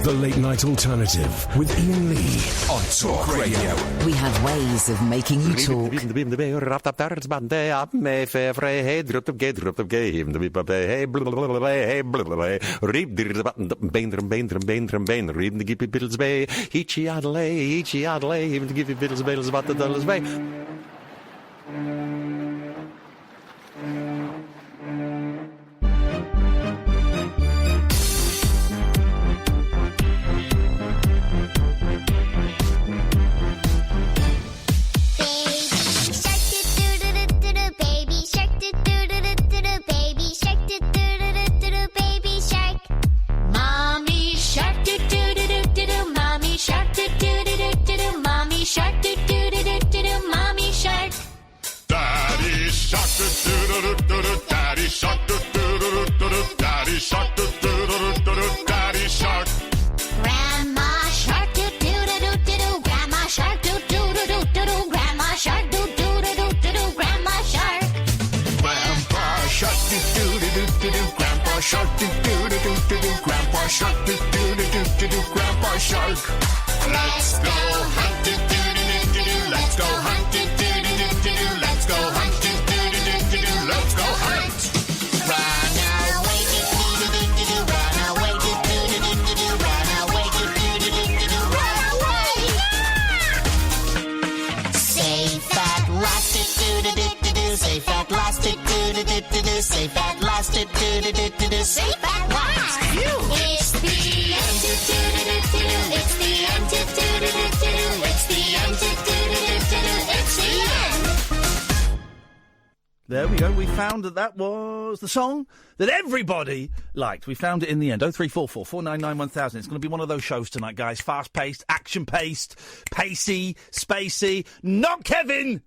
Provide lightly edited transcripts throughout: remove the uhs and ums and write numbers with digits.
The Late Night Alternative with Iain Lee on Talk Radio. We have ways of making you talk. Daddy shark, daddy shark, daddy shark. Grandma shark, grandma shark, grandma shark, grandma shark. Grandpa shark, grandpa shark, grandpa shark, grandpa shark. Let's go hunt, let's go hunt, let's go hunt. Let's go hunt! Run away, run away, run away, run away! Safe at last, safe at last, safe at last, safe at last! It's the end, it's the end, it's the end, it's the end! There we go. We found that was the song that everybody liked. We found it in the end. 0344 499 1000. It's going to be one of those shows tonight, guys. Fast-paced, action-paced, pacey, spacey. Not Kevin!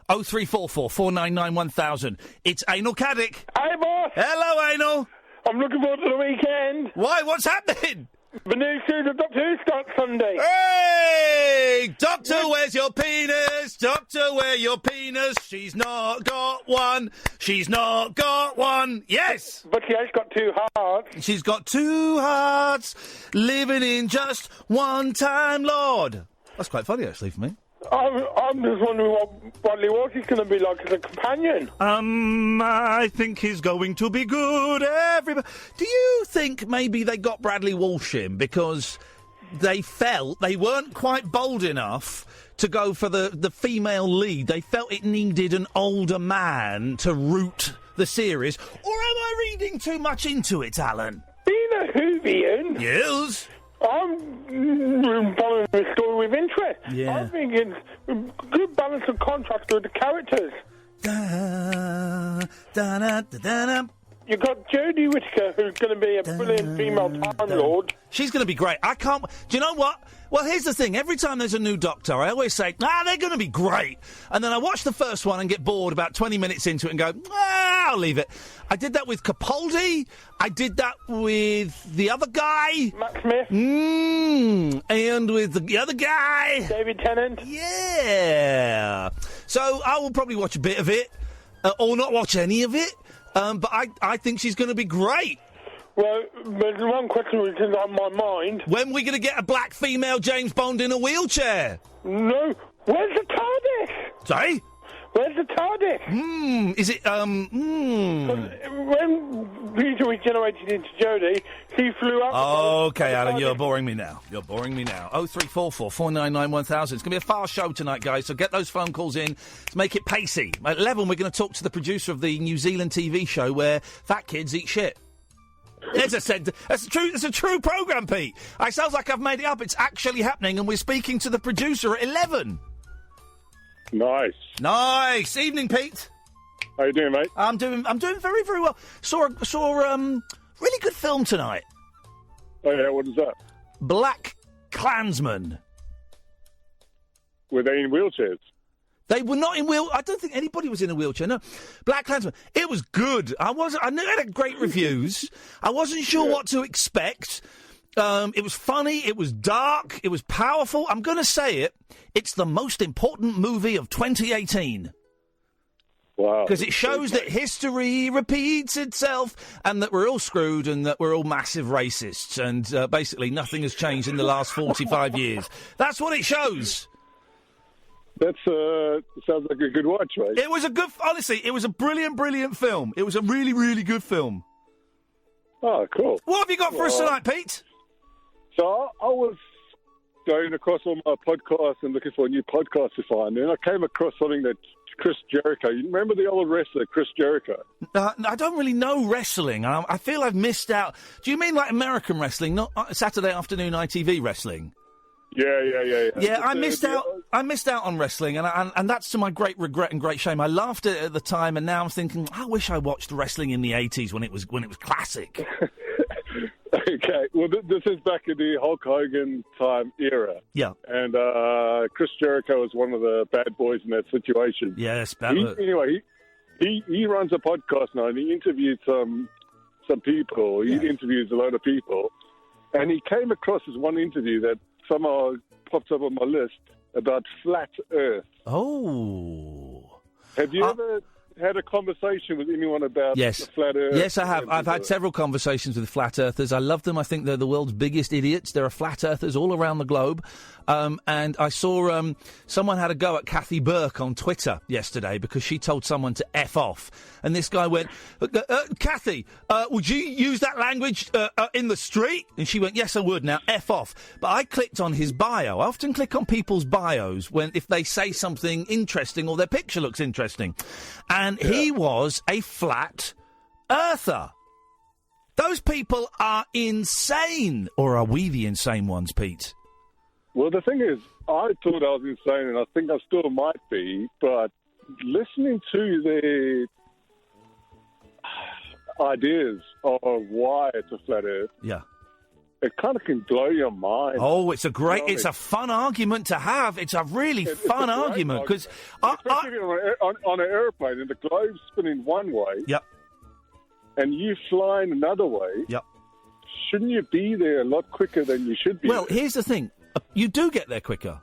0344 499 1000. It's Anal Caddick. Hi, boss. Hello, Anal. I'm looking forward to the weekend. Why? What's happening? The new season of Doctor Who starts Sunday. Hey! Doctor, where's your penis? Doctor, where your penis? She's not got one. She's not got one. Yes! But she has got two hearts. She's got two hearts, living in just one time, Lord. That's quite funny, actually, for me. I'm just wondering what Bradley Walsh going to be like as a companion. I think he's going to be good. Everybody. Do you think maybe they got Bradley Walsh in because they felt they weren't quite bold enough to go for the female lead? They felt it needed an older man to root the series. Or am I reading too much into it, Alan? Being a Whovian... Yes? I'm following the story with interest. Yeah. I think it's a good balance of contrast with the characters. You've got Jodie Whittaker, who's going to be a brilliant female Time Lord. She's going to be great. I can't... Do you know what? Well, here's the thing. Every time there's a new Doctor, I always say, they're going to be great. And then I watch the first one and get bored about 20 minutes into it and go, I'll leave it. I did that with Capaldi. I did that with the other guy. Matt Smith. And with the other guy. David Tennant. Yeah. So I will probably watch a bit of it, or not watch any of it. But I think she's going to be great. Well, there's one question which is on my mind. When are we going to get a black female James Bond in a wheelchair? No. Where's the TARDIS? Sorry? Where's the TARDIS? Is it, When Peter regenerated into Jodie, he flew up... Okay, Alan, you're boring me now. 0344 499 1000. It's going to be a fast show tonight, guys, so get those phone calls in to make it pacey. At 11, we're going to talk to the producer of the New Zealand TV show where fat kids eat shit. As I said, it's a true programme, Pete. It sounds like I've made it up. It's actually happening, and we're speaking to the producer at 11. Nice. Evening, Pete. How you doing, mate? I'm doing very, very well. Saw really good film tonight. Oh, yeah, what is that? Black Klansman. Were they in wheelchairs? They were not in I don't think anybody was in a wheelchair, no. Black Klansman. It was good. I knew it had great reviews. I wasn't sure what to expect. It was funny, it was dark, it was powerful. I'm going to say it. It's the most important movie of 2018. Wow. Because it shows that history repeats itself and that we're all screwed and that we're all massive racists and basically nothing has changed in the last 45 years. That's what it shows. That sounds like a good watch, mate. It was honestly, it was a brilliant, brilliant film. It was a really, really good film. Oh, cool. What have you got for us tonight, Pete? So I was going across all my podcasts and looking for a new podcast to find, and I came across something that Chris Jericho. You remember the old wrestler, Chris Jericho? I don't really know wrestling. I feel I've missed out. Do you mean like American wrestling, not Saturday afternoon ITV wrestling? Yeah. Yeah, I missed out. I missed out on wrestling, and that's to my great regret and great shame. I laughed at it at the time, and now I'm thinking, I wish I watched wrestling in the 80s when it was classic. Okay, well, this is back in the Hulk Hogan time era. Yeah. And Chris Jericho was one of the bad boys in that situation. Yes, anyway, he runs a podcast now, and he interviewed some people. He interviews a lot of people, and he came across this one interview that somehow popped up on my list about flat Earth. Oh. Have you ever had a conversation with anyone about the flat Earth? Yes, I have. I've had several conversations with flat earthers. I love them. I think they're the world's biggest idiots. There are flat earthers all around the globe. And I saw someone had a go at Kathy Burke on Twitter yesterday because she told someone to F off. And this guy went, Kathy, would you use that language in the street? And she went, yes, I would. Now, F off. But I clicked on his bio. I often click on people's bios if they say something interesting or their picture looks interesting. And he was a flat earther. Those people are insane. Or are we the insane ones, Pete? Well, the thing is, I thought I was insane, and I think I still might be, but listening to their ideas of why it's a flat Earth, it kind of can blow your mind. Oh, it's a fun argument to have. It's a really fun argument because, especially on an airplane, and the globe's spinning one way, and you flying another way. Shouldn't you be there a lot quicker than you should be? Well, here's the thing: you do get there quicker.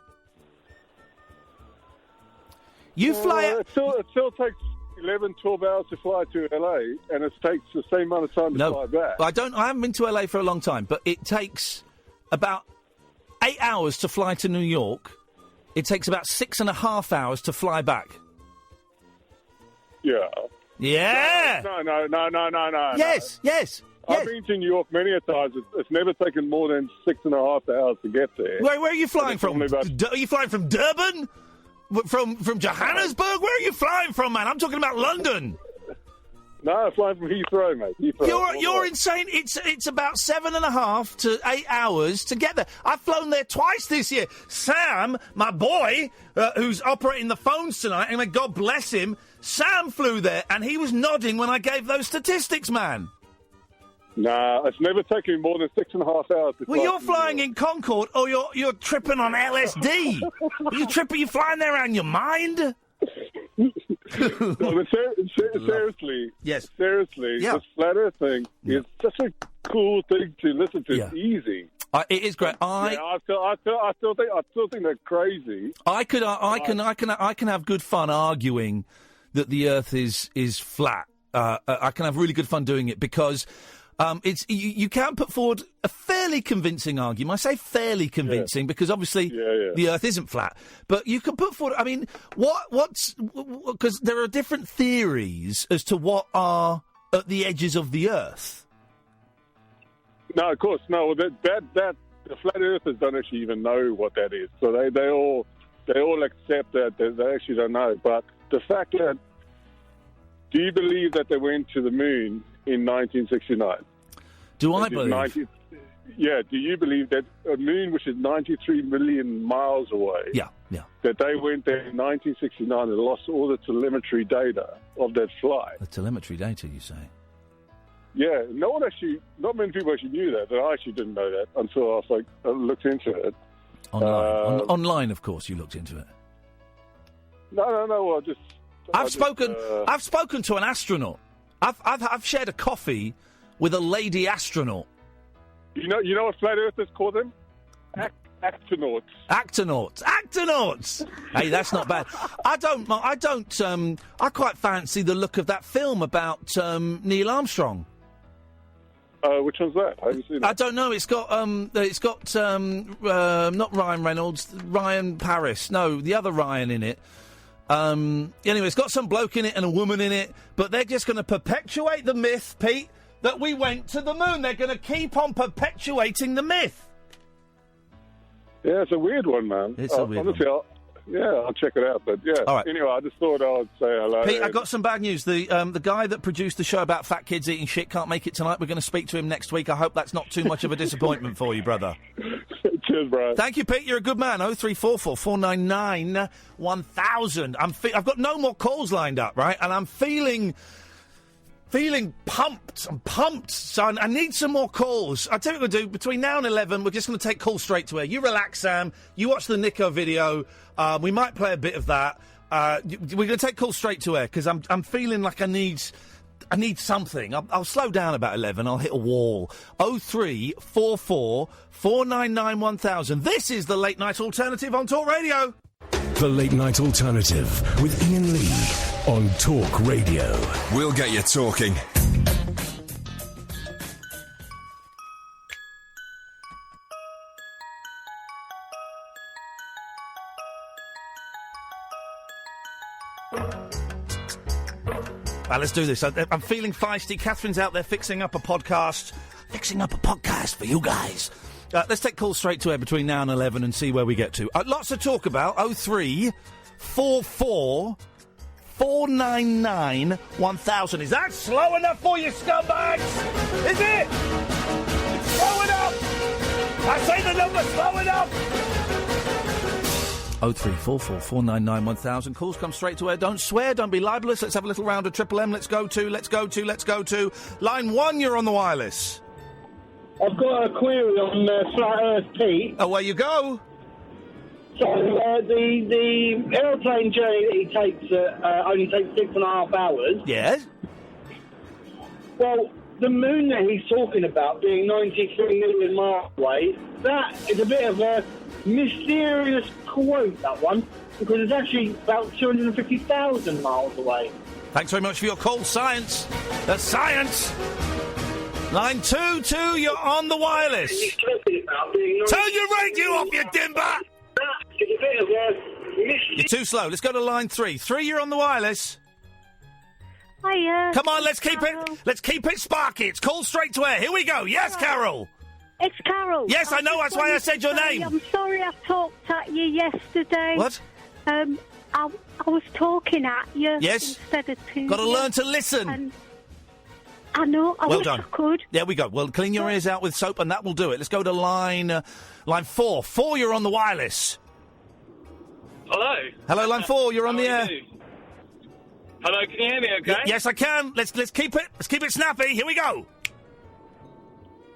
You fly. It still takes 11, 12 hours to fly to LA, and it takes the same amount of time to fly back. I haven't been to LA for a long time, but it takes about 8 hours to fly to New York. It takes about 6.5 hours to fly back. Yeah. Yeah. No. Yes. I've been to New York many a times. It's never taken more than 6.5 hours to get there. Where are you flying from? Are you flying from Durban? From Johannesburg? Where are you flying from, man? I'm talking about London. No, I'm flying from Heathrow, mate. Heathrow. You're insane. It's about 7.5 to 8 hours to get there. I've flown there twice this year. Sam, my boy, who's operating the phones tonight, and God bless him, Sam flew there, and he was nodding when I gave those statistics, man. Nah, it's never taken more than 6.5 hours to fly. Well, you're flying in Concorde, or you're tripping on LSD. You're flying there on your mind? No, but seriously, this flat Earth thing is such a cool thing to listen to. It's easy. It is great. I still think they're crazy. I can have good fun arguing that the Earth is flat. I can have really good fun doing it because you can put forward a fairly convincing argument. I say fairly convincing because obviously the Earth isn't flat, but you can put forward. I mean, what's because there are different theories as to what are at the edges of the Earth. No, of course, no. That the flat earthers don't actually even know what that is, so they all accept that they actually don't know. But the fact that, do you believe that they went to the moon in 1969? Do I believe? Do you believe that a moon which is 93 million miles away? Yeah. That they went there in 1969 and lost all the telemetry data of that flight. The telemetry data, you say? Yeah, not many people actually knew that. And I actually didn't know that until I looked into it. Online, online, of course, you looked into it. No. Well, I've spoken to an astronaut. I've shared a coffee with a lady astronaut. You know what flat earthers call them? Actonauts. Hey, that's not bad. I quite fancy the look of that film about Neil Armstrong. Which one's that? I haven't seen it. I don't know. It's got not Ryan Reynolds, Ryan Paris. No, the other Ryan in it. Anyway, it's got some bloke in it and a woman in it, but they're just going to perpetuate the myth, Pete, that we went to the moon. They're going to keep on perpetuating the myth. Yeah, it's a weird one, man. It's a weird honestly, one. I'll check it out. But yeah, all right. Anyway, I just thought I would say hello. Pete, I got some bad news. The guy that produced the show about fat kids eating shit can't make it tonight. We're going to speak to him next week. I hope that's not too much of a disappointment for you, brother. Cheers, bro. Thank you, Pete. You're a good man. 0344 499 1000. I've got no more calls lined up, right? And I'm feeling pumped. I'm pumped. So I need some more calls. I'll tell you what we'll do. Between now and 11, we're just going to take calls straight to air. You relax, Sam. You watch the Niko video. We might play a bit of that. We're going to take calls straight to air because I'm feeling like I need something. I'll slow down about 11. I'll hit a wall. 0344 499 1000. This is the Late Night Alternative on Talk Radio. The Late Night Alternative with Iain Lee on Talk Radio. We'll get you talking. Let's do this. I'm feeling feisty. Catherine's out there fixing up a podcast for you guys. Let's take calls straight to air between now and 11 and see where we get to. Lots to talk about. 0344 499 1000. Is that slow enough for you, scumbags? Is it? It's slow enough. I say the number slow enough. 0344 499 1000. Calls come straight to air. Don't swear, don't be libelous. Let's have a little round of Triple M. Let's go to. Line 1, you're on the wireless. I've got a query on Flat Earth, Pete. Away you go. So, the aeroplane journey that he takes only takes 6.5 hours. Yes? Well, the moon that he's talking about being 93 million miles away, that is a bit of a mysterious quote, that one, because it's actually about 250,000 miles away. Thanks very much for your call, Science. That's Science. Line 2, you're on the wireless. Turn your radio off, you dimber! You're too slow. Let's go to line 3. 3, you're on the wireless. Hiya. Come on, let's keep it sparky. It's call straight to air. Here we go. Yes, Carol. It's Carol. Yes, I know. That's why I said your name. I'm sorry I talked at you yesterday. What? I was talking at you. Yes. Instead of to Got to you. learn to listen. And I know. I well wish done. I could. There we go. Well, clean your ears out with soap, and that will do it. Let's go to line 4. 4, you're on the wireless. Hello. Hello, line 4. You're on the air. Hello, can you hear me? Okay. Yes, I can. Let's keep it. Let's keep it snappy. Here we go.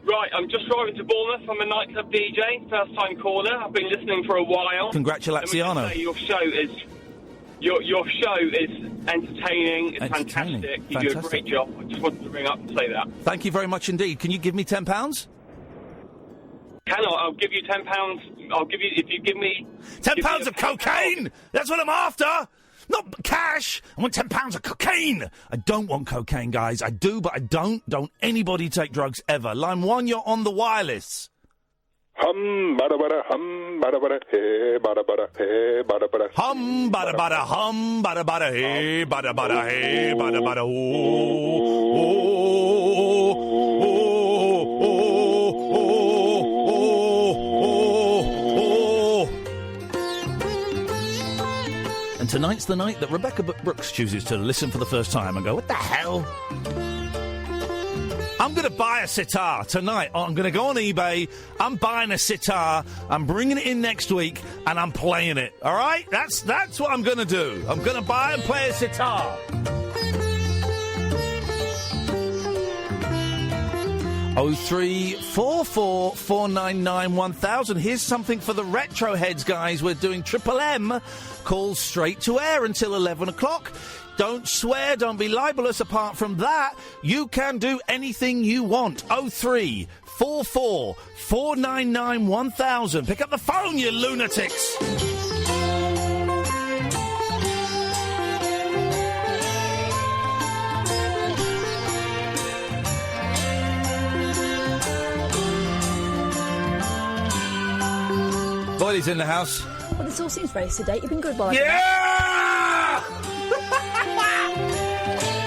Right, I'm just driving to Bournemouth. I'm a nightclub DJ, first-time caller. I've been listening for a while. Congratulaziano. Your show is entertaining. It's fantastic. You do a great job. I just wanted to ring up and say that. Thank you very much indeed. Can you give me £10? Can I? I'll give you £10. I'll give you, if you give me... £10 of cocaine! That's what I'm after! Not cash! I want £10 of cocaine! I don't want cocaine, guys. I do, but I don't. Don't anybody take drugs ever. Line 1, you're on the wireless. Hum, bada bada, hum, bada bada, hey, bada bada, hey, bada bada. Hum, bada bada, hum, bada bada, hey, bada bada, hey, bada bada, And tonight's the night that Rebecca Brooks chooses to listen for the first time and go, what the hell? I'm going to buy a sitar tonight. I'm going to go on eBay. I'm buying a sitar. I'm bringing it in next week, and I'm playing it. All right? That's what I'm going to do. I'm going to buy and play a sitar. 0344 499 1000. Here's something for the retro heads, guys. We're doing Triple M. Calls straight to air until 11 o'clock. Don't swear, don't be libelous. Apart from that, you can do anything you want. 03 0444 499 1000. Pick up the phone, you lunatics. Boydie's in the house. Well, this all seems very sedate. You've been good while Yeah!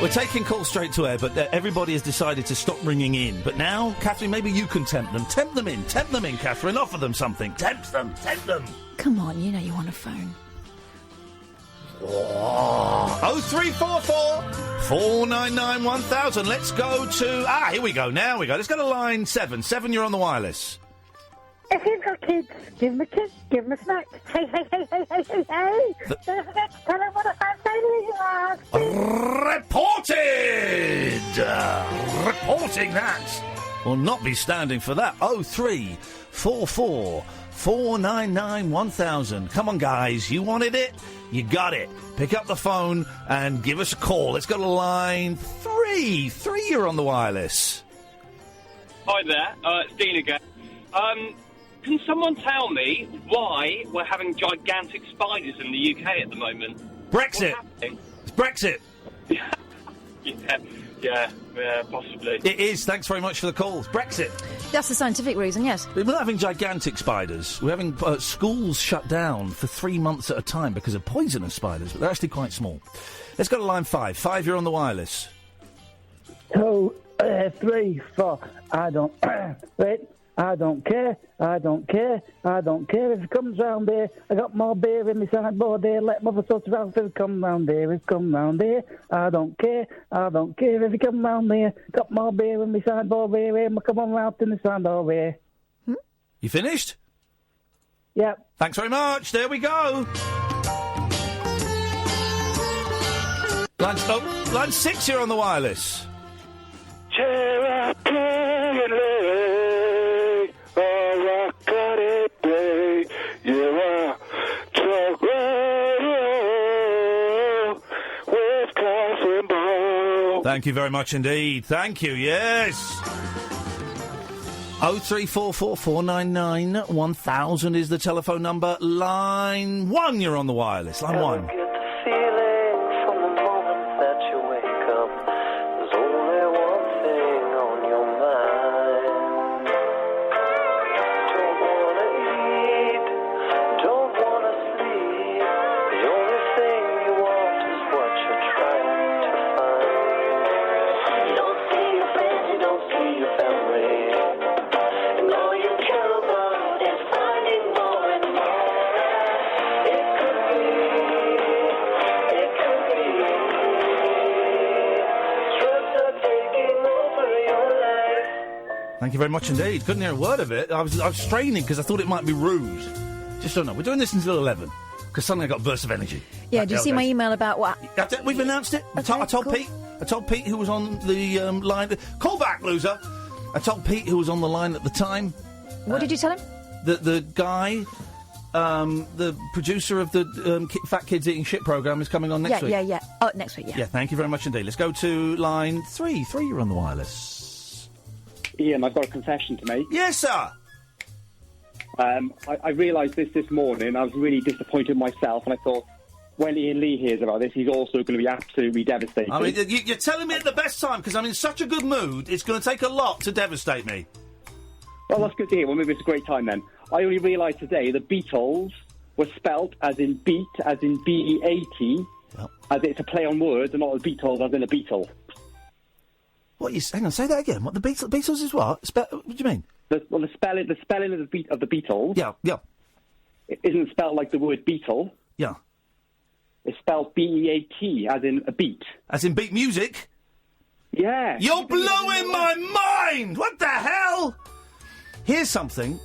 We're taking calls straight to air, but everybody has decided to stop ringing in. But now, Catherine, maybe you can tempt them. Tempt them in, Catherine. Offer them something. Tempt them. Come on, you know you want a phone. Oh, 0344 499 1000. Let's go to... here we go. Now we go. Let's go to line 7. 7, you're on the wireless. If you've got kids, give them a kiss, give them a smack. Hey, hey, hey, hey, hey, hey, hey. Don't forget to tell them what a fine baby you are. Reported! Reporting that. Will not be standing for that. 0344 499 1000. Come on, guys. You wanted it? You got it. Pick up the phone and give us a call. Let's go to line 3. 3, you're on the wireless. Hi there, it's Dean again. Can someone tell me why we're having gigantic spiders in the UK at the moment? Brexit. It's Brexit. Yeah, possibly. It is. Thanks very much for the call. It's Brexit. That's the scientific reason, yes. We're not having gigantic spiders. We're having schools shut down for 3 months at a time because of poisonous spiders, but they're actually quite small. Let's go to line 5. 5, you're on the wireless. 2, 3, 4. I don't... Wait. I don't care if it comes round here. I got more beer in my sideboard here. Let mother sort of out if it come round here. I don't care if it come round here. Got more beer in my sideboard here. Come on round in the sideboard here. You finished? Yep. Thanks very much. There we go. Line 6, you're on the wireless. Thank you very much indeed. Thank you, yes. 0344 499 1000 is the telephone number. Line 1, you're on the wireless. Line 1. Thank you very much indeed. Couldn't hear a word of it. I was straining because I thought it might be rude. Just don't know. We're doing this until 11 because suddenly I got a burst of energy. Yeah, do you see my email about what? We've announced it. Okay, I told Pete. I told Pete who was on the line. Call back, loser. I told Pete who was on the line at the time. What did you tell him? The guy, the producer of the Fat Kids Eating Shit programme is coming on next week. Yeah. Oh, next week, yeah. Yeah, thank you very much indeed. Let's go to line 3. 3, you're on the wireless. Iain, I've got a confession to make. Yes, sir. I realised this morning. I was really disappointed in myself, and I thought, when Iain Lee hears about this, he's also going to be absolutely devastated. I mean, you're telling me at the best time, because I'm in such a good mood, it's going to take a lot to devastate me. Well, that's good to hear. Well, maybe it's a great time then. I only realised today the Beatles were spelt as in beat, as in B-E-A-T, as it's a play on words, and not the Beatles as in a beetle. What you? Hang on, say that again. What the Beatles is what? What do you mean? The spelling of the Beatles. Yeah. It isn't spelled like the word beetle. Yeah. It's spelled B-E-A-T, as in a beat. As in beat music. Yeah. You're blowing my mind. What the hell? Here's something.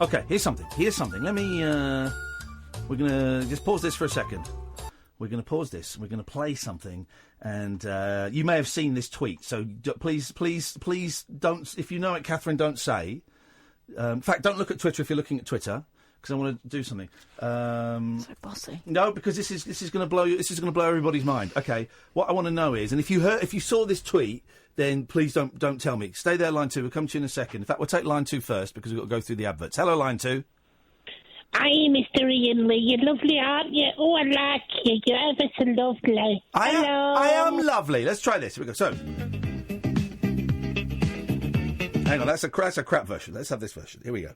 Okay. Here's something. Let me. We're gonna just pause this for a second. We're going to pause this. We're going to play something, and you may have seen this tweet. So please don't. If you know it, Catherine, don't say. In fact, don't look at Twitter if you're looking at Twitter, because I want to do something. So bossy. No, because this is going to blow you. This is going to blow everybody's mind. Okay, what I want to know is, and if you saw this tweet, then please don't tell me. Stay there, line 2. We'll come to you in a second. In fact, we'll take line 2 first because we've got to go through the adverts. Hello, line 2. Hi, Mr. Ian Lee. You're lovely, aren't you? Oh, I like you. You're ever so lovely. I am lovely. Let's try this. Here we go. So, hang on. That's a crap version. Let's have this version. Here we go.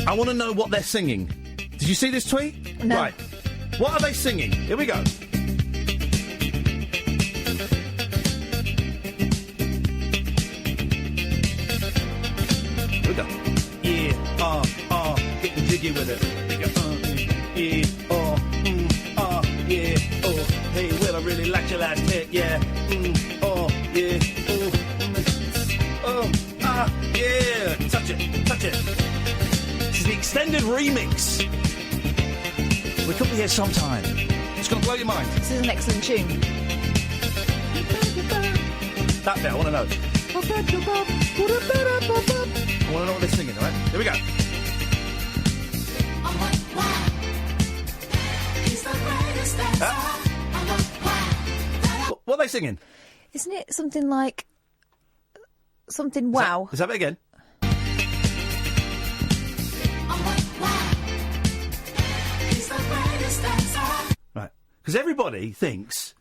I want to know what they're singing. Did you see this tweet? No. Right. What are they singing? Here we go. Getting jiggy with it. Hey, well, I really liked your last hit, yeah. Yeah. Touch it. This is the extended remix. We could be here sometime. It's going to blow your mind. This is an excellent tune. That bit, I want to know. I want to know what they're singing, all right? Here we go. What are they singing? Isn't it something like... something wow? Is that it again? Right. Because everybody thinks,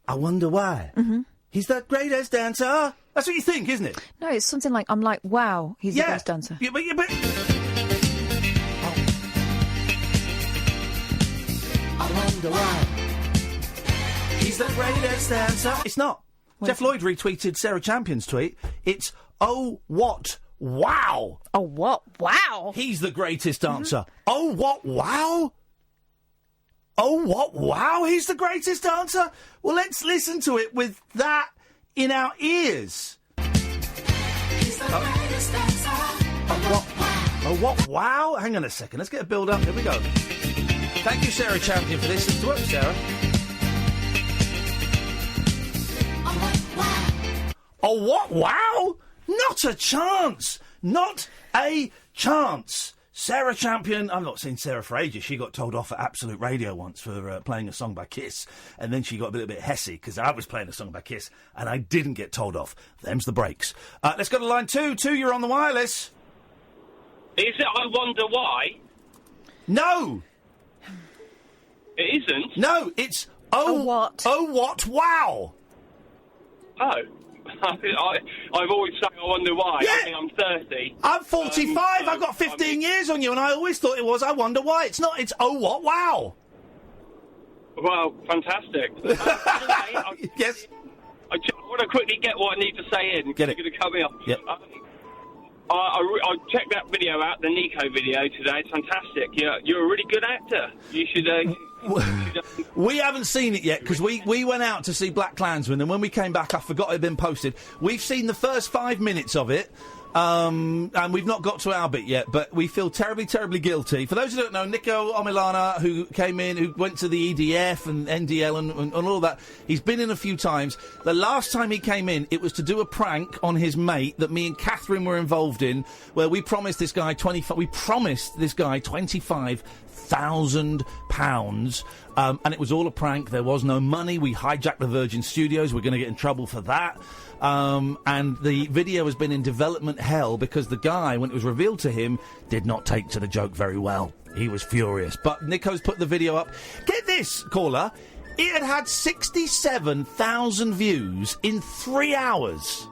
I wonder why. Mm-hmm. He's the greatest dancer. That's what you think, isn't it? No, it's something like, I'm like, wow, he's the best dancer. Yeah, but... I wonder why. He's the greatest dancer. It's not. Jeff Lloyd retweeted Sarah Champion's tweet. It's, oh, what wow. Oh, what wow. He's the greatest dancer. Oh, what wow. Oh, what wow. He's the greatest dancer. Well, let's listen to it with that in our ears. He's the greatest dancer. Oh, what wow. Hang on a second. Let's get a build up. Here we go. Thank you, Sarah Champion, for this. It's to work, Sarah. Oh, what? Wow! Not a chance! Not a chance! Sarah Champion, I've not seen Sarah for ages. She got told off at Absolute Radio once for playing a song by Kiss, and then she got a little bit hessy because I was playing a song by Kiss, and I didn't get told off. Them's the breaks. Let's go to line 2. 2, you're on the wireless. Is it I Wonder Why? No! It isn't? No, it's what wow! Oh. I've always said I wonder why. Yeah. I think I'm 30. I'm 45. I've got 15 years on you, and I always thought it was I wonder why. It's not. It's oh, what, wow. Well, fantastic. Yes. I want to quickly get what I need to say in. Get it. You're going to cut me off. Yep. I checked that video out, the Niko video today. It's fantastic. You're a really good actor. You should... We haven't seen it yet because we went out to see Black Klansman, and when we came back I forgot it had been posted. We've seen the first 5 minutes of it, and we've not got to our bit yet, but we feel terribly, terribly guilty. For those who don't know, Niko Omilana, who came in, who went to the EDF and NDL and all that, he's been in a few times. The last time he came in, it was to do a prank on his mate that me and Catherine were involved in, where we promised this guy £25,000, and it was all a prank. There was no money. We hijacked the Virgin Studios. We're going to get in trouble for that. And the video has been in development hell because the guy, when it was revealed to him, did not take to the joke very well. He was furious. But Niko's put the video up. Get this, caller. It had 67,000 views in 3 hours.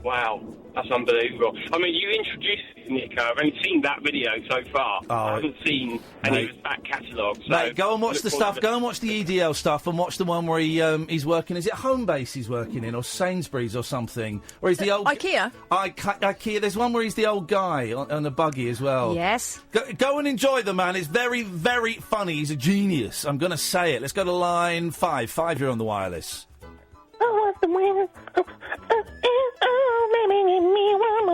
Wow. That's unbelievable. I mean, you introduced Niko. I've only seen that video so far. I haven't seen any of his back catalogue. So mate, go and watch the stuff. Go and watch the EDL stuff and watch the one where he's working. Is it Homebase he's working in, or Sainsbury's or something? Or he's the old... IKEA? IKEA. There's one where he's the old guy on a buggy as well. Yes. Go and enjoy the man. It's very, very funny. He's a genius. I'm going to say it. Let's go to line 5. 5, you're on the wireless.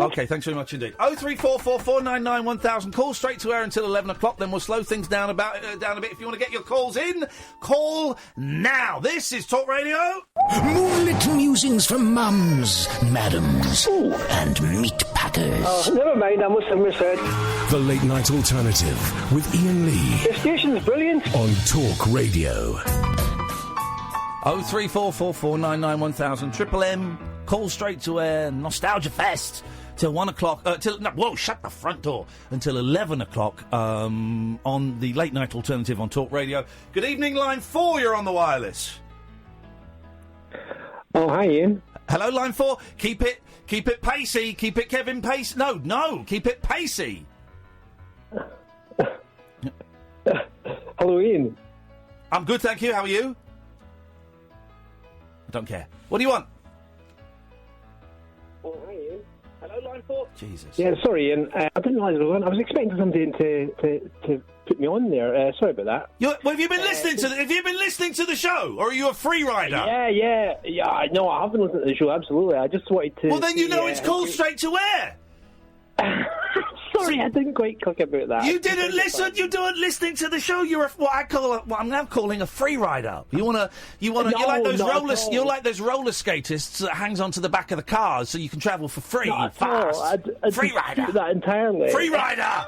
OK, thanks very much indeed. 0344 499 1000. Call straight to air until 11 o'clock, then we'll slow things down down a bit. If you want to get your calls in, call now. This is Talk Radio. Moonlit musings from mums, madams, and meat packers. Oh, never mind, I must have misheard. The Late Night Alternative with Iain Lee. The station's brilliant. On Talk Radio. 0344 499 1000. Triple M. Call straight to air. Nostalgia Fest. Till 1 o'clock. Shut the front door. Until 11 o'clock on the Late Night Alternative on Talk Radio. Good evening, line 4. You're on the wireless. Oh, hi, Ian. Hello, line 4. Keep it pacey. Keep it Kevin Pacey. No. Keep it pacey. Hello, Ian. I'm good, thank you. How are you? I don't care. What do you want? Oh, hi, Ian. Hello, line 4. Jesus. Yeah, sorry, Ian. I didn't realise I was on. I was expecting somebody to put me on there. Sorry about that. Have you been listening to Have you been listening to the show, or are you a free rider? Yeah. No, I haven't listened to the show. Absolutely. I just wanted to. Well, then you know it's called straight to air. Sorry, I didn't quite click about that. You didn't listen. You weren't listening to the show. You're what I'm now calling a free rider. You like those roller skaters that hangs onto the back of the cars so you can travel for free. Fast. Free rider. That entirely. Free rider.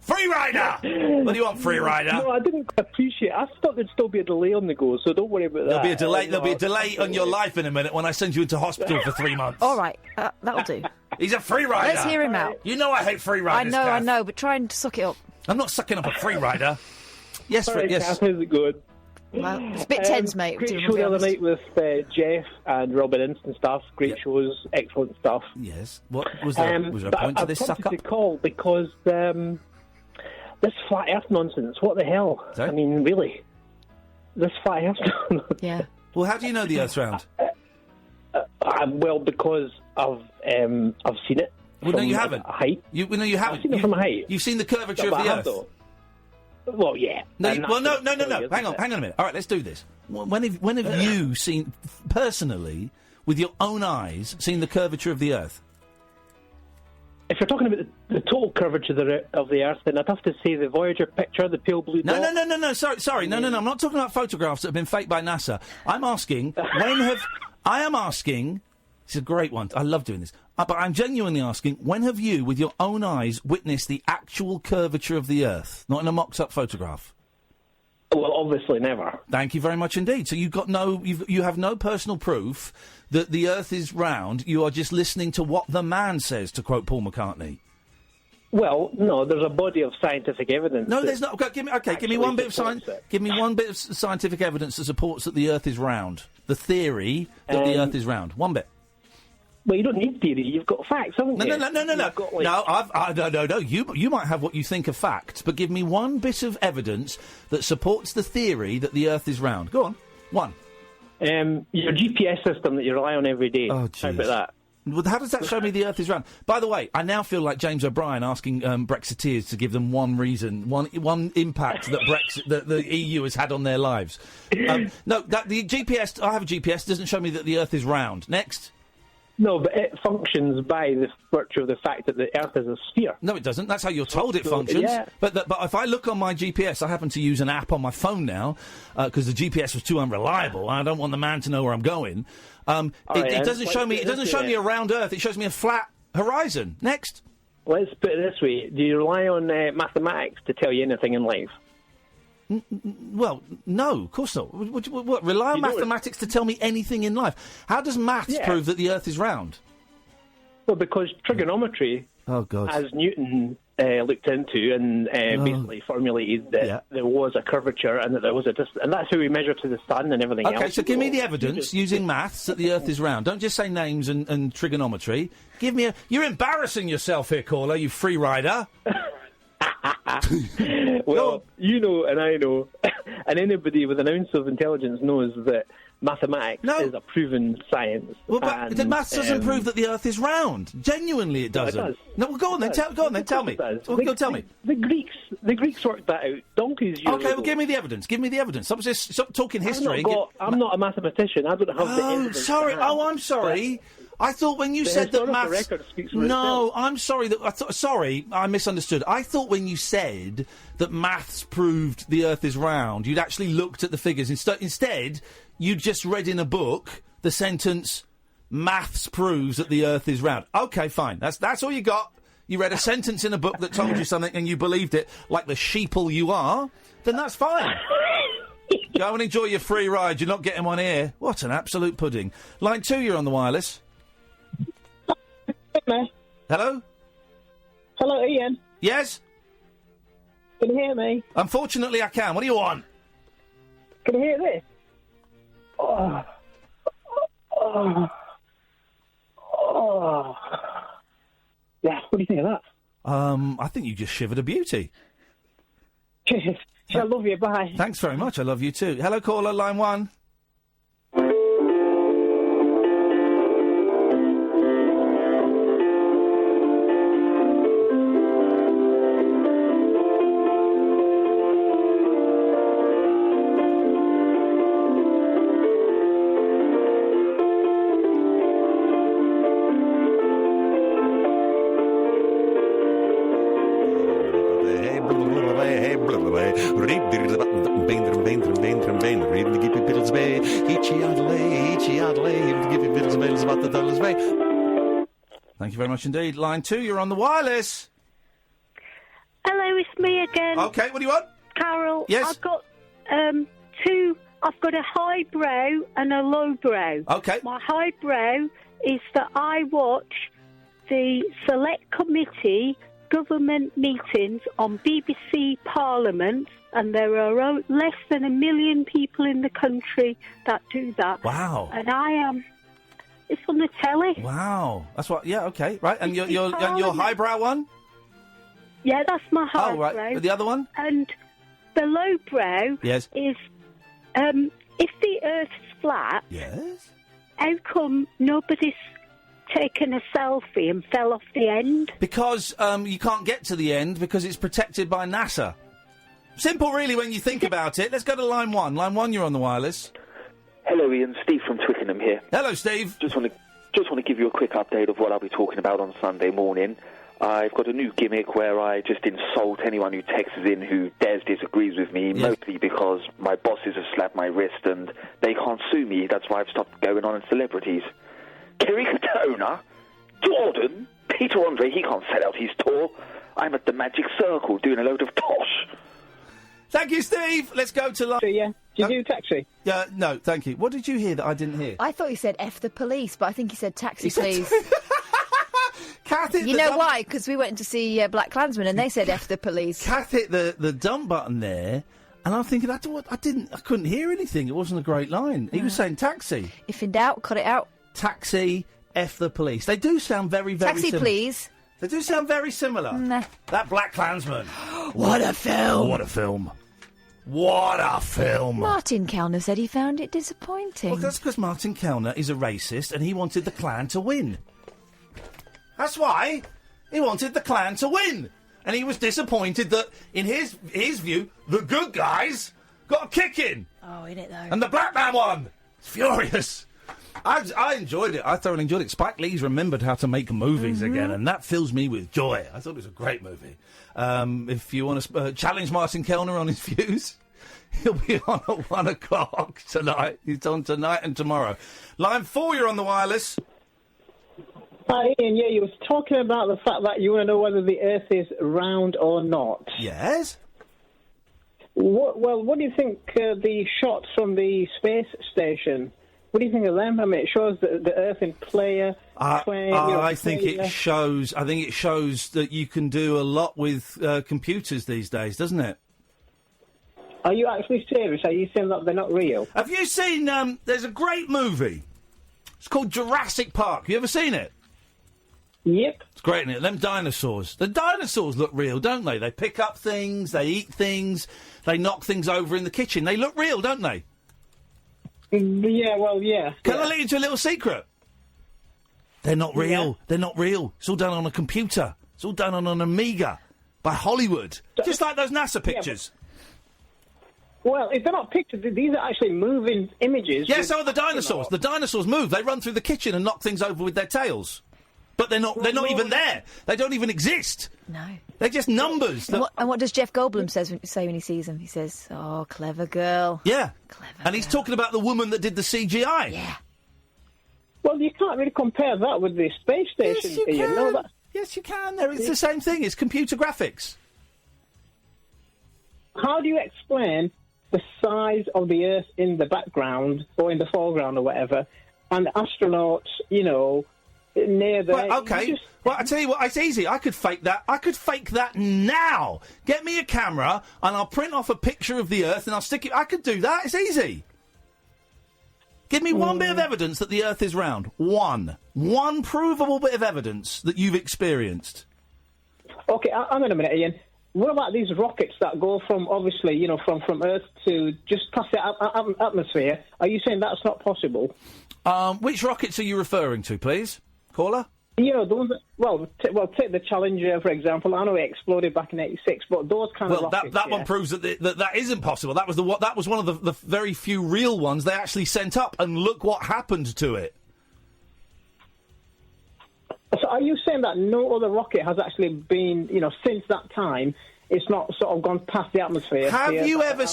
Free rider. What do you want, free rider? No, I didn't appreciate. I thought there'd still be a delay on the go, so don't worry about that. There'll be a delay on your life in a minute when I send you into hospital for 3 months. All right, that'll do. He's a free rider. Let's hear him out. You know I hate free riders. I know, but try and suck it up. I'm not sucking up a free rider. Yes, Sorry, yes. Kath, how's it going? Well, it's a bit tense, mate. Great show the other night with Jeff and Robin Ince and stuff. Great shows, excellent stuff. Yes. What was there? Was there a point to this suck up? I wanted to call because this flat Earth nonsense. What the hell? Sorry? I mean, really, this flat Earth. Yeah. Well, how do you know the Earth's round? Well, because I've seen it. Well, no, you haven't. Height. You haven't. I've seen it from a height. You've seen the curvature of the Earth. Well, yeah. No. Hang on a minute. All right, let's do this. When have you seen personally, with your own eyes, seen the curvature of the Earth? If you're talking about the total curvature of the Earth, then I'd have to say the Voyager picture, the pale blue dot. No. Sorry. No. I'm not talking about photographs that have been faked by NASA. I'm asking It's a great one. I love doing this. But I'm genuinely asking, when have you, with your own eyes, witnessed the actual curvature of the Earth, not in a mocked-up photograph? Well, obviously never. Thank you very much indeed. So you have no personal proof that the Earth is round. You are just listening to what the man says, to quote Paul McCartney. Well, no, there's a body of scientific evidence. No, there's not. Okay, give me one bit of Give me one bit of scientific evidence that supports that the Earth is round. The theory that the Earth is round. One bit. Well, you don't need theory. You've got facts, haven't you? No. No. You might have what you think are facts, but give me one bit of evidence that supports the theory that the Earth is round. Go on. One. Your GPS system that you rely on every day. Oh, jeez. How about that? Well, how does that show me the Earth is round? By the way, I now feel like James O'Brien asking Brexiteers to give them one reason, one impact that the EU has had on their lives. No, the GPS. I have a GPS. Doesn't show me that the Earth is round. Next. No, but it functions by the virtue of the fact that the Earth is a sphere. No, it doesn't. That's how you're told it functions. Yeah. But if I look on my GPS, I happen to use an app on my phone now because the GPS was too unreliable. I don't want the man to know where I'm going. It doesn't show me. It doesn't show me a round Earth. It shows me a flat horizon. Next. Let's put it this way: do you rely on mathematics to tell you anything in life? Well, no, of course not. What rely on mathematics to tell me anything in life? How does maths prove that the Earth is round? Well, because trigonometry, as Newton looked into and basically formulated that there was a curvature and that there was a distance, and that's how we measure to the sun and everything else. Okay, so give me the evidence using maths that the Earth is round. Don't just say names and trigonometry. Give me You're embarrassing yourself here, caller, you free rider. Well, you know and I know, and anybody with an ounce of intelligence knows that mathematics is a proven science. Well, but the maths doesn't prove that the Earth is round. Genuinely, it doesn't. No, it does. No, well, go on then. Tell me. Go tell me. The Greeks worked that out donkeys years ago. Well, give me the evidence. Stop talking history. I'm not a mathematician. I don't have the evidence. Sorry. I'm sorry. I thought when you The said that historical maths... record speaks for No, itself. I'm sorry. Sorry, I misunderstood. I thought when you said that maths proved the Earth is round, you'd actually looked at the figures. Instead, you just read in a book the sentence, maths proves that the Earth is round. OK, fine. That's all you got. You read a sentence in a book that told you something and you believed it like the sheeple you are, then that's fine. Go and enjoy your free ride. You're not getting one here. What an absolute pudding. Line 2, you're on the wireless. Hello? Hello, Ian. Yes? Can you hear me? Unfortunately, I can. What do you want? Can you hear this? Oh. Oh. Oh. Yeah, what do you think of that? I think you just shivered a beauty. Cheers. I love you, bye. Thanks very much. I love you too. Hello, caller, line 1. Thank you very much indeed. Line 2, you're on the wireless. Hello, it's me again. OK, what do you want? Carol. Yes? I've got two. I've got a highbrow and a lowbrow. OK. My highbrow is that I watch the Select Committee government meetings on BBC Parliament, and there are less than 1 million people in the country that do that. Wow. And I am... It's on the telly. Wow. That's what... Yeah, OK. Right, and your highbrow one? Yeah, that's my highbrow. Oh, right. But the other one? And the lowbrow Yes. is... if the Earth's flat... Yes? How come nobody's taken a selfie and fell off the end? Because you can't get to the end because it's protected by NASA. Simple, really, when you think about it. Let's go to line 1. Line 1, you're on the wireless. Hello, Ian. Steve from Twickenham here. Hello, Steve. Just want to give you a quick update of what I'll be talking about on Sunday morning. I've got a new gimmick where I just insult anyone who texts in who dares disagrees with me, mostly because my bosses have slapped my wrist and they can't sue me. That's why I've stopped going on celebrities. Kerry Katona, Jordan, Peter Andre, he can't sell out his tour. I'm at the Magic Circle doing a load of tosh. Thank you, Steve. Let's go to line... Yeah. Did you do taxi? No, thank you. What did you hear that I didn't hear? I thought he said F the police, but I think he said taxi, please. Kath hit you the know dump... why? Because we went to see Black Klansman and they said F the police. Kath hit the dump button there, and I'm thinking, I couldn't hear anything. It wasn't a great line. He was saying taxi. If in doubt, cut it out. Taxi, F the police. They do sound very, very Taxi, similar. please. They do sound very similar. Nah. That Black Klansman. What a film. What a film. What a film! Martin Kellner said he found it disappointing. Well, that's because Martin Kellner is a racist and he wanted the Klan to win. That's why he wanted the Klan to win. And he was disappointed that, in his view, the good guys got a kick in. Oh, in it though. And the black man won. It's furious. I enjoyed it. I thoroughly enjoyed it. Spike Lee's remembered how to make movies again, and that fills me with joy. I thought it was a great movie. If you want to challenge Martin Kellner on his views, he'll be on at 1 o'clock tonight. He's on tonight and tomorrow. Line 4, you're on the wireless. Hi, Ian. Yeah, you was talking about the fact that you want to know whether the Earth is round or not. Yes? What do you think the shots from the space station... What do you think of them? I mean, it shows the Earth in player. I think it shows that you can do a lot with computers these days, doesn't it? Are you actually serious? Are you saying that they're not real? Have you seen? There's a great movie. It's called Jurassic Park. You ever seen it? Yep. It's great, isn't it? Them dinosaurs. The dinosaurs look real, don't they? They pick up things. They eat things. They knock things over in the kitchen. They look real, don't they? Yeah, well, yeah. Can I let you into a little secret? They're not real. Yeah. They're not real. It's all done on a computer. It's all done on an Amiga by Hollywood. Just like those NASA pictures. Well, if they're not pictures, these are actually moving images. Yeah, so are the dinosaurs. The dinosaurs move. They run through the kitchen and knock things over with their tails. But they're not even there. They don't even exist. No. They're just numbers. And what does Jeff Goldblum say when he sees them? He says, "Oh, clever girl." Yeah. And he's talking about the woman that did the CGI. Yeah. Well, you can't really compare that with the space station. Yes, you Ian. can. No, that's... Yes, you can. It's the same thing. It's computer graphics. How do you explain the size of the Earth in the background or in the foreground or whatever, and the astronauts, near the... Well, okay. Well, I tell you what, it's easy. I could fake that. I could fake that now. Get me a camera, and I'll print off a picture of the Earth, and I'll stick it... I could do that. It's easy. Give me one bit of evidence that the Earth is round. One. One provable bit of evidence that you've experienced. Okay, hang on a minute, Ian. What about these rockets that go from, obviously, from Earth to just past the atmosphere? Are you saying that's not possible? Which rockets are you referring to, please? Caller? The ones that, take the Challenger, for example. I know it exploded back in '86, but those kind of rockets... that one proves that isn't possible. That was one of the very few real ones they actually sent up, and look what happened to it. So are you saying that no other rocket has actually been, since that time, it's not sort of gone past the atmosphere? Have you ever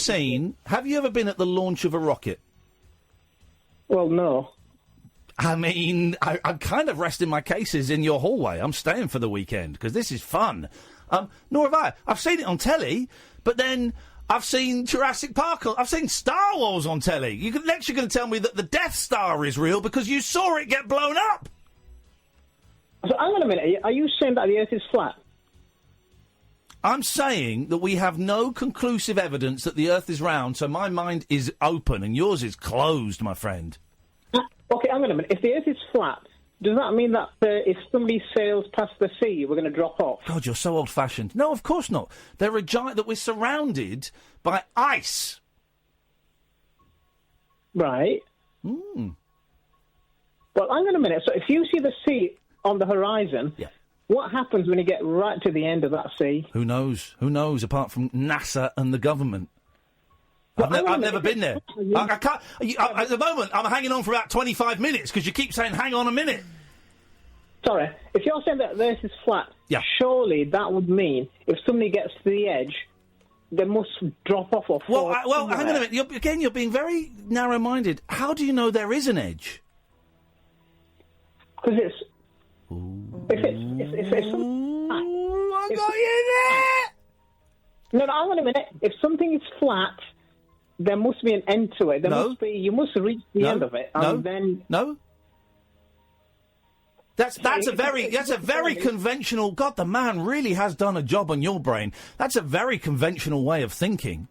been at the launch of a rocket? Well, no. I mean, I'm kind of resting my cases in your hallway. I'm staying for the weekend, because this is fun. Nor have I. I've seen it on telly, but then I've seen Jurassic Park. I've seen Star Wars on telly. Next you're going to tell me that the Death Star is real because you saw it get blown up. So hang on a minute. Are you saying that the Earth is flat? I'm saying that we have no conclusive evidence that the Earth is round, so my mind is open and yours is closed, my friend. Okay, hang on a minute. If the Earth is flat, does that mean that if somebody sails past the sea, we're going to drop off? God, you're so old-fashioned. No, of course not. They're a giant that we're surrounded by ice. Right. Mm. Well, hang on a minute. So if you see the sea on the horizon, what happens when you get right to the end of that sea? Who knows? Who knows, apart from NASA and the government? I've never been there. I can't. At the moment, I'm hanging on for about 25 minutes because you keep saying, hang on a minute. Sorry. If you're saying that the Earth is flat, surely that would mean if somebody gets to the edge, they must drop off or fall. Well, hang on a minute. You're being very narrow-minded. How do you know there is an edge? Because it's... If I got you there! No, hang on a minute. If something is flat, there must be an end to it. You must reach the end of it. No. That's a very conventional... God, the man really has done a job on your brain. That's a very conventional way of thinking.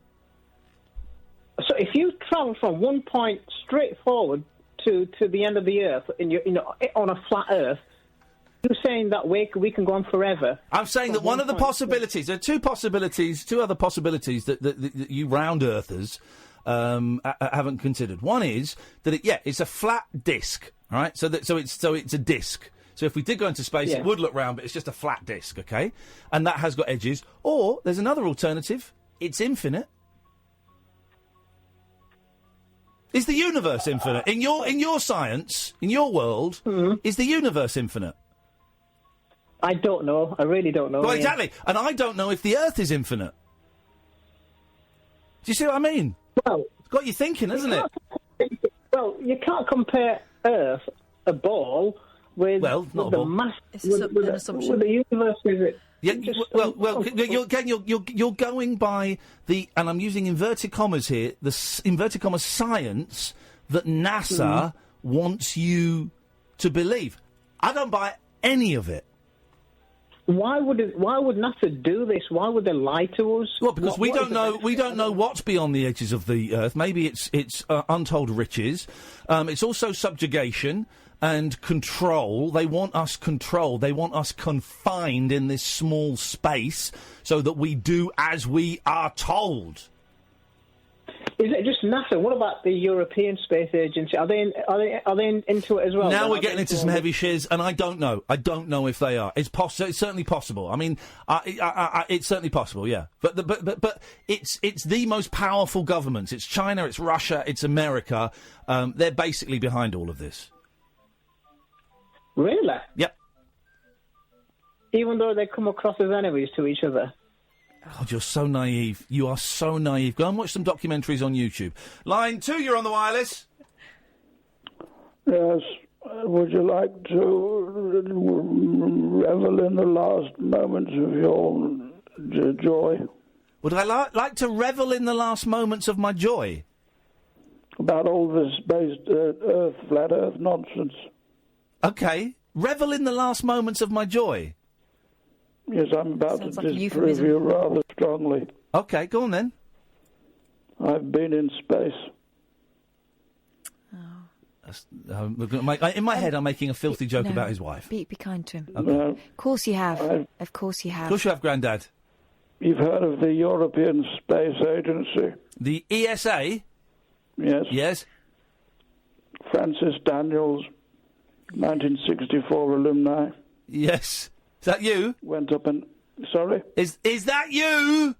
So if you travel from one point straight forward to the end of the Earth, on a flat Earth, you're saying that we can go on forever? I'm saying that one of the possibilities... There are two other possibilities that you round Earthers haven't considered. One is that it's a flat disc, all right? So it's a disc. So if we did go into space, it would look round, but it's just a flat disc, okay? And that has got edges. Or there's another alternative. It's infinite. Is the universe infinite? In your science, in your world, is the universe infinite? I don't know. I really don't know. Well, exactly. And I don't know if the Earth is infinite. Do you see what I mean? Well, it's got you thinking, hasn't it? Well, you can't compare Earth, a ball, with the mass. With the universe, is it? Yeah, you're going by the, and I'm using inverted commas here, the inverted commas science that NASA wants you to believe. I don't buy any of it. Why would NASA do this? Why would they lie to us? Well, because we don't know what's beyond the edges of the Earth. Maybe it's untold riches. It's also subjugation and control. They want us controlled. They want us confined in this small space so that we do as we are told. Is it just NASA? What about the European Space Agency? Are they into it as well? Now we're getting into some heavy shiz, and I don't know. I don't know if they are. It's certainly possible. I mean, it's certainly possible. Yeah, but it's the most powerful governments. It's China, it's Russia, it's America. They're basically behind all of this. Really? Yep. Even though they come across as enemies to each other. God, you're so naive. You are so naive. Go and watch some documentaries on YouTube. Line 2, you're on the wireless. Yes. Would you like to revel in the last moments of your joy? Would I like to revel in the last moments of my joy? About all this flat Earth nonsense. Okay. Revel in the last moments of my joy. Yes, I'm about to disprove you rather strongly. Okay, go on then. I've been in space. In my head, I'm making a filthy joke about his wife. Be kind to him. Okay. No, of course you have. Of course you have. Of course you have, Grandad. You've heard of the European Space Agency? The ESA? Yes. Yes. Francis Daniels, 1964 alumni. Yes. Is that you? Went up and... Sorry? Is that you?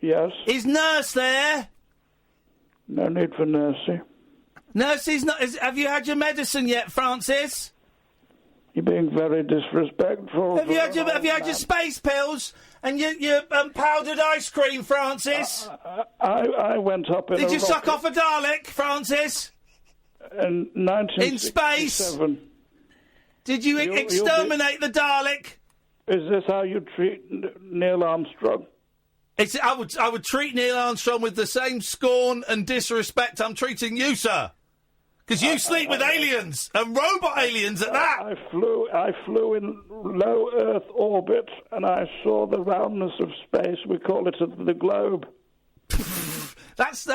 Yes. Is Nurse there? No need for Nursey. Nursey's not... have you had your medicine yet, Francis? You're being very disrespectful. Have you had your space pills and your powdered ice cream, Francis? I went up in Did a you suck rocket off a Dalek, Francis? In 1967. In space? Did you exterminate the Dalek? Is this how you treat Neil Armstrong? I would treat Neil Armstrong with the same scorn and disrespect I'm treating you, sir. Because you sleep with aliens, and robot aliens at that. I flew in low Earth orbit, and I saw the roundness of space. We call it the globe. That's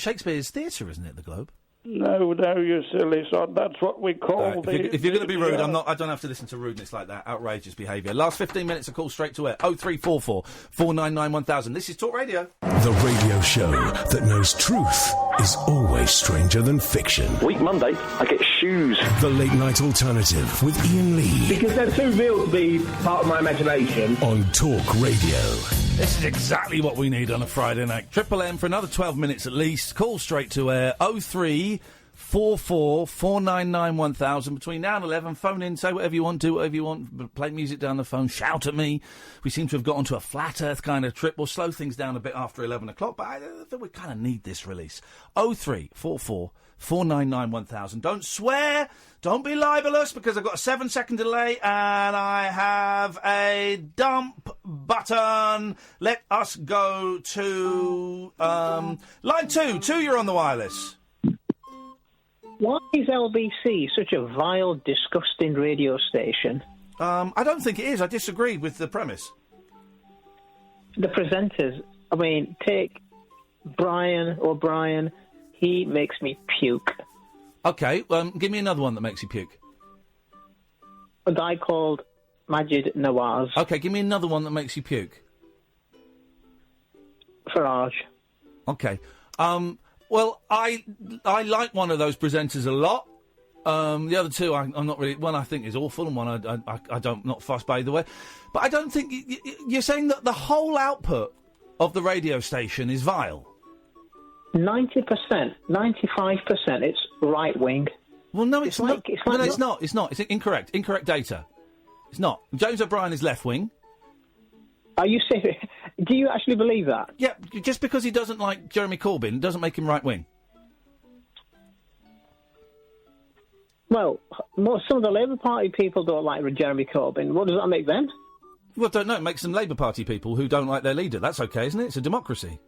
Shakespeare's theatre, isn't it? The globe. No, you silly sod. That's what we call if you're going to be rude, I don't have to listen to rudeness like that. Outrageous behaviour. Last 15 minutes of call straight to air. 0344 499 1000. This is Talk Radio. The radio show that knows truth is always stranger than fiction. Week Monday, I get shoes. The Late Night Alternative with Iain Lee. Because they're too real to be part of my imagination. On Talk Radio. This is exactly what we need on a Friday night. Triple M for another 12 minutes at least. Call straight to air. 0344 499 1000. Between now and 11, phone in, say whatever you want, do whatever you want, play music down the phone, shout at me. We seem to have got onto a flat earth kind of trip. We'll slow things down a bit after 11 o'clock, but I think we kind of need this release. 0344 499 1000. Don't swear, don't be libelous, because I've got a 7-second delay and I have a dump button. Let us go to line 2. 2, you're on the wireless. Why is LBC such a vile, disgusting radio station? I don't think it is. I disagree with the premise. The presenters, I mean, take Brian O'Brien. He makes me puke. Okay, give me another one that makes you puke. A guy called Majid Nawaz. Okay, give me another one that makes you puke. Farage. Okay. Well, I like one of those presenters a lot. The other two, I'm not really... One I think is awful, and one I don't... Not fussed by either way. But I don't think... You're saying that the whole output of the radio station is vile? 90%, 95%, it's right-wing. Well, no, it's not. It's not. It's incorrect. Incorrect data. It's not. James O'Brien is left-wing. Are you serious? Do you actually believe that? Yeah, just because he doesn't like Jeremy Corbyn doesn't make him right-wing. Well, some of the Labour Party people don't like Jeremy Corbyn. What does that make them? Well, don't know. It makes them Labour Party people who don't like their leader. That's okay, isn't it? It's a democracy.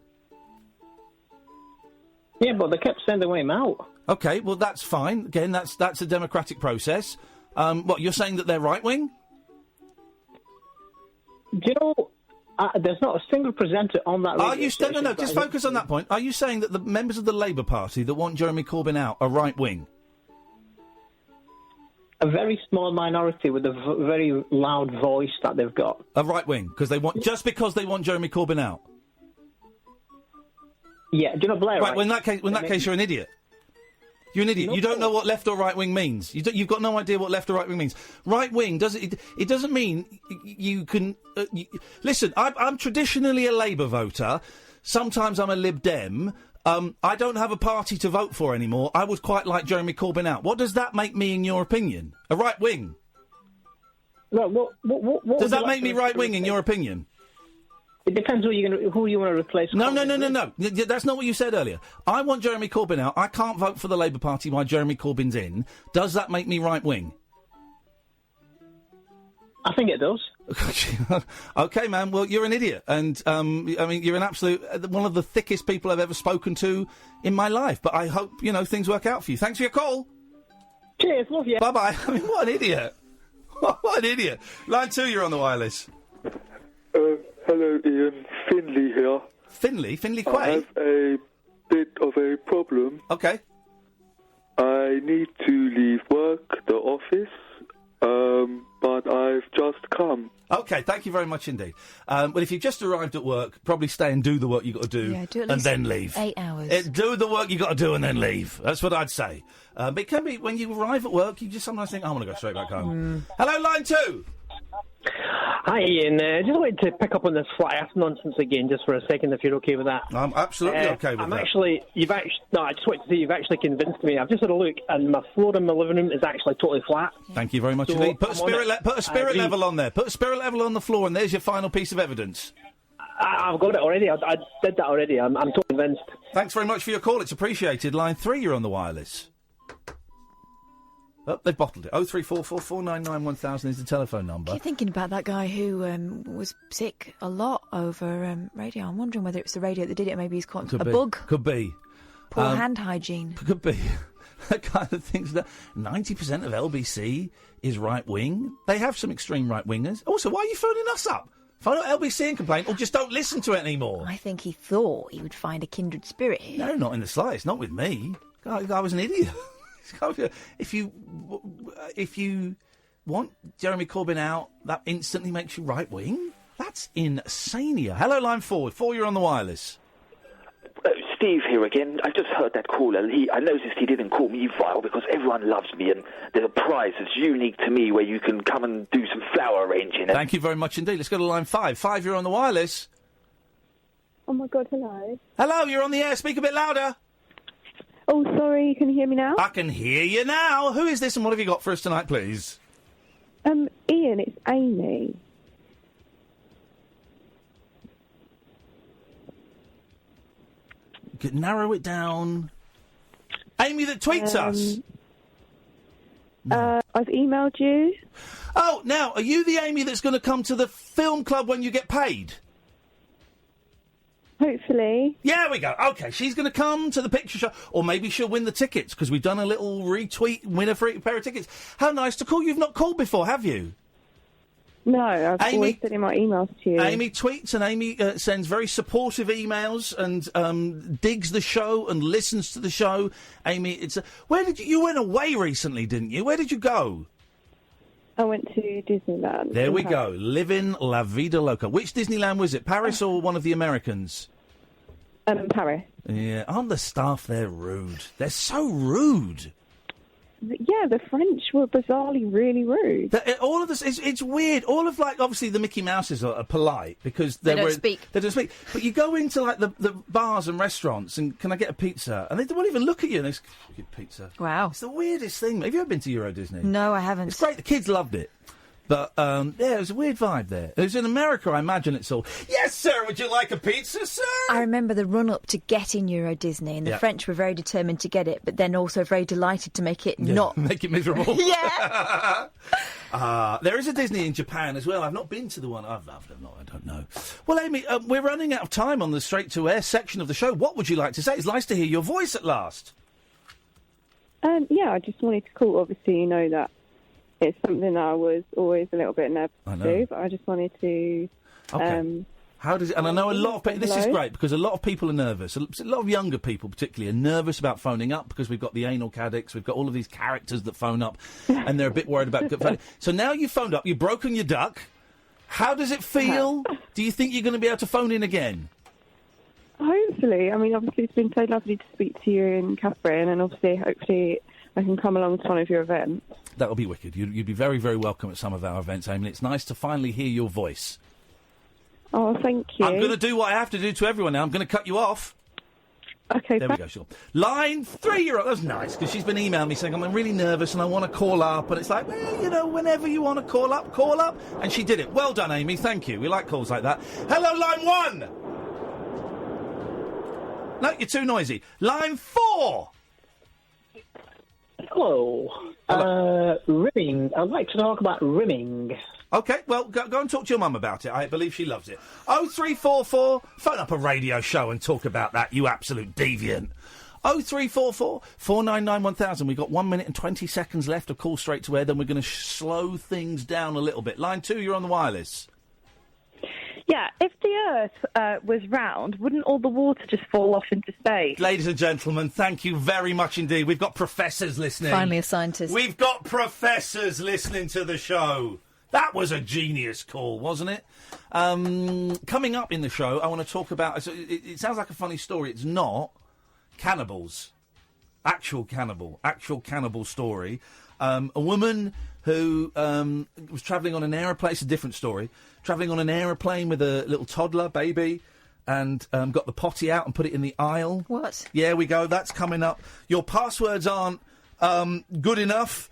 Yeah, but they kept sending him out. Okay, well, that's fine. Again, that's a democratic process. What, you're saying that they're right-wing? Do you know, there's not a single presenter on that radio station. No, just focus on that point. Are you saying that the members of the Labour Party that want Jeremy Corbyn out are right-wing? A very small minority with a very loud voice that they've got. A right-wing, just because they want Jeremy Corbyn out? Yeah, do you know Blair? Right. Well, in that case, you're an idiot. You're an idiot. You don't know what left or right wing means. You've got no idea what left or right wing means. Right wing it doesn't mean you can. Listen, I'm traditionally a Labour voter. Sometimes I'm a Lib Dem. I don't have a party to vote for anymore. I would quite like Jeremy Corbyn out. What does that make me, in your opinion? A right wing? What does that make me right wing in your opinion? It depends who you want to replace. No. That's not what you said earlier. I want Jeremy Corbyn out. I can't vote for the Labour Party while Jeremy Corbyn's in. Does that make me right wing? I think it does. Okay, man. Well, you're an idiot, and I mean, you're an absolute one of the thickest people I've ever spoken to in my life. But I hope things work out for you. Thanks for your call. Cheers, love you. Bye bye. I mean, what an idiot! What an idiot. Line 2, you're on the wireless. Hello, Ian. Finley here. Finley Quay? I have a bit of a problem. Okay. I need to leave work, the office, but I've just come. Okay, thank you very much indeed. Well, if you've just arrived at work, probably stay and do the work you've got to do, do at and least then leave. 8 hours. Do the work you've got to do and then leave. That's what I'd say. But it can be, when you arrive at work, you just sometimes think, I want to go straight back home. Hello, line 2. Hi, Ian. Just wanted to pick up on this flat earth nonsense again, just for a second, if you're okay with that. I'm absolutely okay with that. I just wanted to say you've actually convinced me. I've just had a look, and my floor in my living room is actually totally flat. Thank you very much indeed. Put a spirit level on there. Put a spirit level on the floor, and there's your final piece of evidence. I've got it already. I did that already. I'm totally convinced. Thanks very much for your call. It's appreciated. Line 3, you're on the wireless. Oh, they've bottled it. 0344 499 1000 is the telephone number. Keep thinking about that guy who was sick a lot over radio. I'm wondering whether it's the radio that did it. Maybe he's caught a bug. Could be. Poor hand hygiene. Could be. That kind of thinks that 90% of LBC is right wing. They have some extreme right wingers. Also, why are you phoning us up? Phone up LBC and complain, or just don't listen to it anymore. I think he thought he would find a kindred spirit here. No, not in the slightest. Not with me. I was an idiot. If you want Jeremy Corbyn out, that instantly makes you right wing. That's insane. Hello, line 4. 4, you're on the wireless. Steve here again. I just heard that caller. I noticed he didn't call me vile because everyone loves me, and there's a prize that's unique to me where you can come and do some flower arranging. Thank you very much indeed. Let's go to line 5. 5, you're on the wireless. Oh my God, hello. Hello, you're on the air. Speak a bit louder. Oh, sorry, can you hear me now? I can hear you now. Who is this and what have you got for us tonight, please? Ian, it's Amy. Narrow it down. Amy that tweets us. I've emailed you. Oh, now, are you the Amy that's going to come to the film club when you get paid? Hopefully. Yeah, we go. OK, she's going to come to the picture show. Or maybe she'll win the tickets, because we've done a little retweet, win a free pair of tickets. How nice to call. You've not called before, have you? No, I've always sent in my emails to you. Amy tweets and Amy sends very supportive emails and digs the show and listens to the show. Amy, where did you went away recently, didn't you? Where did you go? I went to Disneyland. There we go. Living La Vida Loca. Which Disneyland was it? Paris or one of the Americans? Paris. Yeah, aren't the staff there rude? They're so rude. Yeah, the French were bizarrely really rude. All of this, it's weird. All of, obviously the Mickey Mouses are polite because they don't speak. They don't speak. But you go into, the bars and restaurants and, can I get a pizza? And they won't even look at you and they say, get pizza. Wow. It's the weirdest thing. Have you ever been to Euro Disney? No, I haven't. It's great. The kids loved it. But, yeah, it was a weird vibe there. It was in America, I imagine it's all, yes, sir, would you like a pizza, sir? I remember the run-up to getting Euro Disney, and the French were very determined to get it, but then also very delighted to make it not... Make it miserable. Yeah. There is a Disney in Japan as well. I've not been to the one. I don't know. Well, Amy, we're running out of time on the straight-to-air section of the show. What would you like to say? It's nice to hear your voice at last. Yeah, I just wanted to call. Obviously, you know that it's something that I was always a little bit nervous to do, but I just wanted to... Okay. How does it... And I know a lot of people... This is great, because a lot of people are nervous. A lot of younger people, particularly, are nervous about phoning up, because we've got the anal caddicts, we've got all of these characters that phone up, and they're a bit worried about phoning. So now you've phoned up, you've broken your duck. How does it feel? Do you think you're going to be able to phone in again? Hopefully. I mean, obviously it's been so lovely to speak to you and Catherine, and obviously, hopefully I can come along to one of your events. That would be wicked. You'd be very, very welcome at some of our events, Amy. It's nice to finally hear your voice. Oh, thank you. I'm going to do what I have to do to everyone now. I'm going to cut you off. Okay, there we go, sure. Line 3, that was nice, because she's been emailing me saying, I'm really nervous and I want to call up, and it's like, well, you know, whenever you want to call up, and she did it. Well done, Amy, thank you. We like calls like that. Hello, line 1! No, you're too noisy. Line 4! Hello. Rimming. I'd like to talk about rimming. OK, well, go and talk to your mum about it. I believe she loves it. 0344, phone up a radio show and talk about that, you absolute deviant. 0344 499 1000. We've got 1 minute and 20 seconds left to call straight to air, then we're going to slow things down a little bit. Line 2, you're on the wireless. Yeah, if the Earth was round, wouldn't all the water just fall off into space? Ladies and gentlemen, thank you very much indeed. We've got professors listening. Finally a scientist. We've got professors listening to the show. That was a genius call, wasn't it? Coming up in the show, I want to talk about... It sounds like a funny story. It's not. Cannibals. Actual cannibal story. A woman who was travelling on an aeroplane. It's a different story. Travelling on an aeroplane with a little toddler, baby, and got the potty out and put it in the aisle. What? Yeah, we go. That's coming up. Your passwords aren't good enough.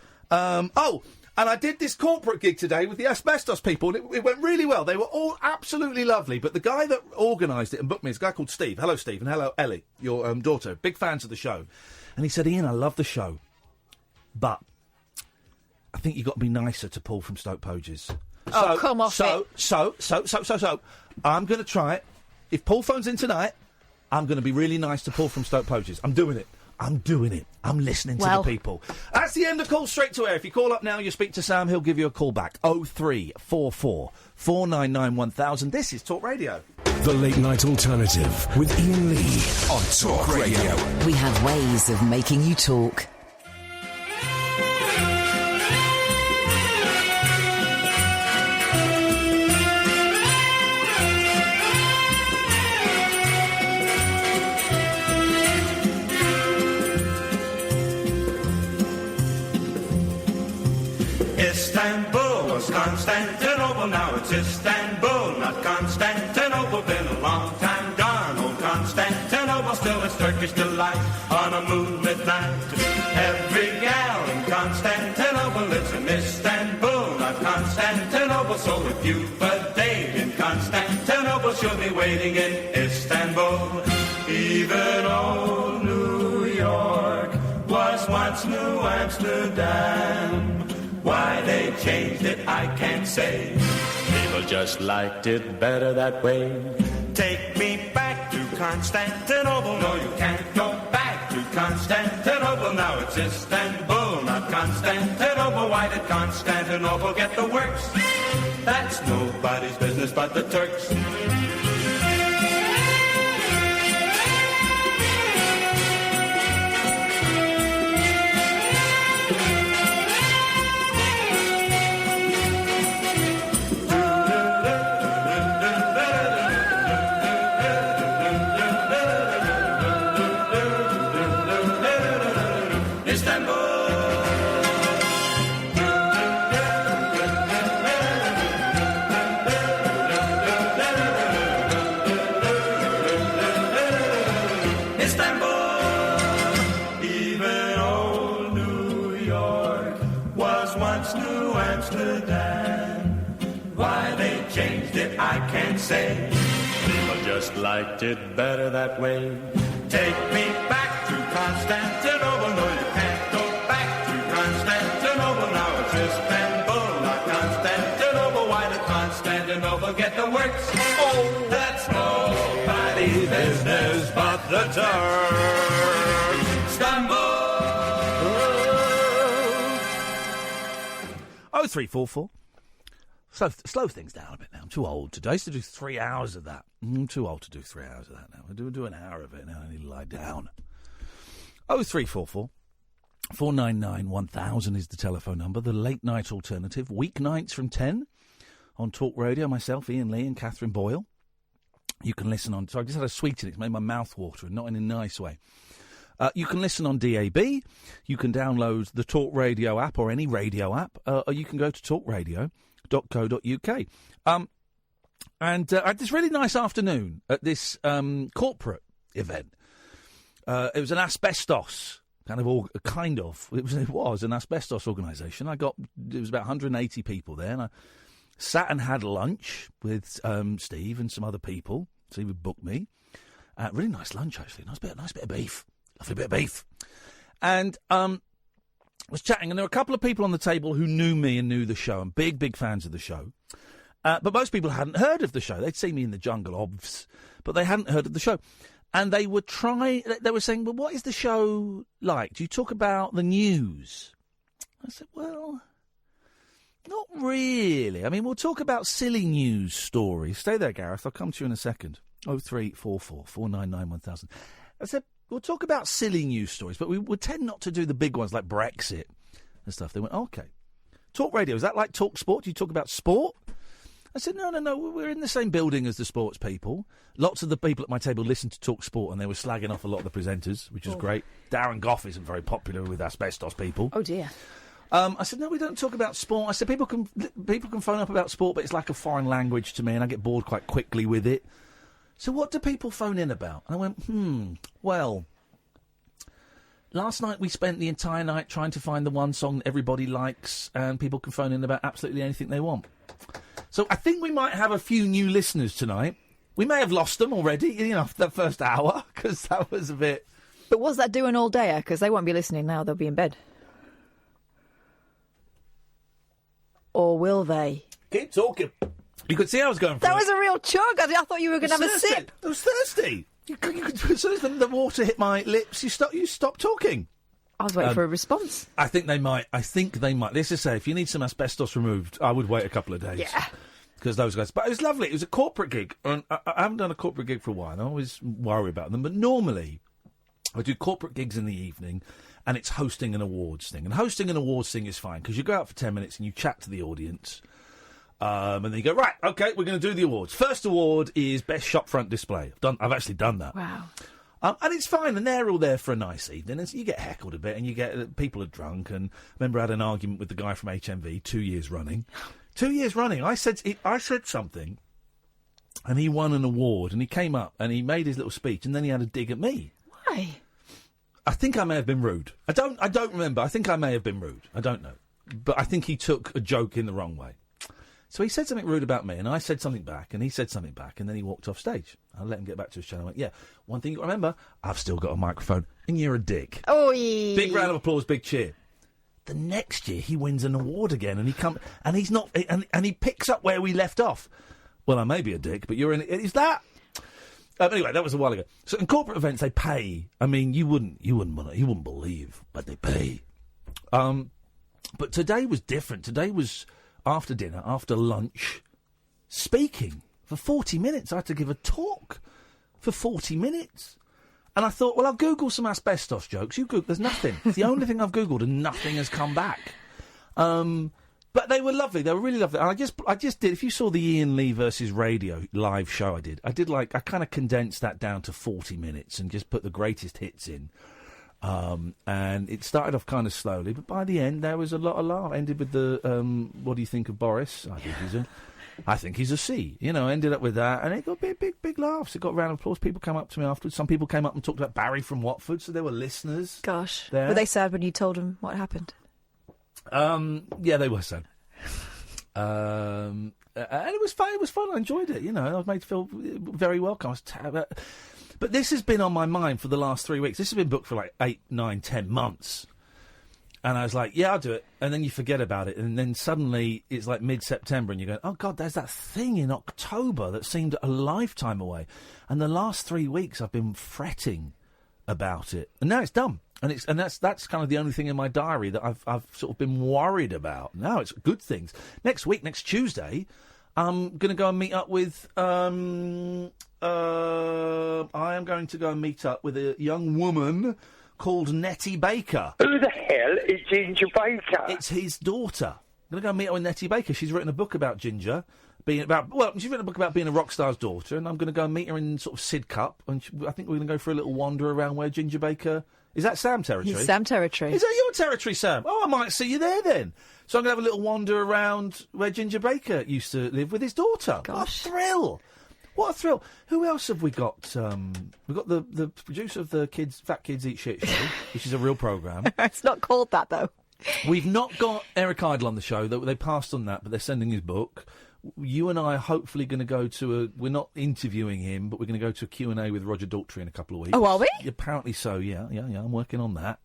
And I did this corporate gig today with the asbestos people, and it went really well. They were all absolutely lovely, but the guy that organised it and booked me is a guy called Steve. Hello, Steve, and hello, Ellie, your daughter. Big fans of the show. And he said, Ian, I love the show, but I think you've got to be nicer to Paul from Stoke Poges. Oh, come off it. So, I'm going to try it. If Paul phones in tonight, I'm going to be really nice to Paul from Stoke Poges. I'm doing it. I'm listening to the people. That's the end of Call Straight to Air. If you call up now, you speak to Sam, he'll give you a call back. 0344 499 1000. This is Talk Radio. The Late Night Alternative with Iain Lee on Talk Radio. We have ways of making you talk. Istanbul was Constantinople, now it's Istanbul, not Constantinople. Been a long time gone, old Constantinople, still it's Turkish delight on a moonlit night. Every gal in Constantinople lives in Istanbul, not Constantinople. So if you've a date in Constantinople, she'll be waiting in Istanbul. Even old New York was once New Amsterdam. Why they changed it, I can't say. People just liked it better that way. Take me back to Constantinople. No, you can't go back to Constantinople. Now it's Istanbul, not Constantinople. Why did Constantinople get the works? That's nobody's business but the Turks. I can't say. People just liked it better that way. Take me back to Constantinople. No, you can't go back to Constantinople. Now it's Istanbul, not Constantinople. Why did Constantinople get the works? Oh, that's nobody's business but the Turks. Istanbul. 0344. Slow things down a bit now. I'm too old today. I used to do 3 hours of that. I'm too old to do 3 hours of that now. I do an hour of it now. I need to lie down. 0344 499 1000 is the telephone number. The Late Night Alternative. Weeknights from 10 on Talk Radio. Myself, Iain Lee and Catherine Boyle. You can listen on... So I just had a sweet in it. It's made my mouth water, and not in a nice way. You can listen on DAB. You can download the Talk Radio app or any radio app. Or you can go to talkradio.co.uk. And I had this really nice afternoon at this corporate event. It was an asbestos it was an asbestos organisation. It was about 180 people there, and I sat and had lunch with Steve and some other people. Steve would book me. Really nice lunch, actually. Nice bit of beef. Lovely bit of beef. And was chatting, and there were a couple of people on the table who knew me and knew the show, and big fans of the show. But most people hadn't heard of the show. They'd seen me in the jungle, obvs, but they hadn't heard of the show. And they were saying, well, what is the show like? Do you talk about the news? I said, well, not really. I mean, we'll talk about silly news stories. Stay there, Gareth. I'll come to you in a second. 0344 499 1000. I said, we'll talk about silly news stories, but we would tend not to do the big ones like Brexit and stuff. They went, okay. Talk radio, is that like Talk Sport? Do you talk about sport? I said, no, we're in the same building as the sports people. Lots of the people at my table listened to Talk Sport, and they were slagging off a lot of the presenters, which is great. Darren Gough isn't very popular with asbestos people. Oh, dear. I said, no, we don't talk about sport. I said, people can phone up about sport, but it's like a foreign language to me, and I get bored quite quickly with it. So what do people phone in about? And I went, well, last night we spent the entire night trying to find the one song that everybody likes, and people can phone in about absolutely anything they want. So I think we might have a few new listeners tonight. We may have lost them already, for the first hour, because that was a bit... But what's that doing all day? Because they won't be listening now, they'll be in bed. Or will they? Keep talking. You could see I was going for That was a real chug. I thought you were going to have a sip. I was thirsty. As soon as the water hit my lips, you stopped talking. I was waiting for a response. I think they might. Let's just say, if you need some asbestos removed, I would wait a couple of days. Yeah. Because those guys... But it was lovely. It was a corporate gig. And I haven't done a corporate gig for a while. I always worry about them. But normally, I do corporate gigs in the evening, and it's hosting an awards thing. And hosting an awards thing is fine, because you go out for 10 minutes and you chat to the audience. And then you go, right, OK, we're going to do the awards. First award is Best Shopfront Display. I've actually done that. Wow. And it's fine, and they're all there for a nice evening. And you get heckled a bit, and you get people are drunk. And I remember I had an argument with the guy from HMV 2 years running. 2 years running. I said something, and he won an award, and he came up, and he made his little speech, and then he had a dig at me. Why? I think I may have been rude. I don't remember. I think I may have been rude. I don't know. But I think he took a joke in the wrong way. So he said something rude about me, and I said something back, and he said something back, and then he walked off stage. I let him get back to his show, and I went, yeah, one thing you got to remember, I've still got a microphone, and you're a dick. Oy. Big round of applause, big cheer. The next year, he wins an award again, and he picks up where we left off. Well, I may be a dick, but you're in... Is that... anyway, that was a while ago. So in corporate events, they pay. I mean, you wouldn't believe, but they pay. But today was different. Today was... After dinner, after lunch, speaking for 40 minutes. I had to give a talk for 40 minutes. And I thought, well, I'll Google some asbestos jokes. There's nothing. It's the only thing I've Googled, and nothing has come back. But they were lovely. They were really lovely. And I just did, if you saw the Iain Lee versus Radio live show I kind of condensed that down to 40 minutes and just put the greatest hits in. And it started off kind of slowly, but by the end there was a lot of laugh. Ended with the what do you think of Boris? I think he's a C. Ended up with that, and it got big laughs. It got a round of applause. People came up to me afterwards. Some people came up and talked about Barry from Watford, so there were listeners. Gosh, there. Were they sad when you told them what happened? Yeah, they were sad. And it was fun. It was fun. I enjoyed it. I was made to feel very welcome. But this has been on my mind for the last 3 weeks. This has been booked for like 8, 9, 10 months. And I was like, yeah, I'll do it. And then you forget about it. And then suddenly it's like mid-September and you go, oh, God, there's that thing in October that seemed a lifetime away. And the last 3 weeks I've been fretting about it. And now it's done. And that's kind of the only thing in my diary that I've sort of been worried about. Now it's good things. Next week, next Tuesday, I'm going to go and meet up with... I am going to go and meet up with a young woman called Nettie Baker. Who the hell is Ginger Baker? It's his daughter. I'm going to go and meet up with Nettie Baker. She's written a book about Ginger. She's written a book about being a rock star's daughter, and I'm going to go and meet her in sort of Sidcup, and I think we're going to go for a little wander around where Ginger Baker... Is that Sam territory? He's Sam territory. Is that your territory, Sam? Oh, I might see you there then. So I'm going to have a little wander around where Ginger Baker used to live with his daughter. Gosh. What a thrill! What a thrill! Who else have we got? We've got the producer of the Fat Kids Eat Shit show, which is a real programme. It's not called that, though. We've not got Eric Idle on the show. They passed on that, but they're sending his book. You and I are hopefully going to go to we're not interviewing him, but we're going to go to a Q&A with Roger Daltrey in a couple of weeks. Oh, are we? Apparently so, yeah. I'm working on that.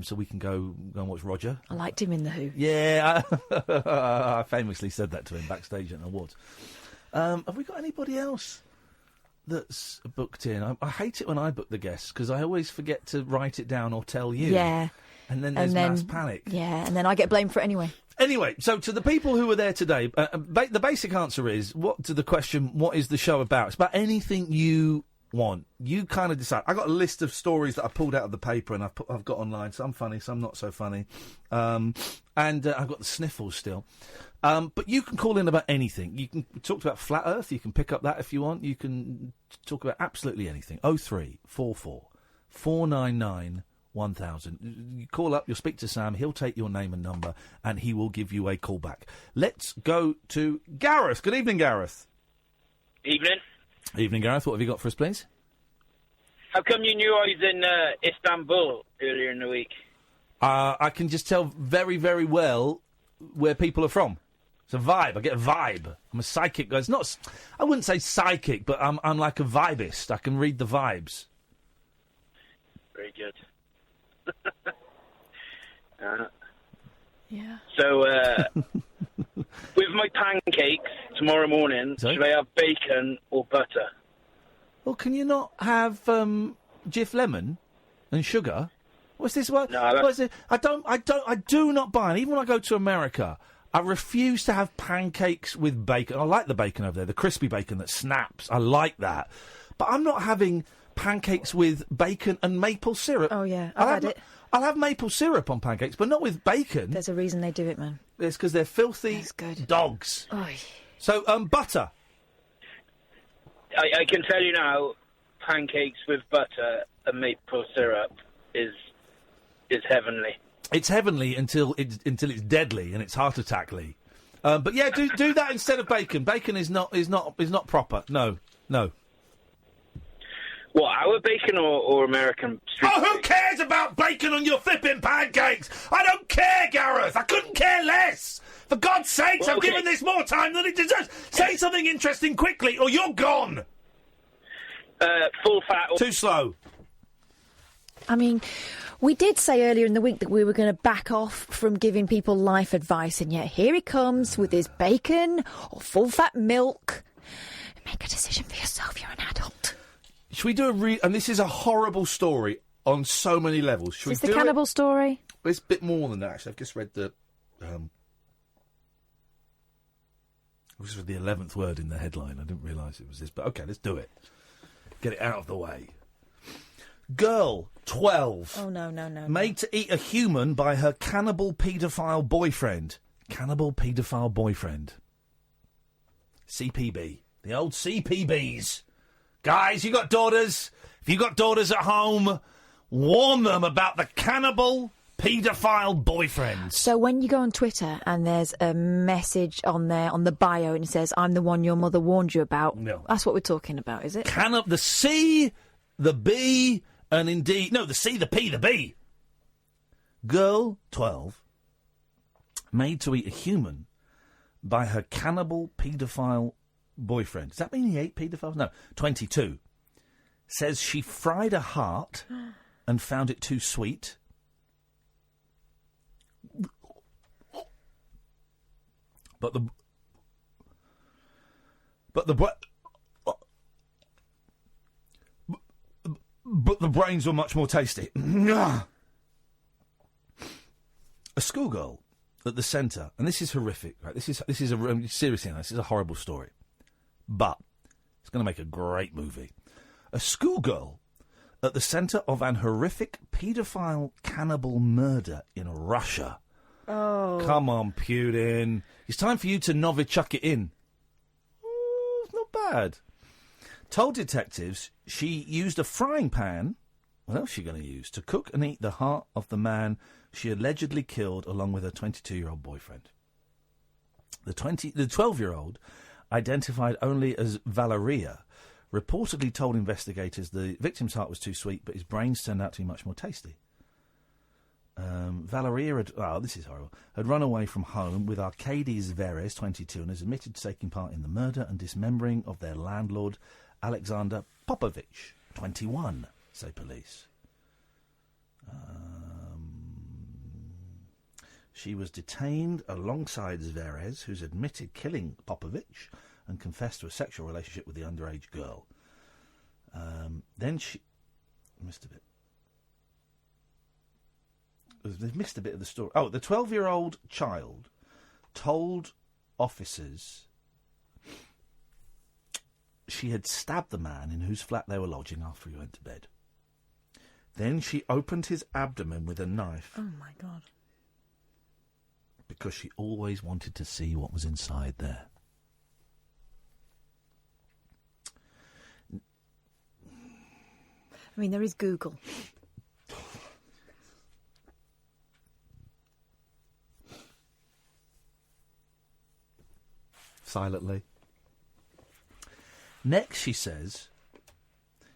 So we can go and watch Roger. I liked him in The Who. Yeah, I famously said that to him backstage at an awards. Have we got anybody else that's booked in? I hate it when I book the guests, because I always forget to write it down or tell you. Yeah. And then there's mass panic. Yeah, and then I get blamed for it anyway. Anyway, so to the people who were there today, the basic answer is, to the question, what is the show about? It's about anything you want. You kind of decide. I got a list of stories that I pulled out of the paper and I've got online. Some funny, some not so funny. And I've got the sniffles still. But you can call in about anything. You can talk about Flat Earth. You can pick up that if you want. You can talk about absolutely anything. 0344 499 1000. You call up, you'll speak to Sam, he'll take your name and number, and he will give you a call back. Let's go to Gareth. Good evening, Gareth. Evening. Evening, Gareth. What have you got for us, please? How come you knew I was in Istanbul earlier in the week? I can just tell very, very well where people are from. It's a vibe. I get a vibe. I'm a psychic. It's not. I wouldn't say psychic, but I'm like a vibist. I can read the vibes. Very good. Yeah. So, with my pancakes tomorrow morning, should I have bacon or butter? Well, can you not have Jif lemon and sugar? What's this? What? No, what's it? I do not buy it. Even when I go to America, I refuse to have pancakes with bacon. I like the bacon over there, the crispy bacon that snaps. I like that. But I'm not having pancakes with bacon and maple syrup. Oh, yeah, I've had it. I'll have maple syrup on pancakes, but not with bacon. There's a reason they do it, man. It's because they're filthy dogs. Oy. So, butter. I can tell you now, pancakes with butter and maple syrup is heavenly. It's heavenly until it's deadly and it's heart attackly. But yeah, do that instead of bacon. Bacon is not proper. No. What, our bacon or American street Oh, who cares about bacon on your flipping pancakes? I don't care, Gareth. I couldn't care less. For God's sakes, Well, I've okay. given this more time than it deserves. Say something interesting quickly, or you're gone. Full fat. Too slow. I mean, we did say earlier in the week that we were going to back off from giving people life advice, and yet here he comes with his bacon or full-fat milk. Make a decision for yourself. You're an adult. Should we do and this is a horrible story on so many levels. Should Is we this the cannibal story? It's a bit more than that, actually. I've just read the... I just read the 11th word in the headline. I didn't realise it was this. But OK, let's do it. Get it out of the way. Girl, 12. Oh, no. Made to eat a human by her cannibal paedophile boyfriend. Cannibal paedophile boyfriend. CPB. The old CPBs. Guys, you got daughters. If you got daughters at home, warn them about the cannibal paedophile boyfriends. So when you go on Twitter and there's a message on there on the bio and it says, I'm the one your mother warned you about, no. That's what we're talking about, is it? The C, the B, and indeed... No, the C, the P, the B. Girl, 12, made to eat a human by her cannibal paedophile boyfriend. Does that mean he ate paedophiles? No. 22. Says she fried a heart and found it too sweet. But the brains were much more tasty. A schoolgirl at the centre, and this is horrific, right? This is seriously, this is a horrible story, but it's going to make a great movie. A schoolgirl at the centre of an horrific paedophile cannibal murder in Russia. Oh. Come on, Putin. It's time for you to Novichok it in. not bad. Told detectives she used a frying pan, what else is she going to use, to cook and eat the heart of the man she allegedly killed along with her 22-year-old boyfriend. The 12-year-old, identified only as Valeria, reportedly told investigators the victim's heart was too sweet, but his brains turned out to be much more tasty. Valeria had run away from home with Arkady Zverev, 22, and has admitted to taking part in the murder and dismembering of their landlord, Alexander Popovich, 21, say police. She was detained alongside Zverev, who's admitted killing Popovich and confessed to a sexual relationship with the underage girl. Then she... missed a bit. They've missed a bit of the story. Oh, the 12-year-old child told officers she had stabbed the man in whose flat they were lodging after he went to bed. Then she opened his abdomen with a knife. Oh, my God. Because she always wanted to see what was inside there. I mean, there is Google. Silently. Next, she says,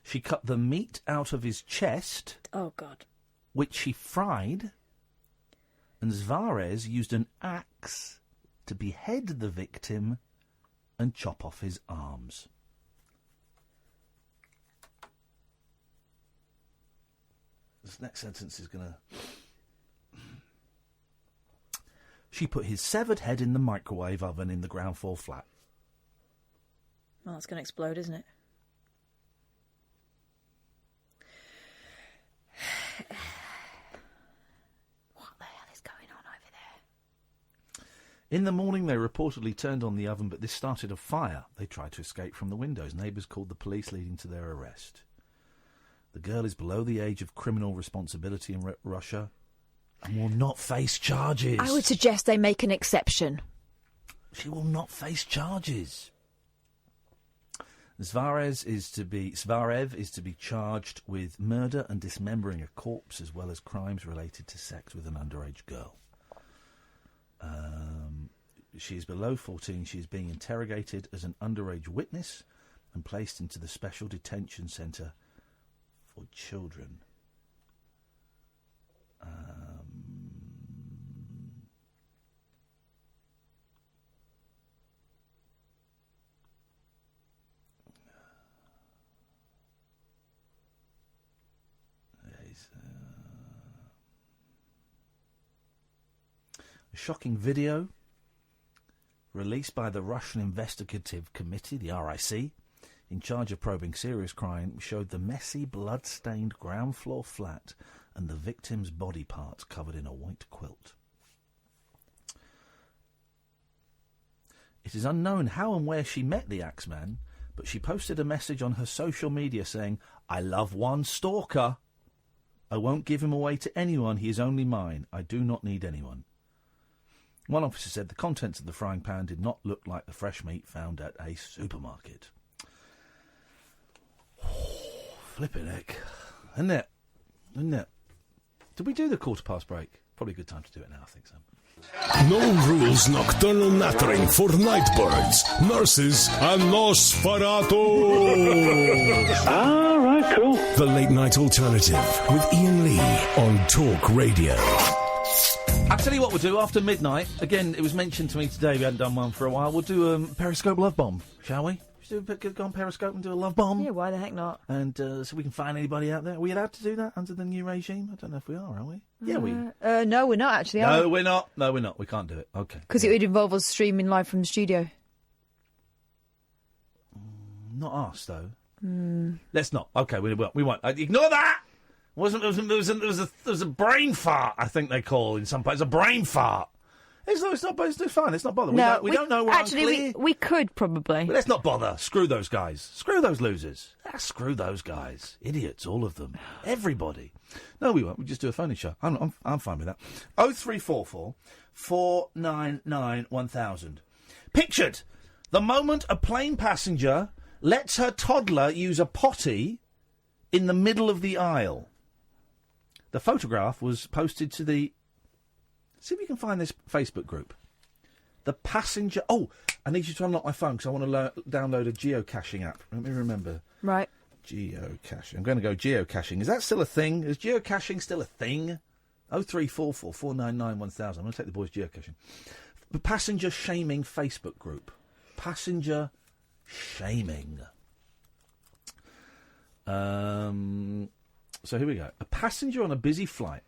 she cut the meat out of his chest. Oh, God. Which she fried, and Zverev used an axe to behead the victim and chop off his arms. This next sentence is going to... She put his severed head in the microwave oven in the ground floor flat. Well, it's going to explode, isn't it? What the hell is going on over there? In the morning, they reportedly turned on the oven, but this started a fire. They tried to escape from the windows. Neighbours called the police, leading to their arrest. The girl is below the age of criminal responsibility in Russia and will not face charges. I would suggest they make an exception. She will not face charges. Zverev is to be charged with murder and dismembering a corpse, as well as crimes related to sex with an underage girl. She is below 14. She is being interrogated as an underage witness and placed into the special detention centre for children. A shocking video released by the Russian Investigative Committee, the RIC, in charge of probing serious crime, showed the messy, blood-stained ground floor flat and the victim's body parts covered in a white quilt. It is unknown how and where she met the Axeman, but she posted a message on her social media saying, "I love one stalker. I won't give him away to anyone. He is only mine. I do not need anyone." One officer said the contents of the frying pan did not look like the fresh meat found at a supermarket. Flippin' heck. Isn't it? Isn't it? Did we do the quarter past break? Probably a good time to do it now, I think so. No rules nocturnal nattering for night birds, nurses and Nosferatu. All right, cool. The Late Night Alternative with Iain Lee on Talk Radio. I'll tell you what we'll do after midnight. Again, it was mentioned to me today, we hadn't done one for a while. We'll do Periscope Love Bomb, shall we? Should we go on Periscope and do a love bomb? Yeah, why the heck not? And so we can find anybody out there. Are we allowed to do that under the new regime? I don't know if we are we? Yeah, we... no, we're not, actually, No, we're not. No, we're not. We can't do it. OK. Because it would involve us streaming live from the studio. Not us, though. Let's not. OK, we won't. Ignore that! There was a brain fart, I think they call in some places. A brain fart. It's fine. Let's not bother. No, we don't know. Actually, we could probably. But let's not bother. Screw those guys. Screw those losers. Screw those guys. Idiots, all of them. Everybody. No, we won't. We'll just do a phone-in show. I'm fine with that. 0344 499 1000. Pictured The moment a plane passenger lets her toddler use a potty in the middle of the aisle. The photograph was posted to the... See if you can find this Facebook group. The passenger... Oh, I need you to unlock my phone because I want to download a geocaching app. Let me remember. Right. Geocaching. I'm going to go geocaching. Is that still a thing? Is geocaching still a thing? 0344 499 1000. I'm going to take the boys geocaching. The passenger shaming Facebook group. Passenger shaming. So here we go. A passenger on a busy flight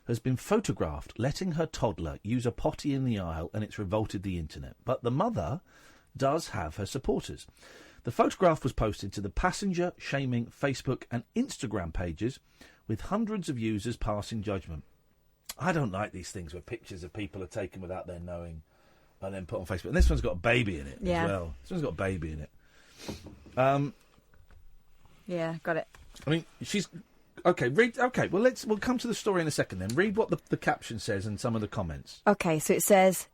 has been photographed letting her toddler use a potty in the aisle, and it's revolted the internet. But the mother does have her supporters. The photograph was posted to the passenger shaming Facebook and Instagram pages, with hundreds of users passing judgment. I don't like these things where pictures of people are taken without their knowing and then put on Facebook. And this one's got a baby in it as well. This one's got a baby in it. Yeah, got it. I mean, she's... Okay, read... Okay, well, we'll come to the story in a second then. Read what the caption says and some of the comments. Okay, so it says,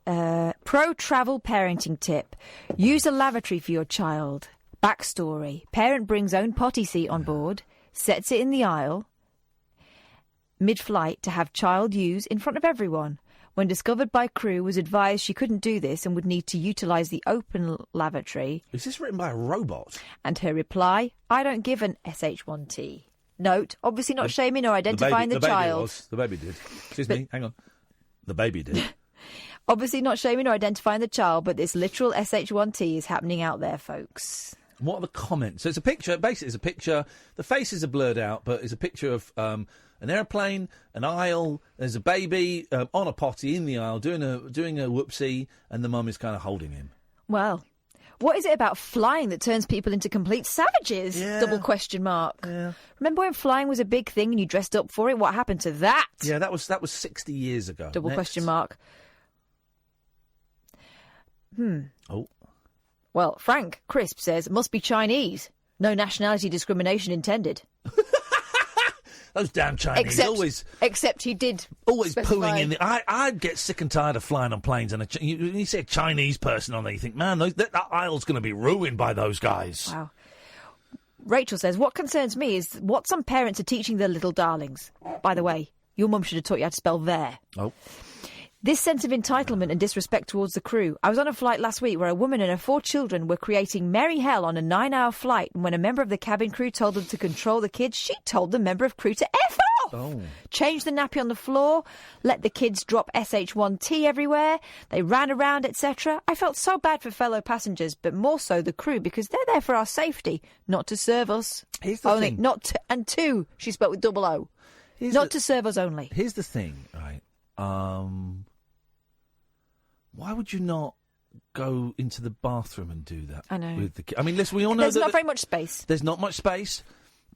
pro-travel parenting tip. Use a lavatory for your child. Backstory. Parent brings own potty seat on board, sets it in the aisle, mid-flight to have child use in front of everyone. When discovered by crew, was advised she couldn't do this and would need to utilise the open lavatory. Is this written by a robot? And her reply, I don't give an SH1T. Note, obviously not shaming or identifying the child. The baby did. Excuse me, hang on. The baby did. Obviously not shaming or identifying the child, but this literal SH1T is happening out there, folks. What are the comments? So it's a picture, basically it's a picture, the faces are blurred out, but it's a picture of an airplane, an aisle, there's a baby on a potty in the aisle doing a whoopsie, and the mum is kind of holding him. Well, what is it about flying that turns people into complete savages? Yeah. Double question mark. Yeah. Remember when flying was a big thing and you dressed up for it? What happened to that? Yeah, that was 60 years ago. Double question mark. Oh. Well, Frank Crisp says, must be Chinese. No nationality discrimination intended. Those damn Chinese Except he did always specify. pulling in the... I'd get sick and tired of flying on planes and you see a Chinese person on there, you think, man, that aisle's going to be ruined by those guys. Wow. Rachel says, what concerns me is what some parents are teaching their little darlings. By the way, your mum should have taught you how to spell there. Oh. This sense of entitlement and disrespect towards the crew. I was on a flight last week where a woman and her 4 children were creating merry hell on a 9-hour flight, and when a member of the cabin crew told them to control the kids, she told the member of crew to F off! Oh. Change the nappy on the floor, let the kids drop SH1T everywhere, they ran around, etc. I felt so bad for fellow passengers, but more so the crew, because they're there for our safety, not to serve us. Here's the thing. And two, she spoke with double O. To serve us only. Here's the thing, right? Why would you not go into the bathroom and do that? I know. With the I mean, listen, we all know there's not very much space. There's not much space,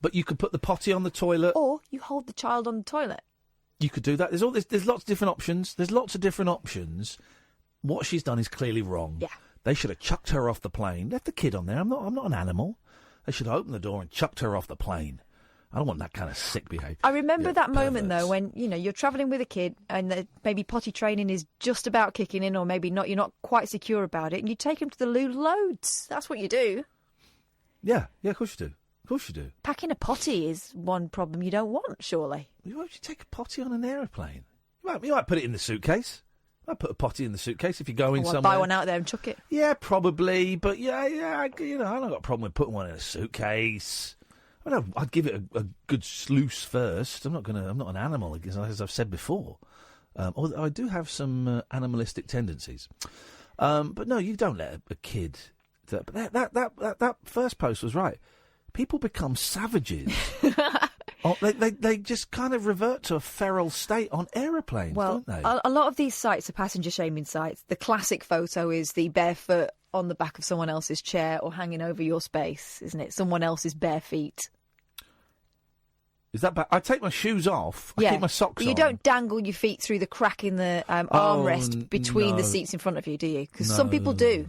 but you could put the potty on the toilet. Or you hold the child on the toilet. You could do that. There's lots of different options. There's lots of different options. What she's done is clearly wrong. Yeah. They should have chucked her off the plane. Left the kid on there. I'm not an animal. They should have opened the door and chucked her off the plane. I don't want that kind of sick behaviour. I remember that moment, though, when, you're travelling with a kid and maybe potty training is just about kicking in, or maybe not. You're not quite secure about it, and you take him to the loo loads. That's what you do. Yeah, of course you do. Of course you do. Packing a potty is one problem you don't want, surely. Why would you take a potty on an airplane? You might put it in the suitcase. I put a potty in the suitcase if you're going somewhere. Buy one out there and chuck it. Yeah, probably. But I don't got a problem with putting one in a suitcase. I'd give it a good sluice first. I'm not an animal, as I've said before. Although I do have some animalistic tendencies. But no, you don't let a kid. That first post was right. People become savages. They just kind of revert to a feral state on aeroplanes, don't they? A lot of these sites are passenger shaming sites. The classic photo is the barefoot on the back of someone else's chair or hanging over your space, isn't it? Someone else's bare feet. Is that bad? I take my shoes off. I keep my socks on. You don't dangle your feet through the crack in the armrest between the seats in front of you, do you? Because some people do.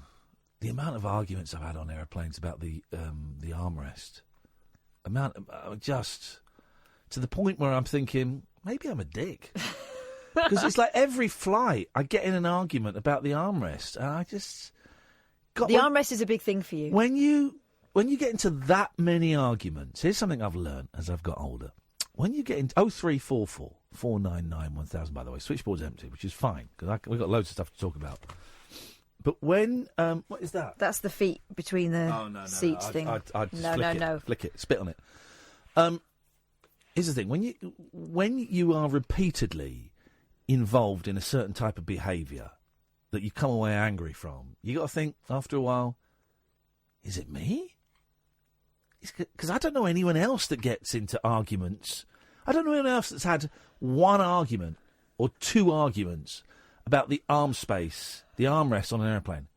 The amount of arguments I've had on aeroplanes about the armrest, just to the point where I'm thinking maybe I'm a dick. Because it's like every flight I get in an argument about the armrest, and I just The armrest is a big thing for you. When you get into that many arguments, here's something I've learned as I've got older. When you get into 0344 499 1000, by the way, switchboard's empty, which is fine because we've got loads of stuff to talk about. But when what is that? That's the feet between the seats thing. I'd No. Flick it, spit on it. Here's the thing: when you are repeatedly involved in a certain type of behaviour that you come away angry from, you got to think after a while: is it me? Because I don't know anyone else that gets into arguments. I don't know anyone else that's had one argument or two arguments about the arm space, the armrest on an airplane.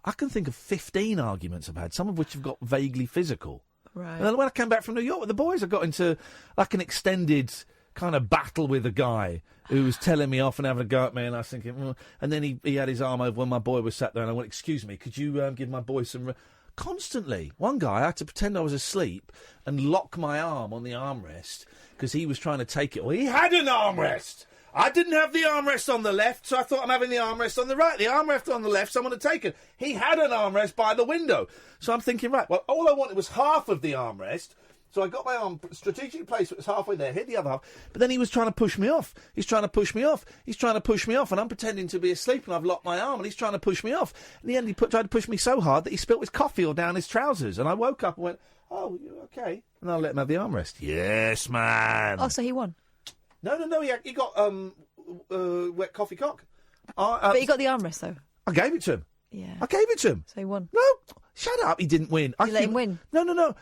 I can think of 15 arguments I've had, some of which have got vaguely physical. Right. And then when I came back from New York with the boys, I got into like an extended kind of battle with a guy who was telling me off and having a go at me, and I was thinking, and then he had his arm over when my boy was sat there, and I went, excuse me, could you give my boy some... Constantly. One guy, I had to pretend I was asleep and lock my arm on the armrest because he was trying to take it. Well, he had an armrest. I didn't have the armrest on the left, so I thought I'm having the armrest on the right. The armrest on the left, so I'm going to take it. He had an armrest by the window. So I'm thinking, right, well, all I wanted was half of the armrest. So I got my arm strategically placed, it was halfway there, hit the other half. But then he was trying to push me off. He's trying to push me off. He's trying to push me off. And I'm pretending to be asleep and I've locked my arm and he's trying to push me off. In the end, he tried to push me so hard that he spilt his coffee all down his trousers. And I woke up and went, oh, okay. And I let him have the armrest. Yes, man. Oh, so he won? No. He got wet coffee cock. But he got the armrest, though. I gave it to him. Yeah. I gave it to him. So he won? No, shut up. He didn't win. You let him win? No.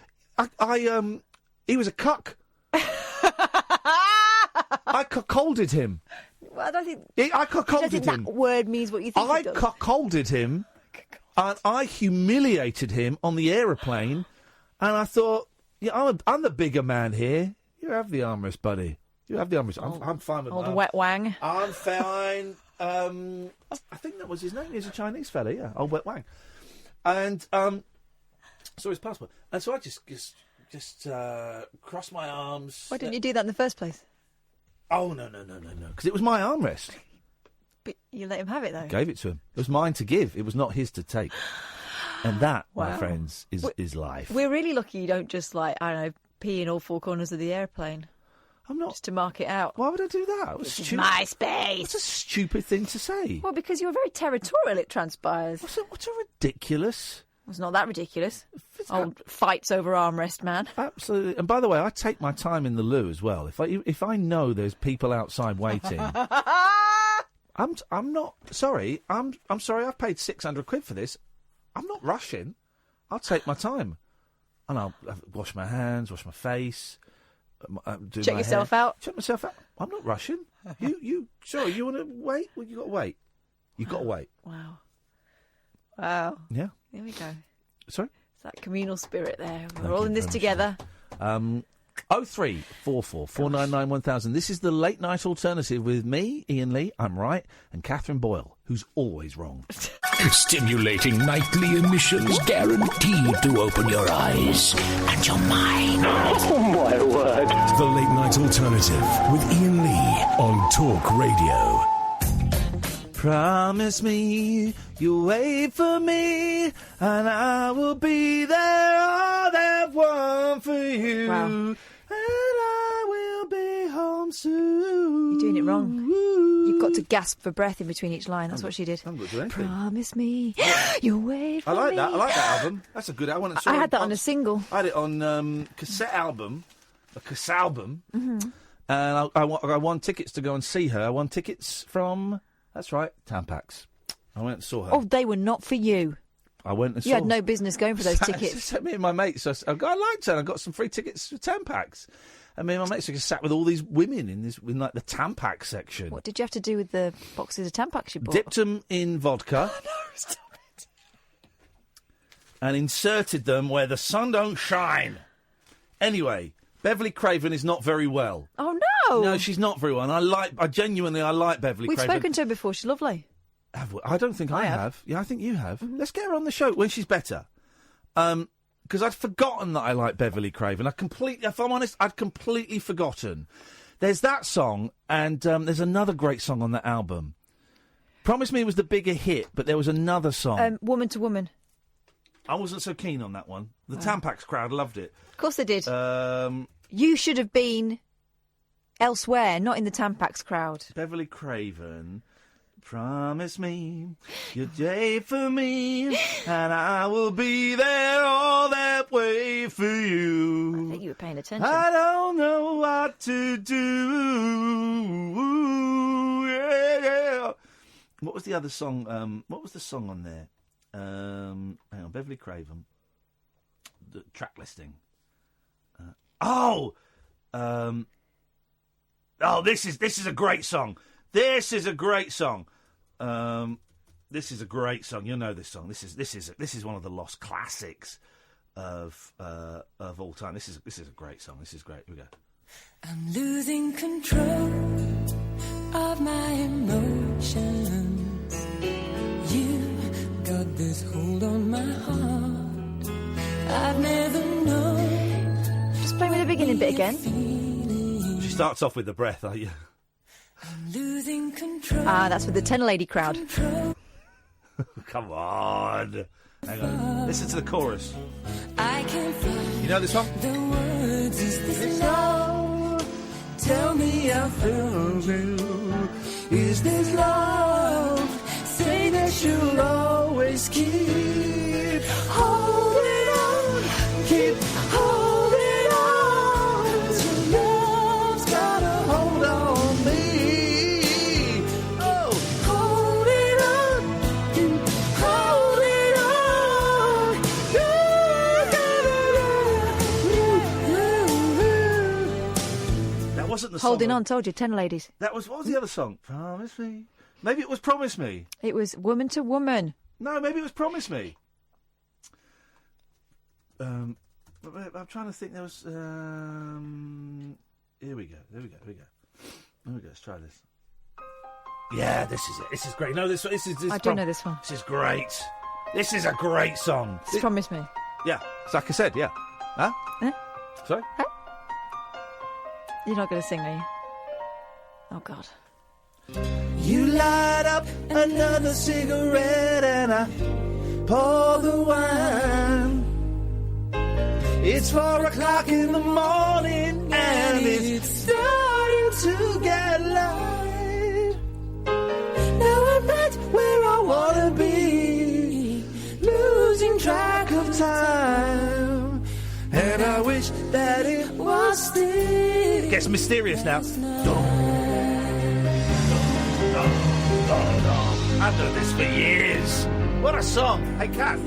He was a cuck. I cuckolded him. Well, I don't think... I cuckolded him. That word means what you think I it does. cuckolded him, and I humiliated him on the aeroplane, and I thought, yeah, I'm the bigger man here. You have the armrest, buddy. You have the armrest. I'm fine with that. Old wet wang. I'm fine. I think that was his name. He's a Chinese fella, yeah. Old wet wang. And saw his passport. And so I just crossed my arms. Why didn't you do that in the first place? Oh, no. Because it was my armrest. But you let him have it, though. Gave it to him. It was mine to give. It was not his to take. And that, my friends, is life. We're really lucky you don't just, pee in all four corners of the airplane. I'm not... Just to mark it out. Why would I do that? It's my space. What's a stupid thing to say? Well, because you were very territorial, it transpires. What's a ridiculous... It's not that ridiculous. Old fights over armrest, man. Absolutely. And by the way, I take my time in the loo as well. If I know there's people outside waiting, I'm not sorry. I'm sorry. I've paid £600 for this. I'm not rushing. I'll take my time, and I'll wash my hands, wash my face, check yourself out. Check myself out. I'm not rushing. Sorry. You want to wait? Well, you got to wait. You got to wait. Wow. Yeah. Here we go. Sorry? It's that communal spirit there. We're all in this together. 0344 499 1000. This is the late night alternative with me, Iain Lee, I'm right, and Catherine Boyle, who's always wrong. Stimulating nightly emissions guaranteed to open your eyes and your mind. Oh, my word. The late night alternative with Iain Lee on Talk Radio. Promise me you'll wait for me, and I will be there, all that one for you. Wow. And I will be home soon. You're doing it wrong. You've got to gasp for breath in between each line. That's what she did. I'm not doing anything. Promise me you'll wait for me. I like that album. That's a good album. I had that on a single. I had it on cassette album, a cassette album. Mm-hmm. And I won tickets to go and see her. I won tickets from... That's right, Tampax. I went and saw her. Oh, they were not for you. I went and saw her. You had no business going for those tickets. Sat me and my mates. I liked her, and I got some free tickets for Tampax. And me and my mates just sat with all these women in the Tampax section. What did you have to do with the boxes of Tampax you bought? Dipped them in vodka. Oh, no, stop it. And inserted them where the sun don't shine. Anyway, Beverley Craven is not very well. Oh, no. No, she's not very well. And I genuinely like Beverley We've Craven. spoken to her before. She's lovely. Have we? I don't think I have. Yeah, I think you have. Mm-hmm. Let's get her on the show when she's better. Because I'd forgotten that I like Beverley Craven. If I'm honest, I'd completely forgotten. There's that song, and there's another great song on that album. Promise Me was the bigger hit, but there was another song. Woman to Woman. I wasn't so keen on that one. The Tampax crowd loved it. Of course they did. Um, You should have been elsewhere, not in the Tampax crowd. Beverley Craven, promise me you'll day for me, and I will be there all that way for you. I think you were paying attention. I don't know what to do. Yeah. What was the other song? What was the song on there? Hang on, Beverley Craven. The track listing. This is a great song. This is a great song. This is a great song. You'll know this song. This is one of the lost classics of all time. This is a great song. This is great. Here we go. I'm losing control of my emotions. You got this hold on my heart. I've never known. Just play me the beginning bit again. She starts off with the breath, are you? I'm losing control. That's with the Ten Lady crowd. Come on. Hang on. Listen to the chorus. I can find You know this song? the words. Is this love? Tell me I found you. Is this love? Say that you'll always keep holding on. Keep holding on. Your love's got a hold on me. Oh, holding on. Keep holding on. That wasn't the song. Holding on, told you, 10 ladies. That was, what was the other song? Promise me. Maybe it was Promise Me. It was Woman to Woman. No, maybe it was Promise Me. I'm trying to think. There was. Here we go. Let's try this. Yeah, this is it. This is great. No, this is. I do know this one. This is great. This is a great song. It's Promise Me. Yeah, it's like I said. Yeah. Huh? Sorry. Huh? You're not going to sing, are you? Oh God. You light up another cigarette and I pour the wine. It's 4 o'clock in the morning and it's starting to get light. Now I'm right where I wanna be, losing track of time. And I wish that it was still. Gets mysterious now. I've done this for years. What a song. Hey, Kath.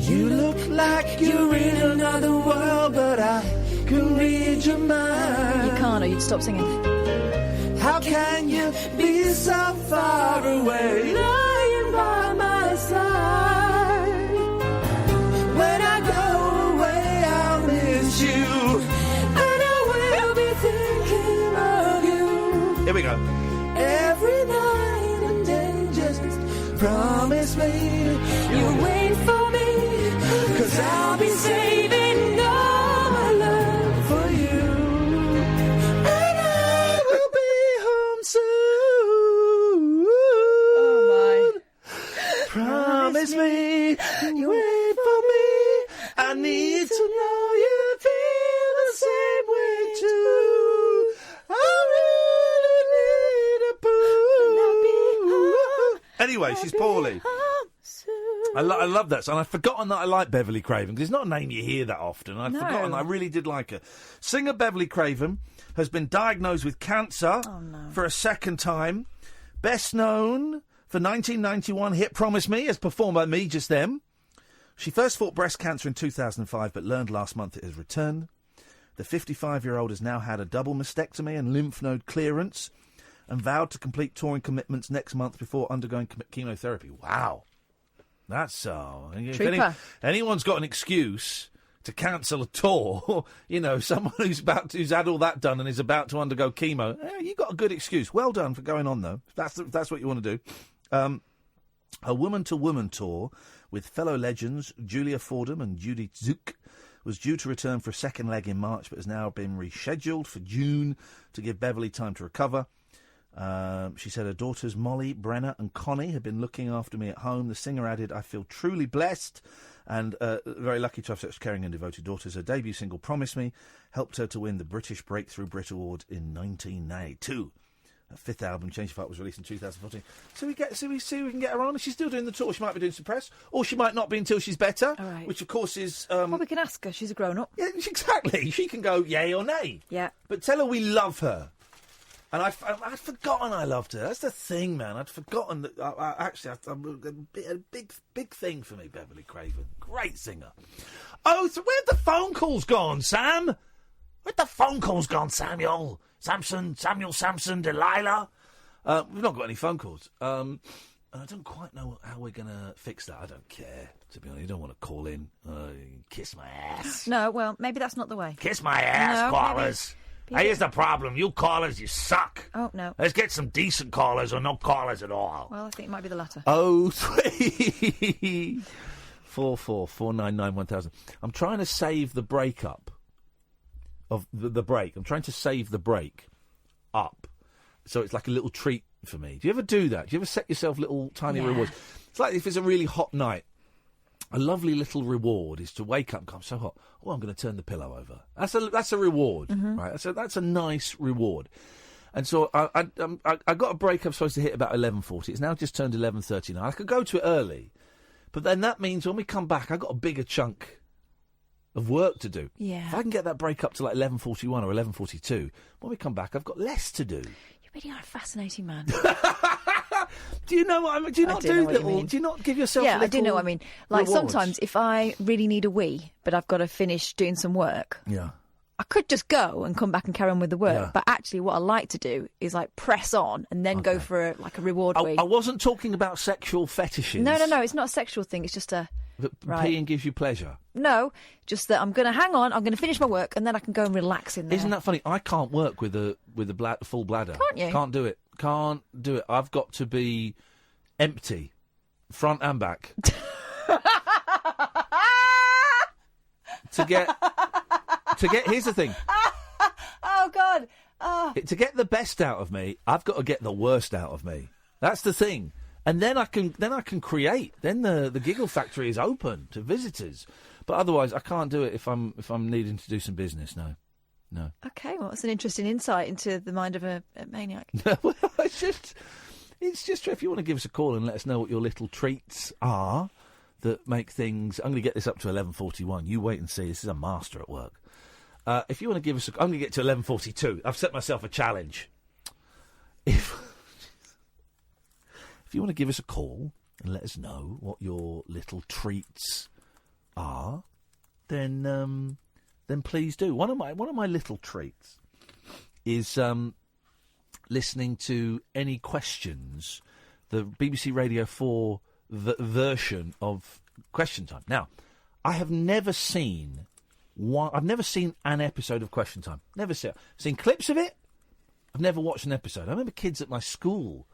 You look like you're in another world, but I can read your mind. You can't, or you'd stop singing. How can you be so far away, lying by my side? When I go away, I'll miss you, and I will be thinking of you. Here we go. Every night and day, just promise me you'll wait for me, 'cause I'll be saving all my love for you, and I will be home soon. Oh my. Promise me you wait for me. I need to know you feel the same way too. I really need a boo. Anyway, she's poorly. I love that song. I've forgotten that I like Beverley Craven, because it's not a name you hear that often. I've forgotten that I really did like her. Singer Beverley Craven has been diagnosed with cancer for a second time. Best known for 1991 hit Promise Me, as performed by me just then. She first fought breast cancer in 2005, but learned last month it has returned. The 55-year-old has now had a double mastectomy and lymph node clearance and vowed to complete touring commitments next month before undergoing chemotherapy. Wow. That's so. If anyone's got an excuse to cancel a tour, you know, someone who's had all that done and is about to undergo chemo, you got a good excuse. Well done for going on, though. If that's what you want to do. A woman-to-woman tour with fellow legends Julia Fordham and Judy Zook was due to return for a second leg in March, but has now been rescheduled for June to give Beverley time to recover. She said her daughters Molly, Brenna and Connie had been looking after me at home. The singer added, I feel truly blessed and very lucky to have such caring and devoted daughters. Her debut single, Promise Me, helped her to win the British Breakthrough Brit Award in 1992. Her fifth album, Change of Heart, was released in 2014. So we see we can get her on. She's still doing the tour. She might be doing some press, or she might not be until she's better, which of course is... Well, we can ask her. She's a grown-up. Yeah, exactly. She can go yay or nay. Yeah. But tell her we love her. And I'd forgotten I loved her. That's the thing, man. I'd forgotten that. A big thing for me, Beverley Craven. Great singer. Oh, so where'd the phone calls gone, Sam? Where'd the phone calls gone, Samuel? Samson, Delilah? We've not got any phone calls. And I don't quite know how we're going to fix that. I don't care, to be honest. You don't want to call in. Kiss my ass. No, well, maybe that's not the way. Kiss my ass, callers. Here's the problem. You callers, you suck. Oh, no. Let's get some decent callers or no callers at all. Well, I think it might be the latter. 03 44 499 1000. I'm trying to save the breakup of the break. I'm trying to save the break up. So it's like a little treat for me. Do you ever do that? Do you ever set yourself little tiny rewards? It's like if it's a really hot night. A lovely little reward is to wake up and go, I'm so hot. Oh, I'm going to turn the pillow over. That's a reward, right? That's a nice reward. And so I got a break I'm supposed to hit about 11:40. It's now just turned 11:39. I could go to it early, but then that means when we come back, I've got a bigger chunk of work to do. Yeah. If I can get that break up to like 11:41 or 11:42, when we come back, I've got less to do. You really are a fascinating man. Do you know what I mean? Do you not do little? Do you not give yourself? Yeah, I do know what I mean. Like rewards? sometimes, if I really need a wee, but I've got to finish doing some work. Yeah. I could just go and come back and carry on with the work, Yeah. but actually, what I like to do is like press on and then go for a reward wee. I wasn't talking about sexual fetishes. No, it's not a sexual thing. It's just a. That Right. peeing gives you pleasure. No, just that I'm going to hang on. I'm going to finish my work and then I can go and relax in there. Isn't that funny? I can't work with a full bladder. Can't you? Can't do it. Can't do it. I've got to be empty, front and back. to get. Here's the thing. Oh God! Oh. To get the best out of me, I've got to get the worst out of me. That's the thing. And then I can create. Then the giggle factory is open to visitors. But otherwise, I can't do it if I'm needing to do some business. No. Okay, well, it's an interesting insight into the mind of a maniac. Well, it's just if you want to give us a call and let us know what your little treats are that make things. I'm going to get this up to 11:41. You wait and see. This is a master at work. If you want to give us, I'm going to get to 11:42. I've set myself a challenge. If you want to give us a call and let us know what your little treats are, then please do. One of my little treats is listening to Any Questions, the BBC Radio 4 version of Question Time. Now, I have never seen I've never seen an episode of Question Time. Never seen it. I've seen clips of it. I've never watched an episode. I remember kids at my school,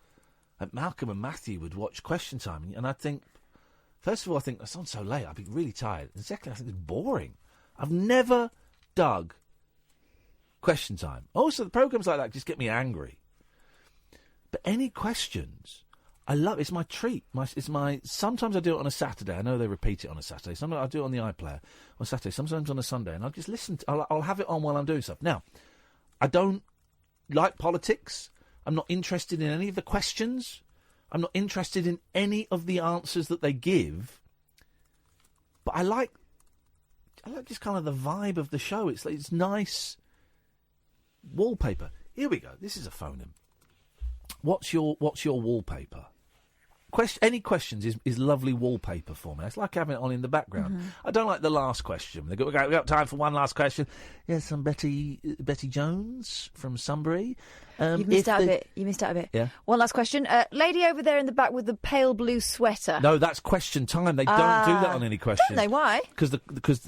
at Malcolm and Matthew, would watch Question Time, and I'd think, first of all, I think that's on so late. I'd be really tired. And secondly, I think it's boring. I've never dug Question Time. Also, the programmes like that just get me angry. But Any Questions, I love. It's my treat. Sometimes I do it on a Saturday. I know they repeat it on a Saturday. Sometimes I do it on the iPlayer on Saturday. Sometimes on a Sunday, and I'll just listen. I'll have it on while I'm doing stuff. Now, I don't like politics. I'm not interested in any of the questions. I'm not interested in any of the answers that they give. But I like just kind of the vibe of the show. It's nice wallpaper. Here we go. This is a phone-in. What's your wallpaper? Any Questions is lovely wallpaper for me. It's like having it on in the background. Mm-hmm. I don't like the last question. We got time for one last question. Yes, I'm Betty Jones from Sunbury. You missed out a bit. Yeah. One last question. Lady over there in the back with the pale blue sweater. No, that's Question Time. They don't do that on Any Questions. Don't they? Why? Because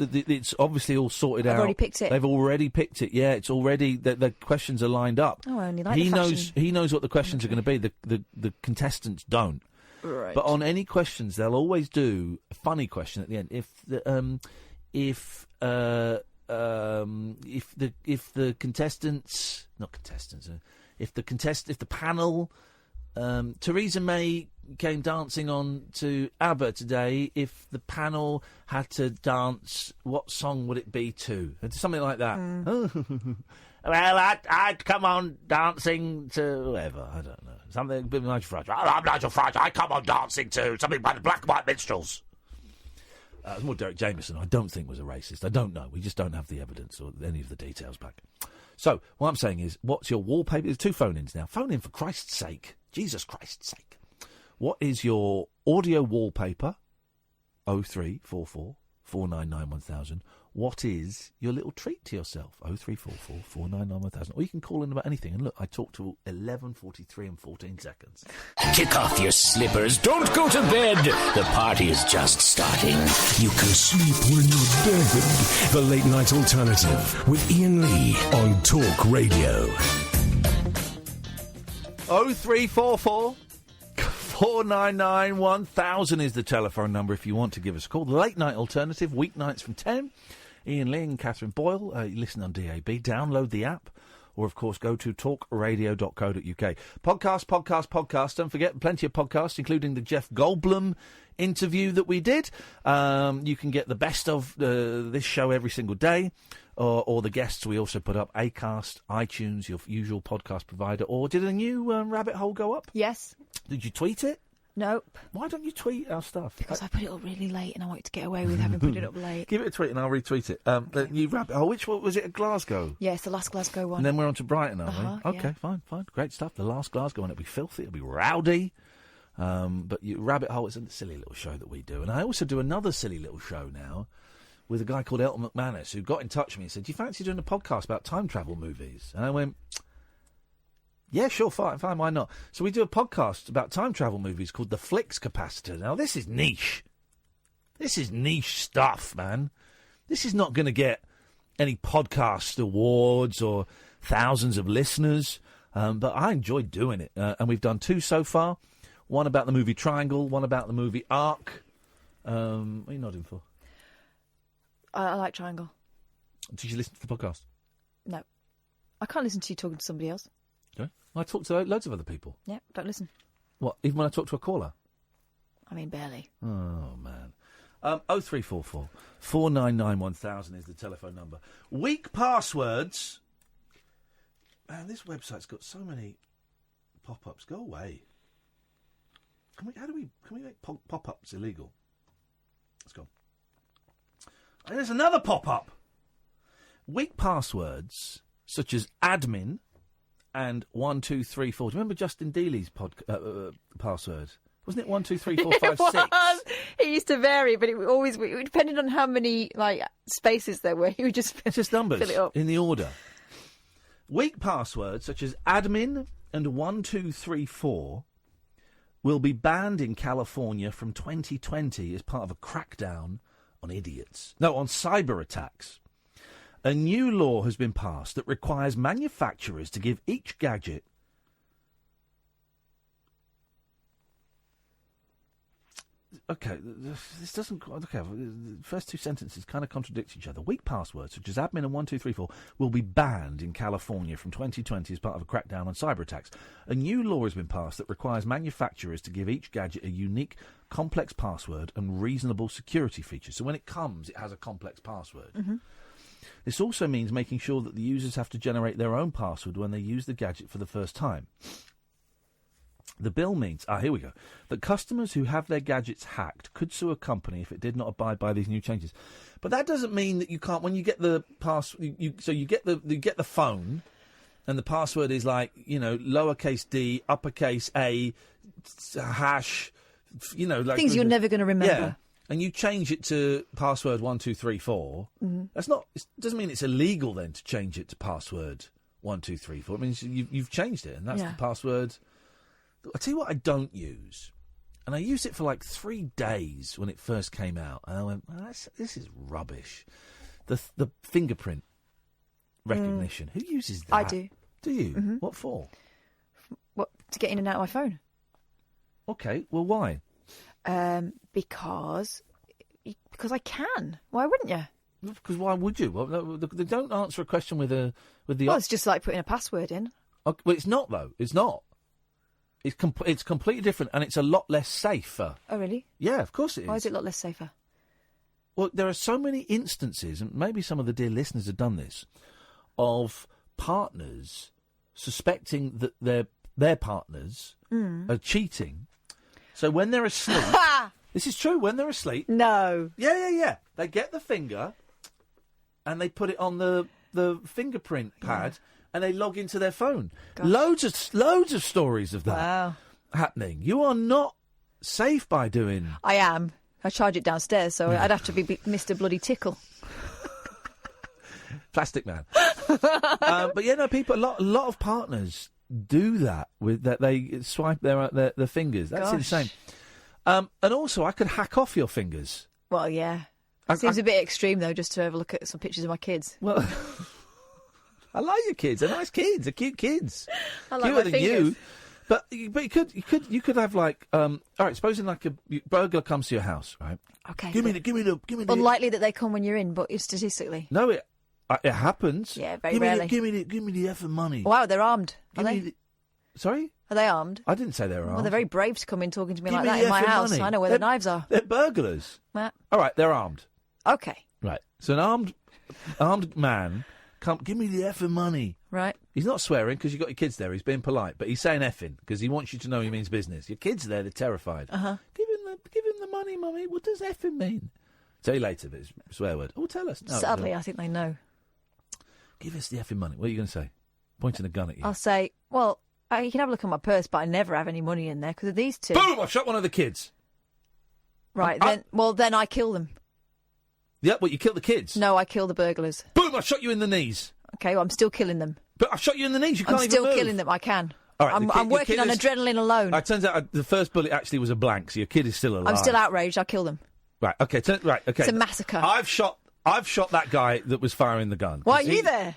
it's obviously all sorted out. They've already picked it. They've already picked it. Yeah, it's already the questions are lined up. Oh, I only like he the knows. fashion. He knows what the questions are going to be. The contestants don't. Right. But on Any Questions, they'll always do a funny question at the end. If the contestants, not contestants, if the panel, Theresa May came dancing on to ABBA today, if the panel had to dance, what song would it be to? Something like that. Well, I'd come on dancing to whoever, I don't know. Something a bit Nigel Farage. I'm Nigel Farage, I come on dancing to something by the Black and White Minstrels. It was more Derek Jameson, I don't think was a racist. I don't know. We just don't have the evidence or any of the details back. So, what I'm saying is, what's your wallpaper? There's 2 phone-ins now. Phone in for Christ's sake. Jesus Christ's sake. What is your audio wallpaper? 0344 499 1000. What is your little treat to yourself? 0344 499 1000. Or you can call in about anything. And look, I talked to 11:43 and 14 seconds. Kick off your slippers. Don't go to bed. The party is just starting. You can sleep when you're dead. The Late Night Alternative with Iain Lee on Talk Radio. 0344 499 1000 is the telephone number if you want to give us a call. The Late Night Alternative, weeknights from 10. Iain Lee and Catherine Boyle. You listen on DAB. Download the app. Or, of course, go to talkradio.co.uk. Podcast. Don't forget, plenty of podcasts, including the Jeff Goldblum interview that we did. You can get the best of this show every single day. Or the guests we also put up. Acast, iTunes, your usual podcast provider. Or did a new rabbit hole go up? Yes. Did you tweet it? Nope. Why don't you tweet our stuff? Because I put it up really late and I wanted to get away with having put it up late. Give it a tweet and I'll retweet it. The new rabbit hole. Which one was it? Glasgow? Yeah, it's the last Glasgow one. And then we're on to Brighton, aren't we? Okay, yeah. fine. Great stuff. The last Glasgow one. It'll be filthy. It'll be rowdy. But rabbit hole is a silly little show that we do. And I also do another silly little show now with a guy called Elton McManus who got in touch with me and said, do you fancy doing a podcast about time travel movies? And I went, yeah, sure, fine, why not? So we do a podcast about time travel movies called The Flicks Capacitor. Now, this is niche. This is niche stuff, man. This is not going to get any podcast awards or thousands of listeners, but I enjoyed doing it. And we've done 2 so far. One about the movie Triangle, one about the movie Arc. What are you nodding for? I like Triangle. Did you listen to the podcast? No. I can't listen to you talking to somebody else. Okay. I talk to loads of other people. Yeah, don't listen. What, even when I talk to a caller? I mean, barely. Oh, man. 0344 499 1000 is the telephone number. Weak passwords. Man, this website's got so many pop-ups. Go away. Can we make pop-ups illegal? Let's go. And there's another pop-up. Weak passwords, such as admin and 1234. Do you remember Justin Dealey's password? Wasn't it 123456? It used to vary, but it depended on how many spaces there were. He would just it's just numbers fill it up in the order. Weak passwords such as admin and 1234 will be banned in California from 2020 as part of a crackdown on cyber attacks. A new law has been passed that requires manufacturers to give each gadget Okay, this doesn't... Okay, the first 2 sentences kind of contradict each other. Weak passwords, such as admin and 1234, will be banned in California from 2020 as part of a crackdown on cyber attacks. A new law has been passed that requires manufacturers to give each gadget a unique, complex password and reasonable security features. So when it comes, it has a complex password. Mm-hmm. This also means making sure that the users have to generate their own password when they use the gadget for the first time. The bill means, here we go, that customers who have their gadgets hacked could sue a company if it did not abide by these new changes. But that doesn't mean that you can't, when you get the you get the phone, and the password is like, lowercase d, uppercase a, hash, like things you're never going to remember. Yeah. And you change it to password 1234. Mm-hmm. It doesn't mean it's illegal then to change it to password 1234. It means you've changed it, and that's the password. I'll tell you what I don't use. And I used it for like 3 days when it first came out. And I went, this is rubbish. The fingerprint recognition. Who uses that? I do. Do you? Mm-hmm. What for? What, to get in and out of my phone. Okay, well, why? Because I can. Why wouldn't you? Because why would you? Well, they don't answer a question with the... Well, it's just like putting a password in. Well, it's not, though. It's not. It's completely different, and it's a lot less safer. Oh, really? Yeah, of course it is. Why is it a lot less safer? Well, there are so many instances, and maybe some of the dear listeners have done this, of partners suspecting that their partners are cheating. So when they're asleep... This is true, when they're asleep... No. Yeah. They get the finger, and they put it on the fingerprint pad... And they log into their phone. Gosh. Loads of stories of that happening. You are not safe by doing... I am. I charge it downstairs, so I'd have to be Mr. Bloody Tickle. Plastic man. But yeah, no, people. A lot of partners do that with that. They swipe their fingers. That's insane. And also, I could hack off your fingers. Well, yeah. Seems a bit extreme though, just to have a look at some pictures of my kids. Well. I like your kids. They're nice kids. They're cute kids. I like Cuter my than fingers. you. But you could have like all right. Supposing like a burglar comes to your house, right? Okay. Give me the. Unlikely that they come when you're in, but statistically. No, it happens. Yeah, very rarely. Give me the effing money. Wow, they're armed. Are they? Sorry? Are they armed? I didn't say they were armed. Well, they're very brave to come in talking to me Give like me that the in my effing house. money. I know where the knives are. They're burglars. Matt. All right, they're armed. Okay. Right. So an armed man. Come, give me the effing money. Right. He's not swearing because you've got your kids there. He's being polite, but he's saying effing because he wants you to know he means business. Your kids there, they're terrified. Uh-huh. Give him the money, mummy. What does effing mean? Tell you later, but it's a swear word. Oh, tell us. No, Sadly, no. I think they know. Give us the effing money. What are you going to say? Pointing a gun at you. I'll say, well, you can have a look at my purse, but I never have any money in there because of these two. Boom! I shot one of the kids. Right, then I kill them. Yeah, you killed the kids? No, I kill the burglars. Boom! I shot you in the knees. Okay, well, I'm still killing them. But I shot you in the knees. You can't I'm even still move. killing them. I can. All right, I'm working on adrenaline alone. It turns out the first bullet actually was a blank, so your kid is still alive. I'm still outraged. I'll kill them. Right. Okay. Okay. It's a massacre. I've shot that guy that was firing the gun. Why are you there?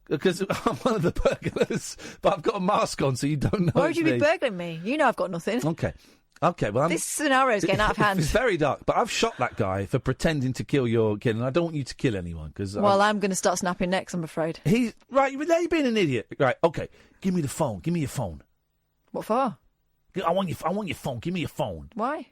Because I'm one of the burglars, but I've got a mask on, so you don't know. Why would you be burgling me? You know I've got nothing. Okay, well, this scenario's getting out of hand. It's very dark, but I've shot that guy for pretending to kill your kid, and I don't want you to kill anyone because. Well, I'm going to start snapping necks. I'm afraid. He's right. You're being an idiot. Right. Okay. Give me the phone. Give me your phone. What for? I want your phone. Give me your phone. Why?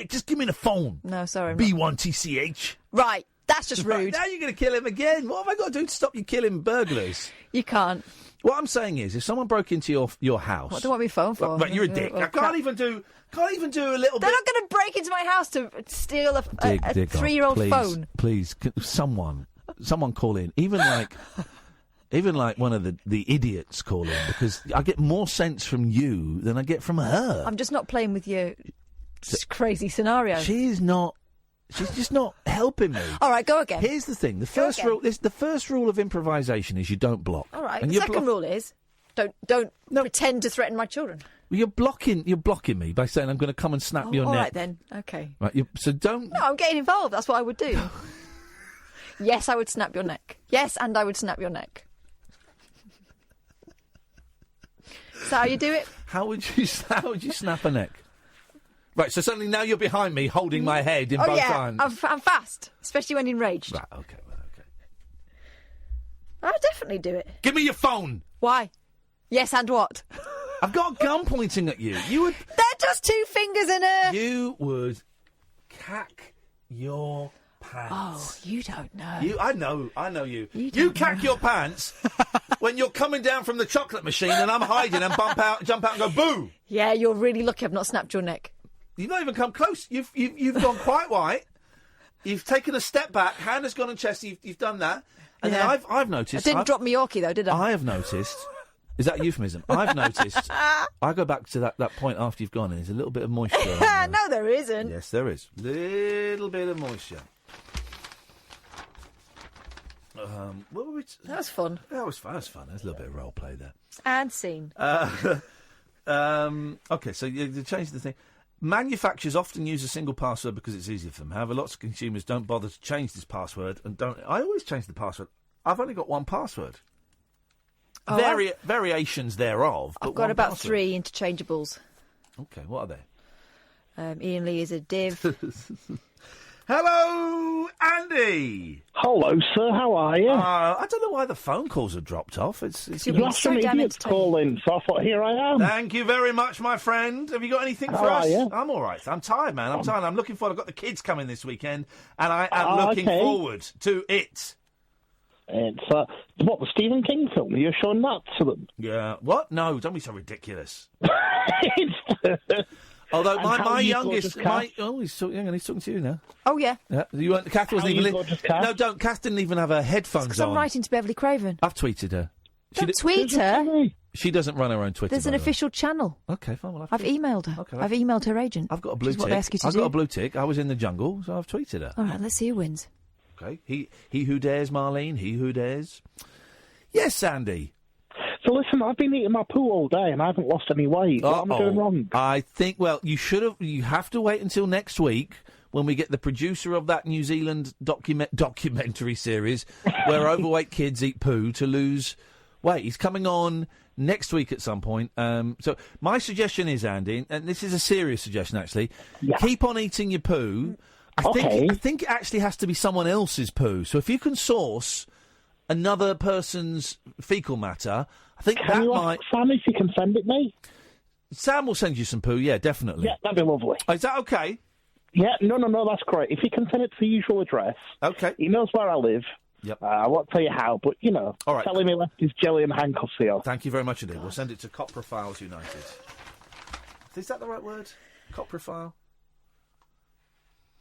Just give me the phone. No, sorry. B1TCH. Right. That's just rude. Right, now you're going to kill him again. What have I got to do to stop you killing burglars? You can't. What I'm saying is, if someone broke into your house, what do I want my phone for? Right, you're a dick. I can't even do a little bit. They're not going to break into my house to steal a 3-year-old phone. Please, someone call in. Even like one of the idiots call in, because I get more sense from you than I get from her. I'm just not playing with your crazy scenario. She's just not helping me. All right, go again. Here's the thing: the first rule of improvisation is you don't block. All right. And the second rule is don't pretend to threaten my children. Well, you're blocking me by saying I'm going to come and snap your neck. All right then. Okay. Right. So don't. No, I'm getting involved. That's what I would do. Yes, I would snap your neck. Yes, and I would snap your neck. Is that how you do it? How would you snap a neck? Right, so suddenly now you're behind me holding my head in both hands. I'm fast, especially when enraged. Right, okay. I'll definitely do it. Give me your phone. Why? Yes, and what? I've got a gun pointing at you. They're just 2 fingers in a... You would cack your pants. Oh, you don't know. I know you. You cack your pants when you're coming down from the chocolate machine and I'm hiding and jump out and go boo. Yeah, you're really lucky I've not snapped your neck. You've not even come close. You've gone quite white. You've taken a step back. Hand has gone on chest. You've done that. And then I've noticed. I didn't drop my Yorkie though, did I? I have noticed. Is that a euphemism? I've noticed. I go back to that point after you've gone, and there's a little bit of moisture. No, there isn't. Yes, there is. Little bit of moisture. What were we? That was fun. That was fun. There's a little bit of role play there. And scene. Okay, so you change the thing. Manufacturers often use a single password because it's easier for them. However, lots of consumers don't bother to change this password and don't. I always change the password. I've only got one password. Variations thereof. But I've got about password. 3 interchangeables. Okay, what are they? Iain Lee is a div. Hello, Andy. Hello, sir. How are you? I don't know why the phone calls have dropped off. It's You asked some idiots calling, so I thought, here I am. Thank you very much, my friend. Have you got anything How for us? are you? I'm all right. I'm tired, man. I'm tired. I'm looking forward. I've got the kids coming this weekend, and I am looking forward to it. It's, what, the Stephen King film? Are you showing that to them? Yeah. What? No, don't be so ridiculous. Although my youngest, he's talking to you now. Oh, yeah. Yeah, you weren't. Kath wasn't even. No, don't. Kath didn't even have her headphones Because on. I'm writing to Beverley Craven. I've tweeted her. Don't tweet her. She doesn't run her own Twitter. There's an by the way. official channel. Okay, fine. Well, I've emailed her. Okay, I've emailed her agent. I've got a blue Which is what tick. they ask you to I've do. got a blue tick. I was in the jungle, so I've tweeted her. All right, let's see who wins. Okay. He who dares, Marlene. He who dares. Yes, Sandy. So listen, I've been eating my poo all day and I haven't lost any weight. What am I doing wrong? I think, well, you have to wait until next week when we get the producer of that New Zealand documentary series where overweight kids eat poo to lose weight. He's coming on next week at some point. So my suggestion is, Andy, and this is a serious suggestion actually, keep on eating your poo. I think it actually has to be someone else's poo. So if you can source another person's fecal matter, I think Can you ask Sam if you can send it me? Sam will send you some poo, yeah, definitely. Yeah, that'd be lovely. Is that okay? Yeah, no, that's great. If you can send it to the usual address. Okay. He knows where I live. Yep. I won't tell you how, but, you know, all right. tell him he left his jelly and handcuffs here. Thank you very much indeed. We'll send it to Coprophiles United. Is that the right word? Coprophile?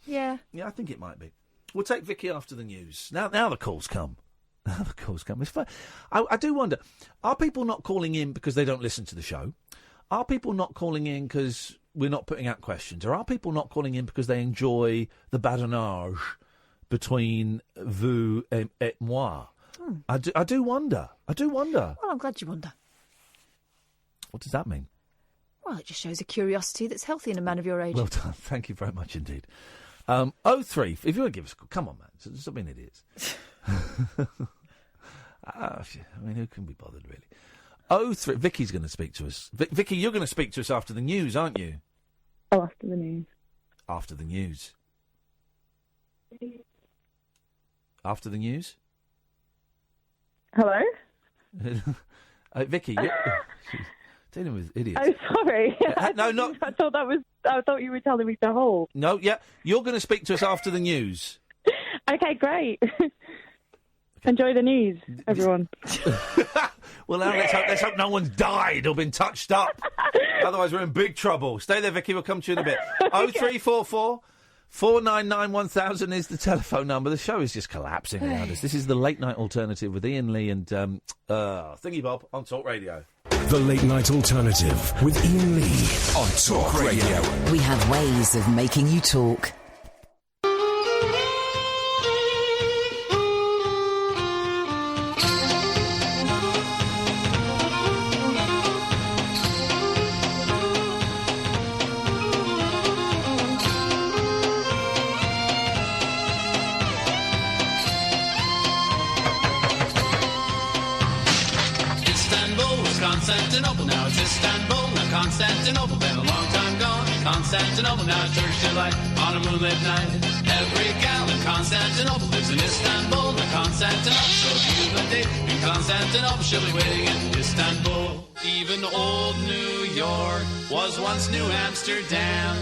Yeah. Yeah, I think it might be. We'll take Vicky after the news. Now the calls come. Now the calls come. It's fun. I do wonder, are people not calling in because they don't listen to the show? Are people not calling in because we're not putting out questions? Or are people not calling in because they enjoy the badinage between vous et moi? I do wonder. Well, I'm glad you wonder. What does that mean? Well, it just shows a curiosity that's healthy in a man of your age. Well done. Thank you very much indeed. 03, if you want to give us a call, come on, man. Stop being idiots. I mean, who can be bothered, really? 03, Vicky's going to speak to us. Vicky, you're going to speak to us after the news, aren't you? Oh, after the news. After the news. After the news? Hello? Vicky, you're dealing with idiots. Oh, sorry. No, not. I thought you were telling me to hold. No, yeah. You're going to speak to us after the news. Okay, great. Enjoy the news, everyone. Well, now let's hope no one's died or been touched up. Otherwise, we're in big trouble. Stay there, Vicky. We'll come to you in a bit. 0344 499 1000 is the telephone number. The show is just collapsing around us. This is the late night alternative with Iain Lee and Thingy Bob on Talk Radio. The Late Night Alternative with Iain Lee on Talk Radio. We have ways of making you talk. Constantinople, now it's Istanbul, now Constantinople, been a long time gone. Constantinople, now it's Turkish delight on a moonlit night. Every gal in Constantinople lives in Istanbul, now Constantinople. So if you've a date in Constantinople, she'll be waiting in Istanbul. Even old New York was once New Amsterdam.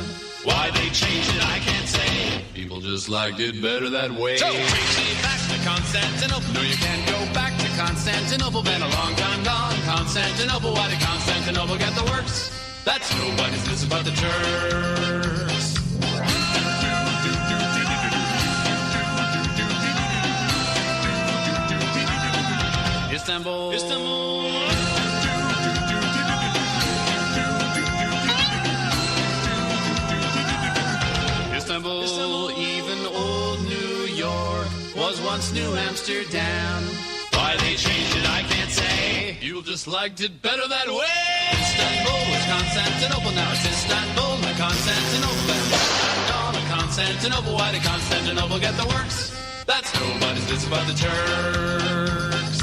Why they changed it, I can't say. People just liked it better that way. So take me back to Constantinople. No, you can't go back to Constantinople. Been a long time gone. Constantinople, why did Constantinople get the works? That's nobody's business but the Turks. Istanbul. Istanbul. Istanbul, even old New York was once New Amsterdam. Why they changed it, I can't say. People just liked it better that way. Istanbul was Constantinople, now it's Istanbul, now Constantinople. And Constantinople, why did Constantinople get the works? That's nobody's business but the Turks.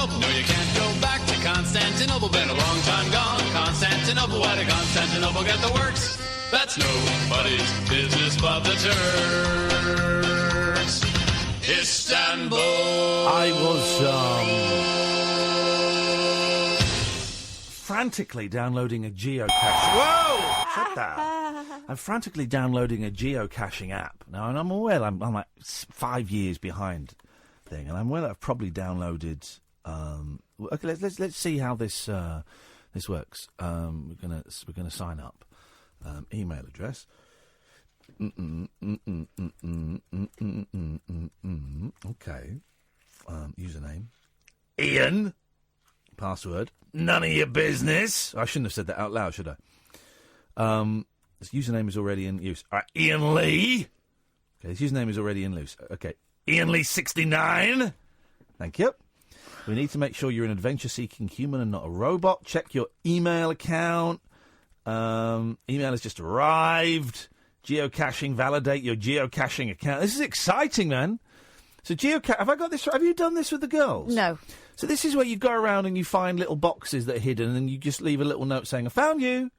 Constantinople. No, you can't go back to Constantinople. Been a long time gone. Constantinople, why did Constantinople get the works? That's nobody's business but the Turks. Istanbul. I was frantically downloading a geocaching. Whoa! Shut that. I'm frantically downloading a geocaching app now, and I'm aware I'm like 5 years behind thing, and I'm aware that I've probably downloaded. Okay, let's see how this works. We're gonna sign up. Email address. Okay. Username. Iain. Password. None of your business. I shouldn't have said that out loud, should I? This username is already in use. All right, Iain Lee. Okay, this username is already in use. Okay. Iain Lee 69. Thank you. We need to make sure you're an adventure-seeking human and not a robot. Check your email account. Email has just arrived. Geocaching, validate your geocaching account. This is exciting, man. So have I got this right? Have you done this with the girls? No. So this is where you go around and you find little boxes that are hidden, and you just leave a little note saying, I found you,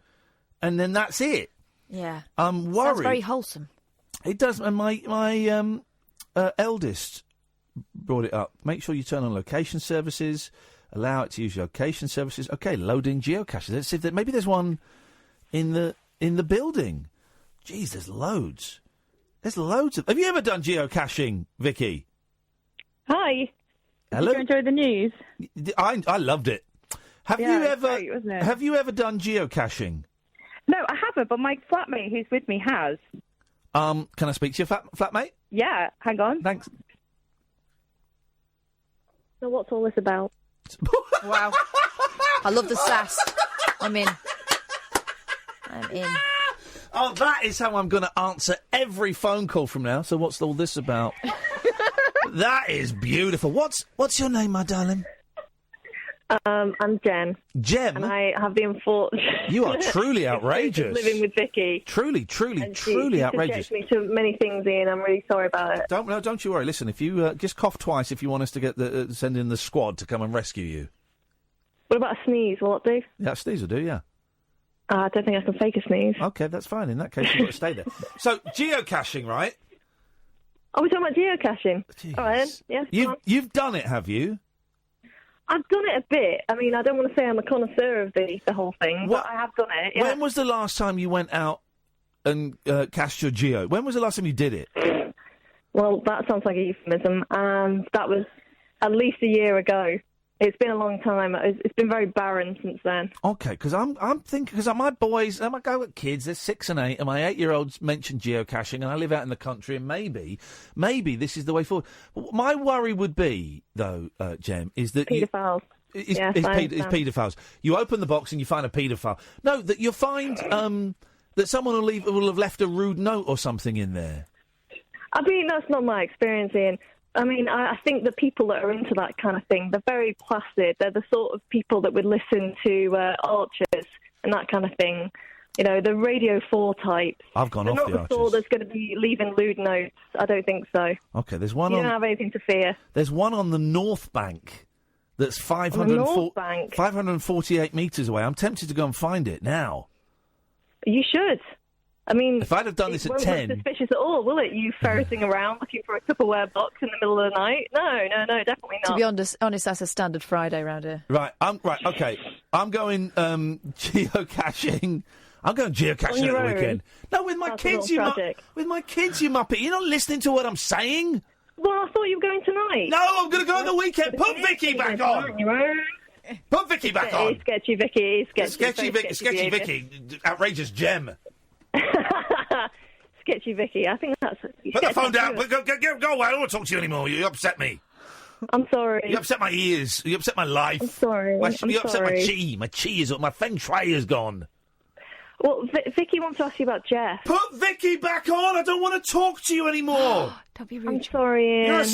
and then that's it. Yeah. I'm worried. Sounds very wholesome. It does, and my eldest brought it up. Make sure you turn on location services, allow it to use your location services. Okay, loading geocaches. Let's see if maybe there's one in the building. Jeez, there's loads. There's loads of... Have you ever done geocaching, Vicky? Hi. Hello? Did you enjoy the news? I loved it. Have you ever... Great, wasn't it? Have you ever done geocaching? No, I haven't, but my flatmate who's with me has. Can I speak to your flatmate? Yeah, hang on. Thanks. So what's all this about? Wow. I love the sass. I'm in. Oh, that is how I'm going to answer every phone call from now. So what's all this about? That is beautiful. What's your name, my darling? I'm Jen. Jem? And I have the unfortunate... You are truly outrageous. Living with Vicky. Truly outrageous. She subjects me to many things, Ian. I'm really sorry about it. Don't you worry. Listen, if you just cough twice if you want us to get send in the squad to come and rescue you. What about a sneeze? Will it do? Yeah, sneeze will do, yeah. I don't think I can fake a sneeze. Okay, that's fine. In that case, you've got to stay there. So, geocaching, right? Oh, we're talking about geocaching. All right, then. Yeah, You've done it, have you? I've done it a bit. I mean, I don't want to say I'm a connoisseur of the whole thing, but I have done it. Yeah. When was the last time you went out and cached your geo? When was the last time you did it? Well, that sounds like a euphemism. That was at least a year ago. It's been a long time. It's been very barren since then. Okay, because I'm thinking, because my boys, I go with kids, they're 6 and 8, and my 8-year-olds mentioned geocaching, and I live out in the country, and maybe this is the way forward. But my worry would be, though, Jem, is that... Paedophiles. It's paedophiles. You open the box and you find a paedophile. No, that you'll find that someone will have left a rude note or something in there. I mean, that's not my experience, Ian. I mean, I think the people that are into that kind of thing, they're very placid. They're the sort of people that would listen to Archers and that kind of thing. You know, the Radio 4 types. I've gone off the Archers. Not the sort that's going to be leaving lewd notes. I don't think so. Okay, there's one You don't have anything to fear. There's one on the North Bank that's 548 metres away. I'm tempted to go and find it now. You should. I mean, if I'd have done this at 10... It won't look suspicious at all, will it? You ferreting around looking for a Tupperware box in the middle of the night? No, definitely not. To be honest, that's a standard Friday round here. Right, okay. I'm going geocaching. I'm going geocaching at the weekend. No, with my kids, you muppet. You're not listening to what I'm saying. Well, I thought you were going tonight. No, I'm going to go on the weekend. Put Vicky back on. Put Vicky back on. Sketchy Vicky. Sketchy Vicky. Outrageous Jem. Sketchy Vicky. I think that's... Put the phone down. Go away. I don't want to talk to you anymore. You upset me. I'm sorry. You upset my ears. You upset my life. I'm sorry. You upset my chi. My chi is... My feng shui is gone. Well, Vicky wants to ask you about Jeff. Put Vicky back on. I don't want to talk to you anymore. Don't be rude. I'm sorry, Ian.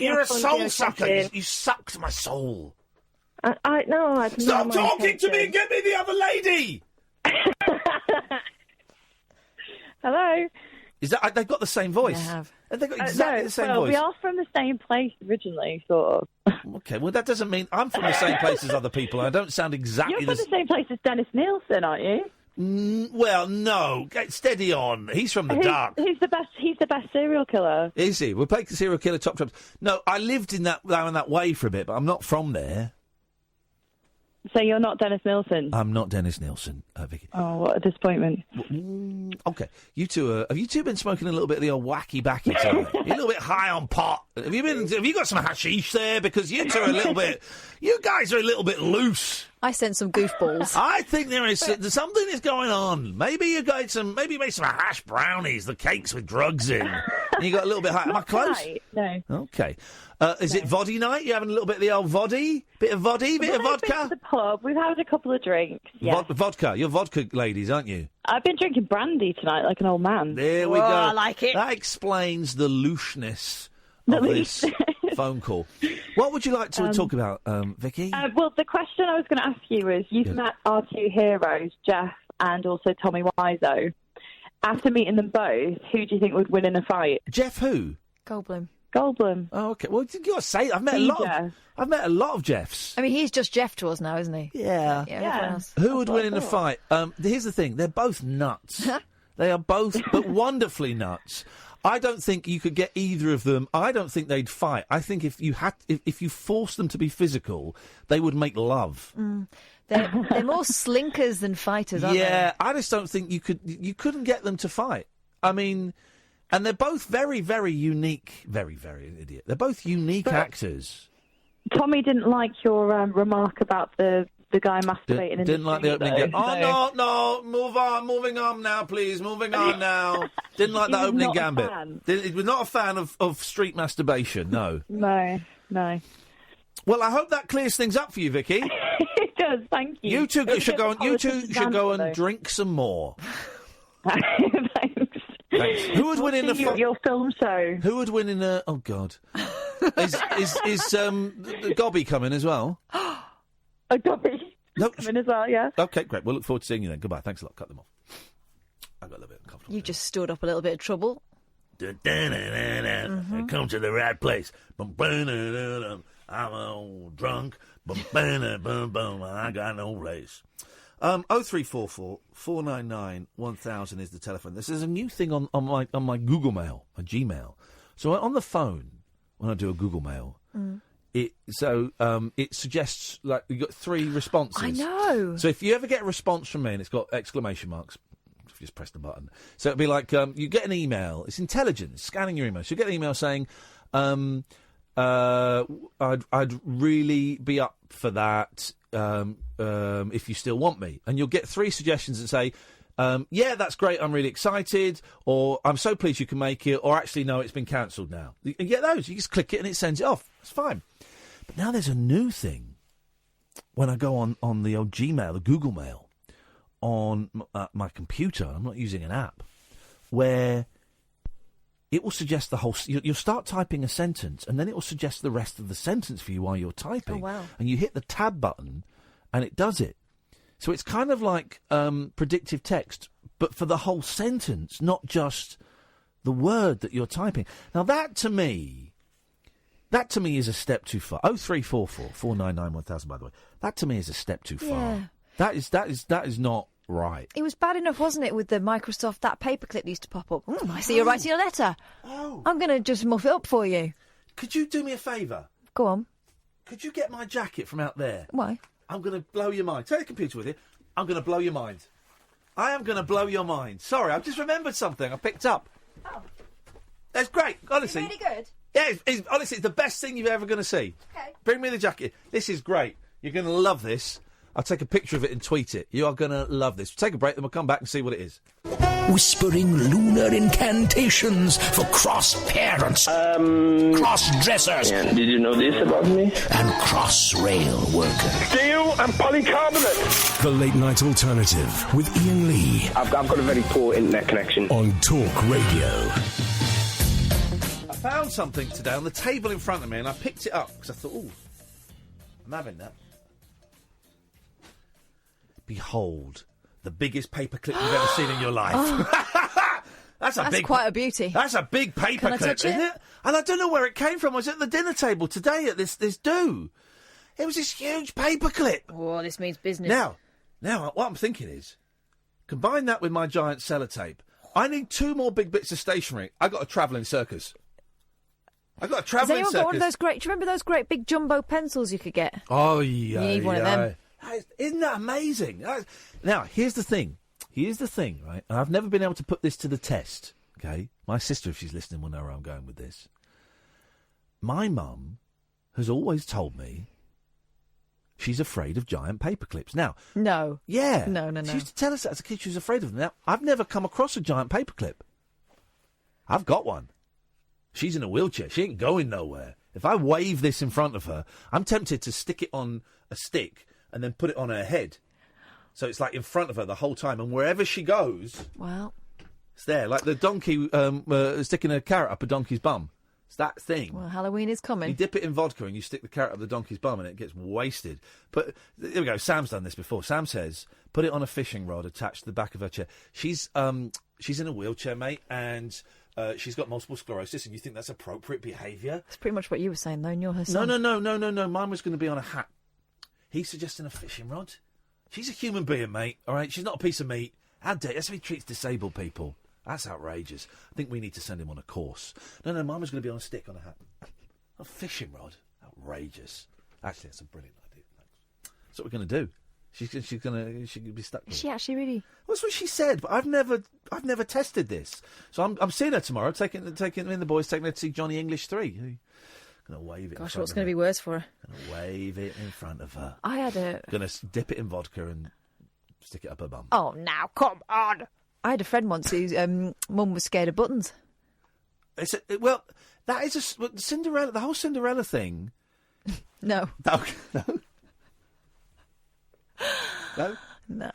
You're a soul sucker. You sucked my soul. No, Stop talking to me and get me the other lady. Hello. Is that they've got the same voice? They have. They've got exactly the same voice. We are from the same place originally, sort of. Okay, well, that doesn't mean I'm from the same place as other people. I don't sound exactly You're from the same place as Dennis Nielsen, aren't you? Well, no. Get steady on. He's from the dark. He's the best. He's the best serial killer. Is he? We'll play serial killer top trumps. No, I lived in that way for a bit, but I'm not from there. So you're not Dennis Nielsen? I'm not Dennis Nielsen, Vicky. Oh, what a disappointment. Okay. You two have you two been smoking a little bit of the old wacky backy tonight? You're a little bit high on pot. Have you got some hashish there? Because you two are a little bit... You guys are a little bit loose. I sent some goofballs. I think there's something is going on. Maybe you made some hash brownies, the cakes with drugs in. And you got a little bit high. Am I close? No. Okay. Is it voddy night? You having a little bit of the old voddy? Bit of voddy? Bit of vodka? Been to the pub. We've had a couple of drinks. Yeah. Vodka. You're vodka ladies, aren't you? I've been drinking brandy tonight like an old man. There we go. I like it. That explains the looseness of this phone call. What would you like to talk about, Vicky? Well, the question I was going to ask you is, you've met our two heroes, Jeff and also Tommy Wiseau. After meeting them both, who do you think would win in a fight? Jeff who? Goldblum. Oh, okay. Well, you got to say I've met a lot of Jeffs. I mean, he's just Jeff to us now, isn't he? Yeah. Who would win in a fight? Here's the thing: they're both nuts. They are both, but wonderfully nuts. I don't think you could get either of them. I don't think they'd fight. I think if you forced them to be physical, they would make love. They're more slinkers than fighters, aren't they? Yeah, I just don't think you couldn't get them to fight. I mean, and they're both very, very unique. Very, very idiot. They're both unique actors. Tommy didn't like your remark about the guy masturbating in the Didn't like the street, opening though, gambit. Oh, no, moving on now, please, moving on now. Didn't like the opening gambit. He was not a fan of street masturbation, no. No. Well, I hope that clears things up for you, Vicky. It does, thank you. You two should go and drink some more. Thanks. Who would win in your film show? Who would win in a... Oh, God. Is Gobby coming as well? Oh, Gobby coming as well, yeah. Okay, great. We'll look forward to seeing you then. Goodbye. Thanks a lot. Cut them off. I got a little bit uncomfortable. You just stored up a little bit of trouble. I come to the right place. I'm all drunk. I got no place. 0344 499 1000 is the telephone. This is a new thing on my Google Mail, my Gmail. So on the phone, when I do a Google Mail, it suggests, like, you've got 3 responses. I know. So if you ever get a response from me and it's got exclamation marks, just press the button. So it'd be like, you get an email. It's intelligence, scanning your email. So you get an email saying, I'd really be up for that if you still want me. And you'll get 3 suggestions that say, yeah, that's great, I'm really excited, or I'm so pleased you can make it, or actually, no, it's been cancelled now. You get those. You just click it and it sends it off. It's fine. But now there's a new thing. When I go on the old Gmail, the Google Mail, on my computer, I'm not using an app, where it will suggest the whole... You'll start typing a sentence, and then it will suggest the rest of the sentence for you while you're typing. Oh, wow. And you hit the tab button, and it does it. So it's kind of like predictive text, but for the whole sentence, not just the word that you're typing. Now, that to me is a step too far. 0344 499 1000, by the way. That to me is a step too far. Yeah. That is not right. It was bad enough, wasn't it, with the Microsoft, that paperclip used to pop up. I see you're writing a letter. Oh. I'm going to just muff it up for you. Could you do me a favour? Go on. Could you get my jacket from out there? Why? I'm going to blow your mind. Take the computer with you. I'm going to blow your mind. I am going to blow your mind. Sorry, I've just remembered something I picked up. Oh. That's great, honestly. Is it really good? Yeah, honestly, it's the best thing you're ever going to see. Okay. Bring me the jacket. This is great. You're going to love this. I'll take a picture of it and tweet it. You are going to love this. Take a break, then we'll come back and see what it is. Whispering lunar incantations for cross-parents, cross-dressers. Yeah, did you know this about me? And cross-rail workers. Steel and polycarbonate. The Late Night Alternative with Iain Lee. I've got a very poor internet connection. On Talk Radio. I found something today on the table in front of me and I picked it up because I thought, ooh, I'm having that. Behold, the biggest paperclip you've ever seen in your life. That's That's quite a beauty. That's a big paperclip, Can I touch isn't it? it? And I don't know where it came from. I was at the dinner table today at this do. It was this huge paperclip. Oh, this means business. Now, what I'm thinking is, combine that with my giant sellotape. I need 2 more big bits of stationery. I got a travelling circus. I got a Has travelling anyone circus. got one of those great... Do you remember those great big jumbo pencils you could get? Oh, yeah. You need one of them. Isn't that amazing? Now, here's the thing. Right? And I've never been able to put this to the test, okay? My sister, if she's listening, will know where I'm going with this. My mum has always told me she's afraid of giant paperclips. Now... No. Yeah. No. She used to tell us that as a kid she was afraid of them. Now, I've never come across a giant paperclip. I've got one. She's in a wheelchair. She ain't going nowhere. If I wave this in front of her, I'm tempted to stick it on a stick and then put it on her head. So it's like in front of her the whole time. And wherever she goes, Well, it's there. Like the donkey sticking a carrot up a donkey's bum. It's that thing. well, Halloween is coming. You dip it in vodka and you stick the carrot up the donkey's bum and it gets wasted. But here we go. Sam's done this before. Sam says, put it on a fishing rod attached to the back of her chair. She's in a wheelchair, mate, and... she's got multiple sclerosis, and you think that's appropriate behaviour? That's pretty much what you were saying, though, and you're her son. No. Mine was going to be on a hat. He's suggesting a fishing rod. She's a human being, mate, all right? She's not a piece of meat. How dare... That's how he treats disabled people. That's outrageous. I think we need to send him on a course. No, mine was going to be on a stick on a hat. A fishing rod? Outrageous. Actually, that's a brilliant idea. That's what we're going to do. She could be stuck with Is she actually really? Well, that's what she said, but I've never tested this. So I'm seeing her tomorrow, taking the boys, taking her to see Johnny English 3. Gonna wave it. Gosh, what's going to be worse for her? Gonna wave it in front of her. I had a... Gonna dip it in vodka and stick it up her bum. Oh, now, come on. I had a friend once whose mum was scared of buttons. Well, that is Cinderella. The whole Cinderella thing. No. No. No.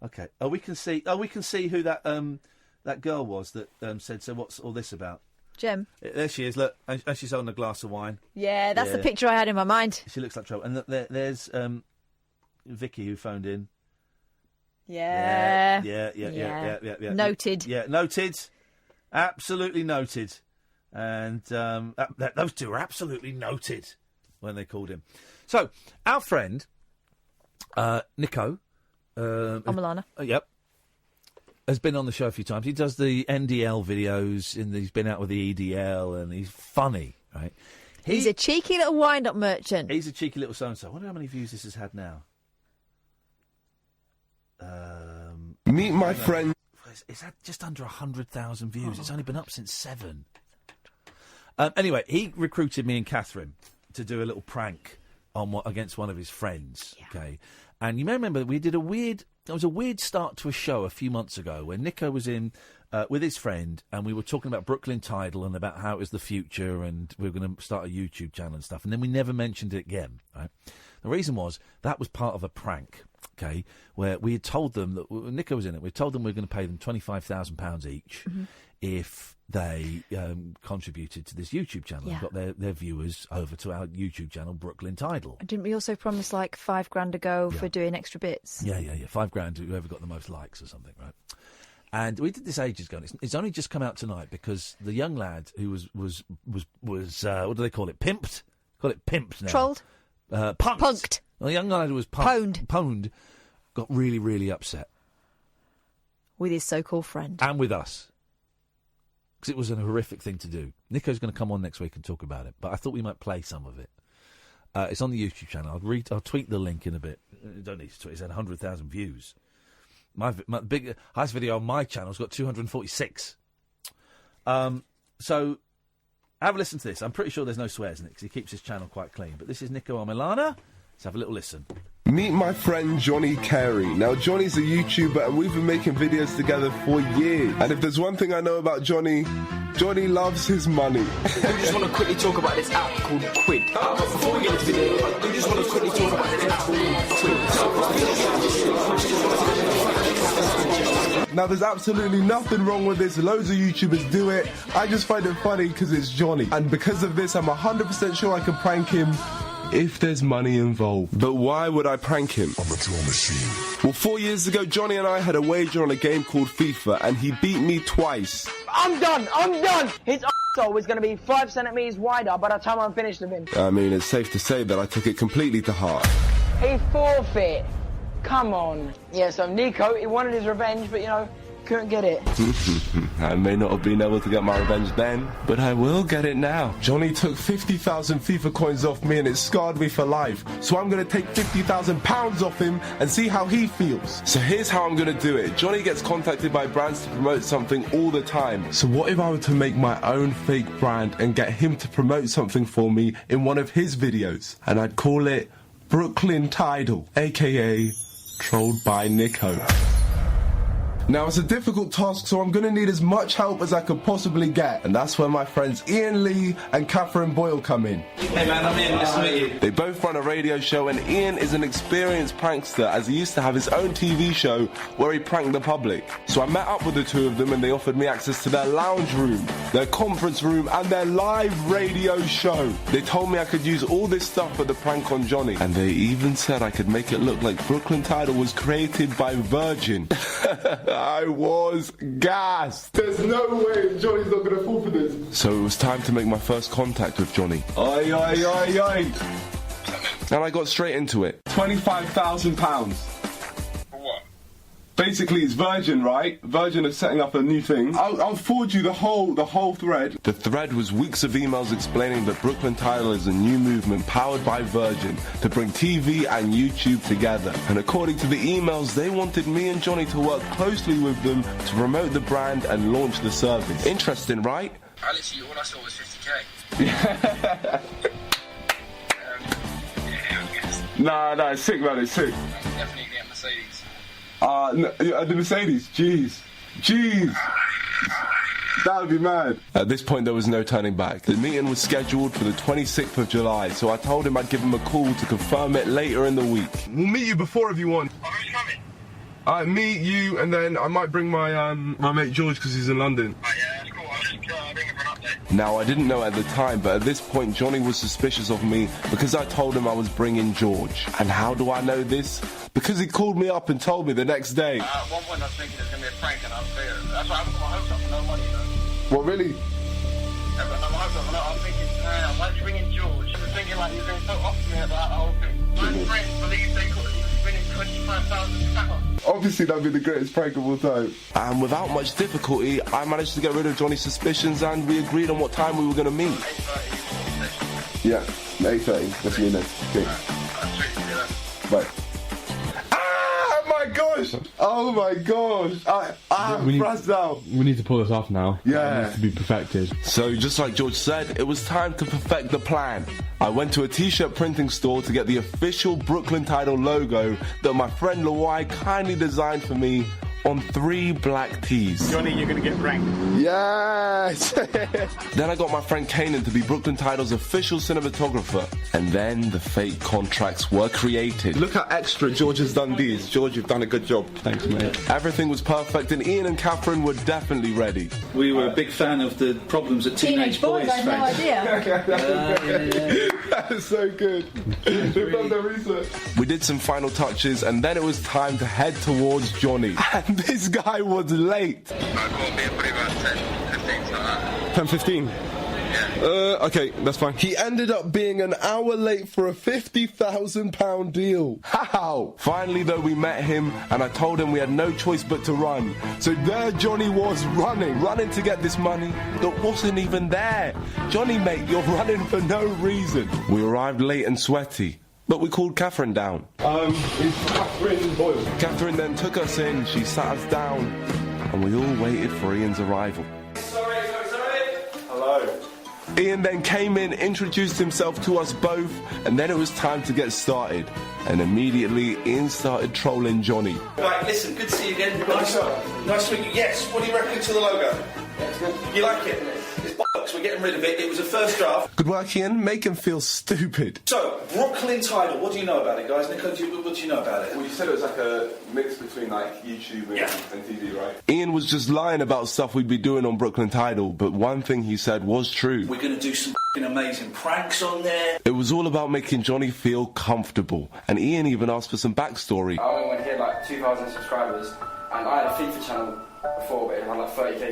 Okay. We can see who that girl was that said. So what's all this about? Jem. There she is. Look, and she's holding a glass of wine. Yeah, that's the picture I had in my mind. She looks like trouble. And there's Vicky who phoned in. Yeah. Yeah. Noted. Yeah, noted. Absolutely noted. And those two are absolutely noted when they called him. So our friend. Niko Omilana. Yep. Has been on the show a few times. He does the NDL videos, and he's been out with the EDL, and he's funny, right? He's a cheeky little wind-up merchant. He's a cheeky little so-and-so. I wonder how many views this has had now. Meet my friend. It's had just under 100,000 views. It's only been up since 7. Anyway, he recruited me and Catherine to do a little prank against one of his friends, okay? And you may remember that we did a weird start to a show a few months ago when Niko was in with his friend, and we were talking about Brooklyn Tidal and about how it was the future, and we were going to start a YouTube channel and stuff, and then we never mentioned it again, right? The reason was that was part of a prank, okay, where we had told them that Niko was in it. We told them we were going to pay them £25,000 each if they contributed to this YouTube channel and got their viewers over to our YouTube channel, Brooklyn Tidal. Didn't we also promise like $5,000 a go for doing extra bits? Yeah. $5,000 to whoever got the most likes or something, right? And we did this ages ago. And it's only just come out tonight because the young lad who was what do they call it? Pimped? Call it pimped now. Trolled? Punked. Well, the young lad who was pwned got really, really upset. With his so-called friend. And with us. Because it was a horrific thing to do. Niko's going to come on next week and talk about it, but I thought we might play some of it. It's on the YouTube channel. I'll tweet the link in a bit. Don't need to tweet. It's had 100,000 views. My highest video on my channel's got 246. So have a listen to this. I'm pretty sure there's no swears in it because he keeps his channel quite clean. But this is Niko Omilana. Let's have a little listen. Meet my friend Johnny Carey. Now, Johnny's a YouTuber, and we've been making videos together for years. And if there's one thing I know about Johnny, Johnny loves his money. I just want to quickly talk about this app called Quid. But before we get into the video, I just want to quickly talk about this app called Quid. Now, there's absolutely nothing wrong with this. Loads of YouTubers do it. I just find it funny because it's Johnny. And because of this, I'm 100% sure I can prank him if there's money involved. But why would I prank him? I'm a draw machine. Well, 4 years ago, Johnny and I had a wager on a game called FIFA, and he beat me twice. I'm done. His arsehole is going to be 5 centimetres wider by the time I'm finished with him. I mean, it's safe to say that I took it completely to heart. He forfeit. Come on. Yeah, so Niko, he wanted his revenge, but, couldn't get it. I may not have been able to get my revenge then, but I will get it now. Johnny took 50,000 FIFA coins off me and it scarred me for life. So I'm going to take £50,000 off him and see how he feels. So here's how I'm going to do it. Johnny gets contacted by brands to promote something all the time. So what if I were to make my own fake brand and get him to promote something for me in one of his videos? And I'd call it Brooklyn Tidal, aka Trolled by Niko. Now, it's a difficult task, so I'm going to need as much help as I could possibly get. And that's where my friends Iain Lee and Catherine Boyle come in. Hey man, I'm Iain, nice to meet you. They both run a radio show, and Iain is an experienced prankster, as he used to have his own TV show where he pranked the public. So I met up with the two of them, and they offered me access to their lounge room, their conference room, and their live radio show. They told me I could use all this stuff for the prank on Johnny, and they even said I could make it look like Brooklyn Tidal was created by Virgin. I was gassed. There's no way Johnny's not going to fall for this. So it was time to make my first contact with Johnny. Oi, oi, oi, oi. And I got straight into it. £25,000. For what? Basically, it's Virgin, right? Virgin is setting up a new thing. I'll forward you the whole thread. The thread was weeks of emails explaining that Brooklyn Tidal is a new movement powered by Virgin to bring TV and YouTube together. And according to the emails, they wanted me and Johnny to work closely with them to promote the brand and launch the service. Interesting, right? All I saw was 50k. Nah, it's sick, man, it's sick. Definitely get Mercedes. The Mercedes, jeez. That would be mad. At this point, there was no turning back. The meeting was scheduled for the 26th of July, so I told him I'd give him a call to confirm it later in the week. We'll meet you before if you want. Oh, who's coming? Me, you, and then I might bring my mate George because he's in London. Oh, yeah, that's cool. I'll just ring him for an update. Now, I didn't know at the time, but at this point, Johnny was suspicious of me because I told him I was bringing George. And how do I know this? Because he called me up and told me the next day. At one point I was thinking it's going to be a prank, and I was there. That's why I haven't got my hopes up for no money, What, really? Yeah, but no, my hopes up for no. I'm thinking, why did you bring in George? I was thinking like he was going so off to me about the whole thing. My friends believe they could win £25,000. Obviously, that'd be the greatest prank of all time. And without much difficulty, I managed to get rid of Johnny's suspicions, and we agreed on what time we were going to meet. 8:30. Yeah, 8:30. That's me then. Okay. Bye. Oh my gosh! I'm frazzed out. We need to pull this off now. Yeah. It needs to be perfected. So, just like George said, it was time to perfect the plan. I went to a t-shirt printing store to get the official Brooklyn Tidal logo that my friend Lawai kindly designed for me on 3 black tees. Johnny, you're going to get pranked. Yes! Then I got my friend Kanan to be Brooklyn Tidal's official cinematographer. And then the fake contracts were created. Look how extra George has done these. George, you've done a good job. Thanks, mate. Everything was perfect, and Iain and Catherine were definitely ready. We were a big fan of the problems that teenage boys I had no idea. That is so good. They've done their research. We did some final touches, and then it was time to head towards Johnny. And this guy was late. I've got to be pretty about 10:15. Okay, that's fine. He ended up being an hour late for a £50,000 deal. How? Finally, though, we met him, and I told him we had no choice but to run. So there Johnny was running to get this money that wasn't even there. Johnny, mate, you're running for no reason. We arrived late and sweaty, but we called Catherine down. It's Catherine Boyle. Catherine then took us in, she sat us down, and we all waited for Ian's arrival. Sorry. Hello. Iain then came in, introduced himself to us both, and then it was time to get started. And immediately, Iain started trolling Johnny. Right, listen, good to see you again. Nice to meet you. Yes, what do you reckon to the logo? You like it? It's bollocks. works. We're getting rid of it. It was a first draft. Good work, Ian. Make him feel stupid. So, Brooklyn Tidal. What do you know about it, guys? Nico, what do you know about it? Well, you said it was like a mix between like YouTube and TV, right? Ian was just lying about stuff we'd be doing on Brooklyn Tidal, but one thing he said was true. We're going to do some amazing pranks on there. It was all about making Johnny feel comfortable, and Ian even asked for some backstory. I only went here like 2,000 subscribers, and I had a FIFA channel before, but it had like 30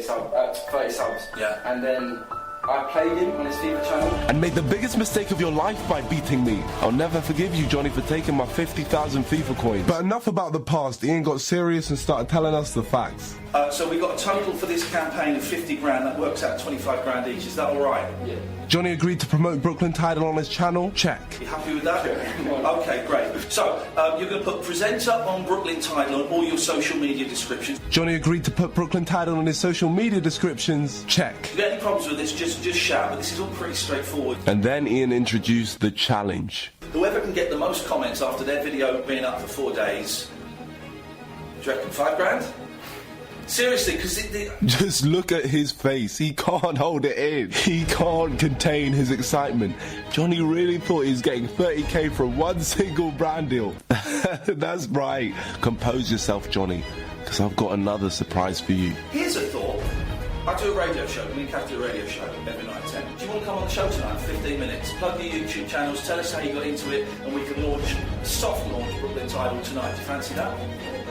subs. Yeah. And then I played him on his FIFA channel. And made the biggest mistake of your life by beating me. I'll never forgive you, Johnny, for taking my 50,000 FIFA coins. But enough about the past. Ian got serious and started telling us the facts. So we got a total for this campaign of 50 grand. That works out 25 grand each. Is that all right? Yeah. Johnny agreed to promote Brooklyn Tidal on his channel. Check. You happy with that? Okay, great. So, you're going to put presenter on Brooklyn Tidal on all your social media descriptions. Johnny agreed to put Brooklyn Tidal on his social media descriptions. Check. If you get any problems with this, just shout, but this is all pretty straightforward. And then Ian introduced the challenge. Whoever can get the most comments after their video being up for 4 days, do you reckon 5 grand? Seriously, because Just look at his face. He can't hold it in. He can't contain his excitement. Johnny really thought he was getting 30k from one single brand deal. That's right. Compose yourself, Johnny, because I've got another surprise for you. Here's a thought. I do a radio show. Me and Kath do a radio show every night at 10. Do you want to come on the show tonight for 15 minutes? Plug your YouTube channels, tell us how you got into it, and we can soft launch Brooklyn Tidal tonight. Do you fancy that?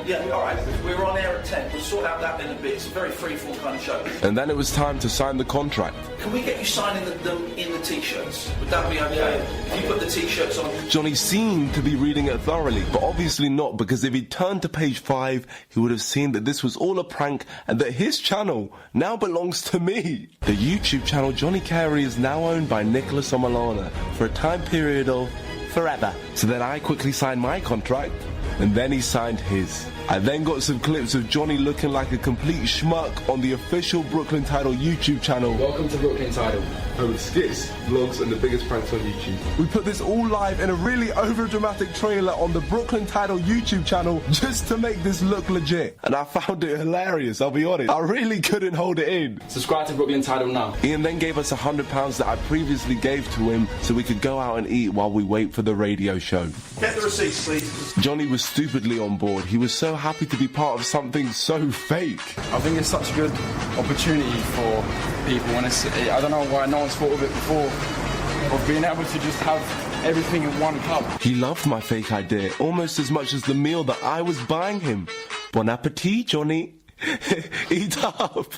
Yeah, all right. We're on air at 10. We'll sort out that in a bit. It's a very free-form kind of show. And then it was time to sign the contract. Can we get you signing them in the T-shirts? Would that be okay? Yeah. If you put the T-shirts on... Johnny seemed to be reading it thoroughly, but obviously not, because if he'd turned to page 5, he would have seen that this was all a prank and that his channel now belongs to me. The YouTube channel Johnny Carey is now owned by Niko Omilana for a time period of forever. So then I quickly signed my contract, and then he signed his. I then got some clips of Johnny looking like a complete schmuck on the official Brooklyn Tidal YouTube channel. Welcome to Brooklyn Tidal. With skits, vlogs, and the biggest pranks on YouTube. We put this all live in a really over-dramatic trailer on the Brooklyn Tidal YouTube channel just to make this look legit. And I found it hilarious, I'll be honest. I really couldn't hold it in. Subscribe to Brooklyn Tidal now. Ian then gave us £100 that I previously gave to him so we could go out and eat while we wait for the radio show. Get the receipts, please. Johnny was stupidly on board. He was so happy to be part of something so fake. I think it's such a good opportunity for people, and I don't know why no one's thought of it before, of being able to just have everything in one cup. He loved my fake idea almost as much as the meal that I was buying him. Bon appetit, Johnny. Eat up.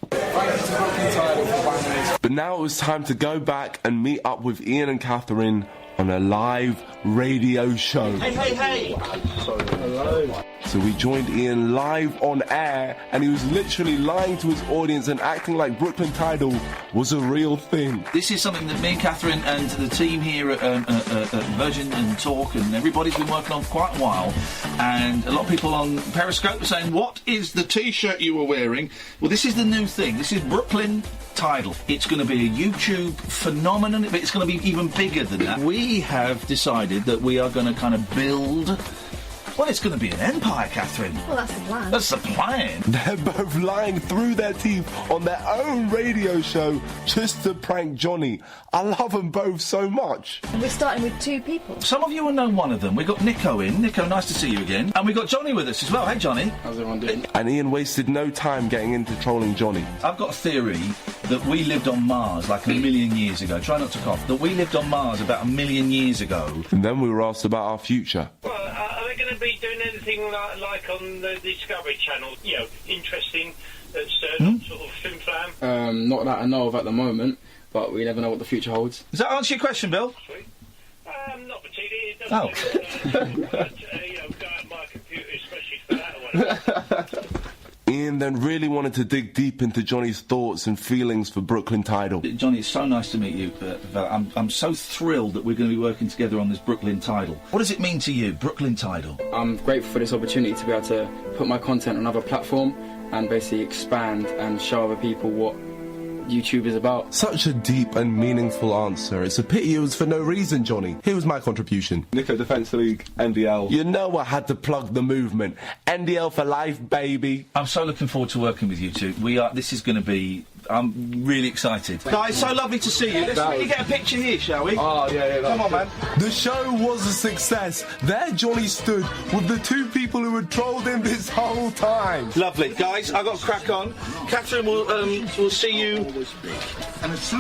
But now it was time to go back and meet up with Ian and Catherine on a live radio show. Hey! Hello. So we joined Ian live on air, and he was literally lying to his audience and acting like Brooklyn Tidal was a real thing. This is something that me and Catherine and the team here at Virgin and Talk and everybody's been working on for quite a while, and a lot of people on Periscope are saying, what is the T-shirt you were wearing? Well, this is the new thing. This is Brooklyn Tidal. It's going to be a YouTube phenomenon, but it's going to be even bigger than that. We have decided that we are going to kind of build... Well, it's going to be an empire, Catherine. Well, that's the plan. That's the plan. They're both lying through their teeth on their own radio show just to prank Johnny. I love them both so much. And we're starting with 2 people. Some of you will know one of them. We've got Niko in. Niko, nice to see you again. And we've got Johnny with us as well. Hey, Johnny. How's everyone doing? And Ian wasted no time getting into trolling Johnny. I've got a theory that we lived on Mars like 1 million years ago. Try not to cough. That we lived on Mars about 1 million years ago. And then we were asked about our future. Well, are they going to be doing anything like on the Discovery Channel? You know, interesting, not sort of flim-flam? Not that I know of at the moment, but we never know what the future holds. Does that answer your question, Bill? Not particularly. It doesn't go at my computer, especially for that or whatever. Ian then really wanted to dig deep into Johnny's thoughts and feelings for Brooklyn Tidal. Johnny, it's so nice to meet you. I'm so thrilled that we're going to be working together on this Brooklyn Tidal. What does it mean to you, Brooklyn Tidal? I'm grateful for this opportunity to be able to put my content on another platform and basically expand and show other people what YouTube is about. Such a deep and meaningful answer. It's a pity it was for no reason, Johnny. Here was my contribution. Niko Defence League, NDL. You know I had to plug the movement. NDL for life, baby. I'm so looking forward to working with you two. This is going to be I'm really excited. Guys, so lovely to see you. Let's really get a picture here, shall we? Oh, yeah. Come on, man. The show was a success. There Johnny stood with the two people who had trolled him this whole time. Lovely. Guys, I've got to crack on. Catherine will see you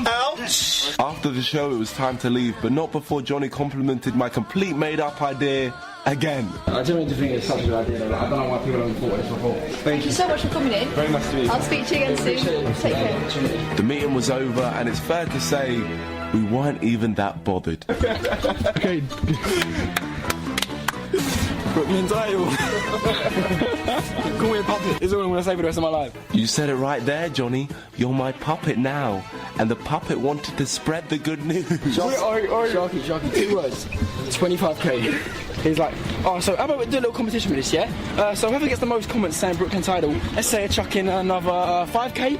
out. After the show, it was time to leave, but not before Johnny complimented my complete made-up idea again. I genuinely think it's such a good idea. I don't know why people haven't thought of this before. Thank you so much for coming in. Very nice to meet you. I'll speak to you again soon. Take care. The meeting was over, and it's fair to say we weren't even that bothered. Okay. Brooklyn title. Call me a puppet. It's all I'm going to say for the rest of my life. You said it right there, Johnny. You're my puppet now. And the puppet wanted to spread the good news. Sharky, 2 words. 25k. He's like, oh, so how about we do a little competition with this, yeah? So whoever gets the most comments saying Brooklyn title, let's say I chuck in another 5k.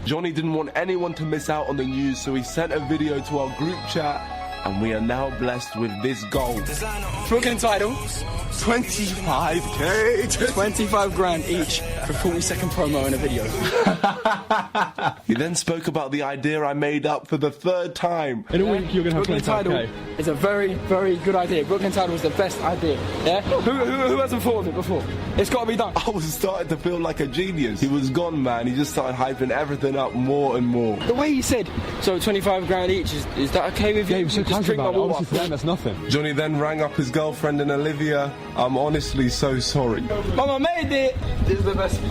Johnny didn't want anyone to miss out on the news, so he sent a video to our group chat. And we are now blessed with this goal. Brooklyn title, 25k, 25 grand each for 40-second promo in a video. He then spoke about the idea I made up for the 3rd time. In a week, you're going to have Brooklyn title. It's a very, very good idea. Brooklyn title was the best idea. Yeah? Who hasn't thought of it before? It's got to be done. I was starting to feel like a genius. He was gone, man. He just started hyping everything up more and more. The way he said, so 25 grand each, is that okay with you? Yeah, he just drink my water. Honestly, for them, that's nothing. Johnny then rang up his girlfriend and Olivia. I'm honestly so sorry. Mama made it! This is the best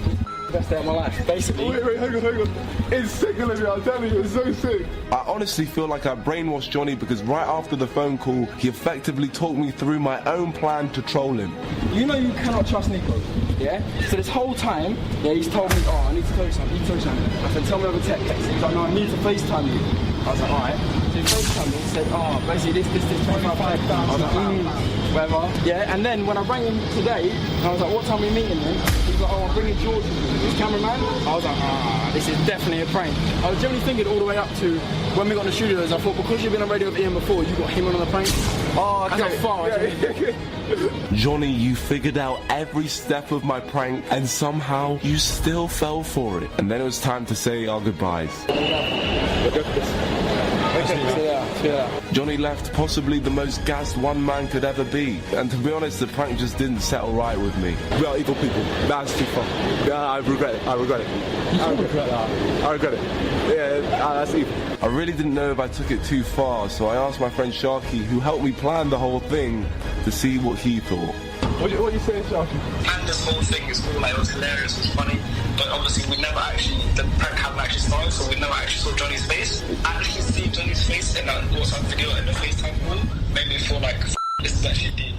day of my life, basically. Wait, hang on. It's sick, Olivia, I'm telling you, it's so sick. I honestly feel like I brainwashed Johnny because right after the phone call, he effectively talked me through my own plan to troll him. You know you cannot trust Niko, yeah? So this whole time, yeah, he's told me, oh, I need to tell you something, I said, tell me over text. He's like, no, I need to FaceTime you. I was like, alright. So he FaceTimed me and said, oh, basically this 25,000. I was like, whatever. Yeah, and then when I rang him today, I was like, what time are we meeting then? He's like, oh, I'm bringing George with me, his cameraman. I was like, this is definitely a prank. I was generally thinking all the way up to when we got in the studios, I thought, because you've been on radio with Iain before, you got him on the prank. Oh, okay. That's far. Johnny, you figured out every step of my prank, and somehow you still fell for it. And then it was time to say our goodbyes. Johnny left possibly the most gassed one man could ever be. And to be honest, the prank just didn't settle right with me. We are evil people. That's too far. I regret it. I regret it. Yeah, that's evil. I really didn't know if I took it too far, so I asked my friend Sharky, who helped me plan the whole thing, to see what he thought. What are you saying, Sharky? And this whole thing is cool, like, it was hilarious, it was funny, but obviously we never actually, the prank hadn't actually started, so we never actually saw Johnny's face. Actually see Johnny's face in that WhatsApp video and the FaceTime call made me feel like, this is actually deep.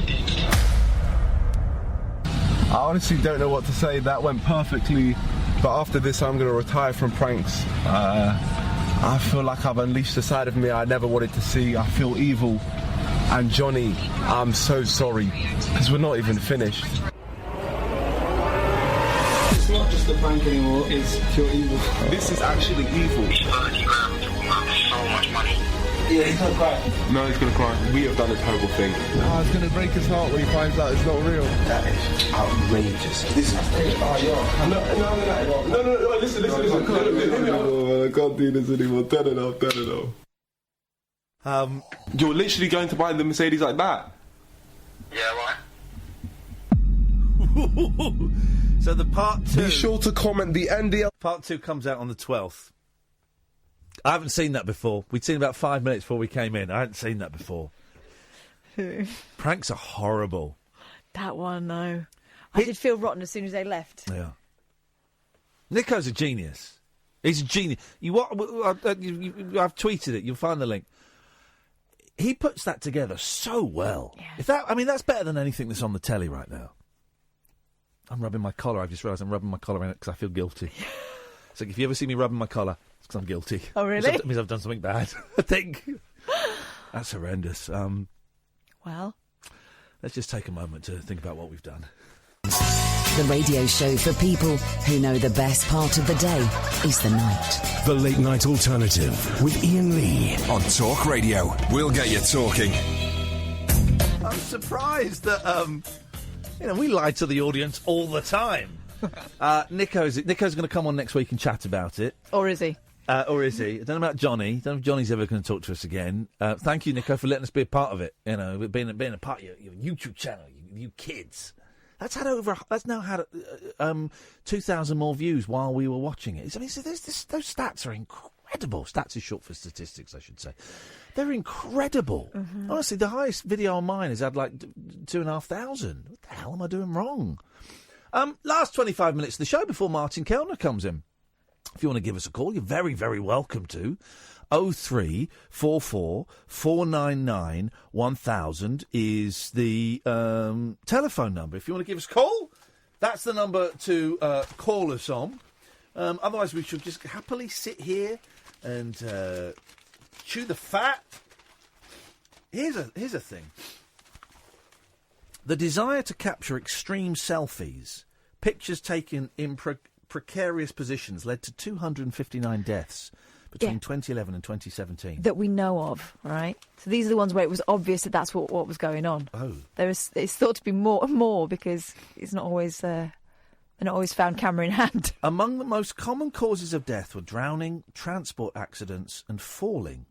I honestly don't know what to say. That went perfectly, but after this I'm going to retire from pranks. I feel like I've unleashed a side of me I never wanted to see. I feel evil. And Johnny, I'm so sorry, because we're not even finished. It's not just a prank anymore, it's pure evil. This is actually evil. So much money. Yeah, he's gonna cry. No, he's gonna cry. We have done a terrible thing. Oh, it's gonna break his heart when he finds out it's not real. That is outrageous. This is... No, listen. No, I can't do this anymore. Turn it off. You're literally going to buy the Mercedes like that? Yeah, right. So the part 2... Be sure to comment the NDL... Part 2 comes out on the 12th. I haven't seen that before. We'd seen about 5 minutes before we came in. I hadn't seen that before. Pranks are horrible. That one, no. I did feel rotten as soon as they left. Yeah. Niko's a genius. He's a genius. I've tweeted it. You'll find the link. He puts that together so well. Yeah. That's better than anything that's on the telly right now. I'm rubbing my collar. I've just realised I'm rubbing my collar in it because I feel guilty. So if you ever see me rubbing my collar, it's because I'm guilty. Oh, really? It means I've done something bad, I think. That's horrendous. Well, let's just take a moment to think about what we've done. The radio show for people who know the best part of the day is the night. The Late Night Alternative with Iain Lee on Talk Radio. We'll get you talking. I'm surprised that, we lie to the audience all the time. Nico's going to come on next week and chat about it. Or is he? Or is he? I don't know about Johnny. Don't know if Johnny's ever going to talk to us again. Thank you, Niko, for letting us be a part of it. You know, being a part of your YouTube channel, you kids. That's now had 2,000 more views while we were watching it. I mean, those stats are incredible. Stats is short for statistics, I should say. They're incredible. Mm-hmm. Honestly, the highest video on mine has had like 2,500. What the hell am I doing wrong? Last 25 minutes of the show before Martin Kellner comes in. If you want to give us a call, you're very, very welcome to. 0344 499 1000 is the telephone number. If you want to give us a call, that's the number to call us on. Otherwise, we should just happily sit here and chew the fat. Here's a thing. The desire to capture extreme selfies, pictures taken in precarious positions, led to 259 deaths between 2011 and 2017. That we know of, right? So these are the ones where it was obvious that that's what was going on. Oh. It's thought to be more because it's not always... they're not always found camera in hand. Among the most common causes of death were drowning, transport accidents and falling.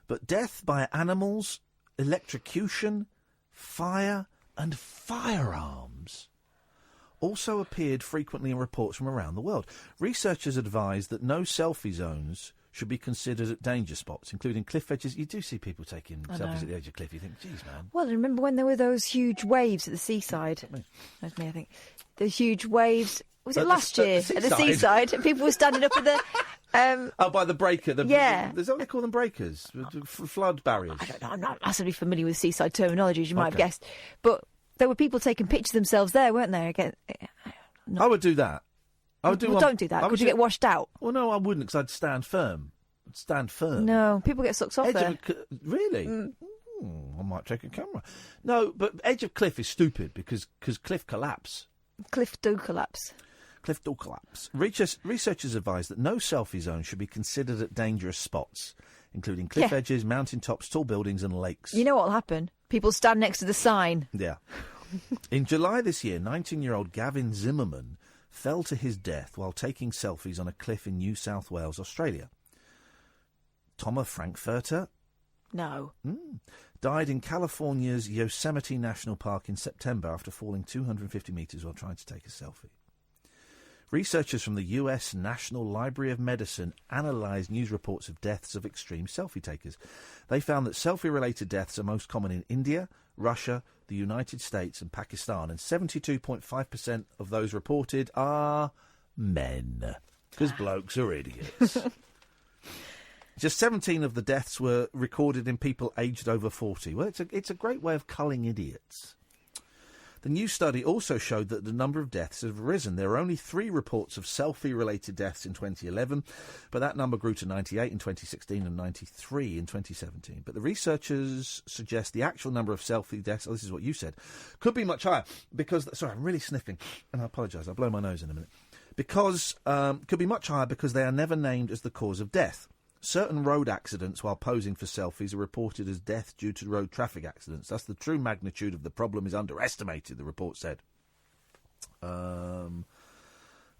But death by animals, electrocution, fire and firearms also appeared frequently in reports from around the world. Researchers advised that no selfie zones should be considered at danger spots, including cliff edges. You do see people taking selfies at the edge of cliff. You think, geez, man. Well, I remember when there were those huge waves at the seaside. That's me, I think. The huge waves. Was it last year at the seaside? And people were standing up at the... by the breaker. Is that what they call them, breakers? Flood barriers? I don't know. I'm not massively familiar with seaside terminology, as you might have guessed. But there were people taking pictures of themselves there, weren't there? I would do that. Don't do that. Would you get washed out? Well, no, I wouldn't, because I'd stand firm. No, people get sucked off there. Really? I might take a camera. No, but edge of cliff is stupid because cliff collapse. Cliff do collapse. Researchers advise that no selfie zone should be considered at dangerous spots, including cliff edges, mountain tops, tall buildings and lakes. You know what will happen? People stand next to the sign. Yeah. In July this year, 19-year-old Gavin Zimmerman fell to his death while taking selfies on a cliff in New South Wales, Australia. Thomas Frankfurter died in California's Yosemite National Park in September after falling 250 metres while trying to take a selfie. Researchers from the US National Library of Medicine analysed news reports of deaths of extreme selfie takers. They found that selfie-related deaths are most common in India, Russia, the United States and Pakistan, and 72.5% of those reported are men, because blokes are idiots. Just 17 of the deaths were recorded in people aged over 40. Well, it's a great way of culling idiots. The new study also showed that the number of deaths have risen. There were only 3 reports of selfie-related deaths in 2011, but that number grew to 98 in 2016 and 93 in 2017. But the researchers suggest the actual number of selfie deaths, this is what you said, could be much higher because... Sorry, I'm really sniffing, and I apologise. I'll blow my nose in a minute. Could be much higher because they are never named as the cause of death. Certain road accidents while posing for selfies are reported as death due to road traffic accidents. Thus, the true magnitude of the problem is underestimated, the report said. In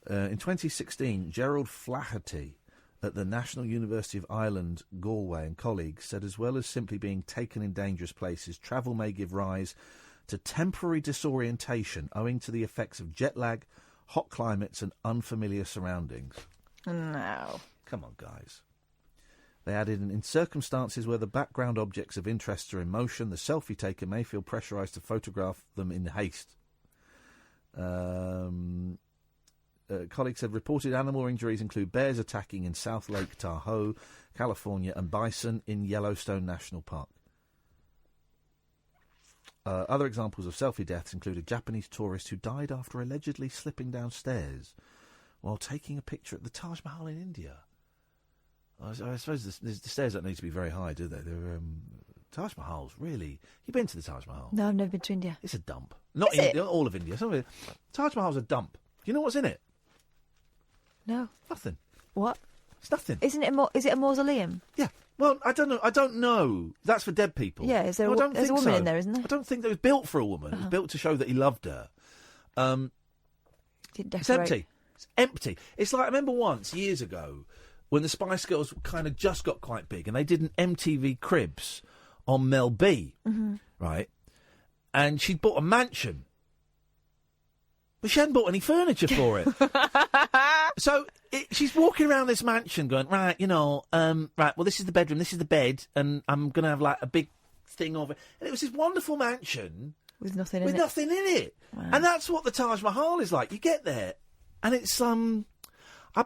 2016, Gerald Flaherty at the National University of Ireland, Galway, and colleagues said as well as simply being taken in dangerous places, travel may give rise to temporary disorientation owing to the effects of jet lag, hot climates and unfamiliar surroundings. No. Come on, guys. They added, in circumstances where the background objects of interest are in motion, the selfie taker may feel pressurised to photograph them in haste. Colleagues said reported animal injuries include bears attacking in South Lake Tahoe, California, and bison in Yellowstone National Park. Other examples of selfie deaths include a Japanese tourist who died after allegedly slipping downstairs while taking a picture at the Taj Mahal in India. I suppose the stairs don't need to be very high, do they? Taj Mahal's really... You've been to the Taj Mahal? No, I've never been to India. It's a dump. Not all of India. Taj Mahal's a dump. Do you know what's in it? No. Nothing. What? It's nothing. Isn't it? Is it a mausoleum? Yeah. Well, I don't know. I don't know. That's for dead people. Yeah. There's a woman in there, isn't there? I don't think that it was built for a woman. It was built to show that he loved her. Didn't It's decorate. empty. It's empty. It's like, I remember once, years ago, when the Spice Girls kind of just got quite big, and they did an MTV Cribs on Mel B, right? And she'd bought a mansion. But she hadn't bought any furniture for it. So she's walking around this mansion going, right, right, well, this is the bedroom, this is the bed, and I'm going to have, like, a big thing of it. And it was this wonderful mansion. With nothing in it. With nothing in it. Wow. And that's what the Taj Mahal is like. You get there, and it's, I'll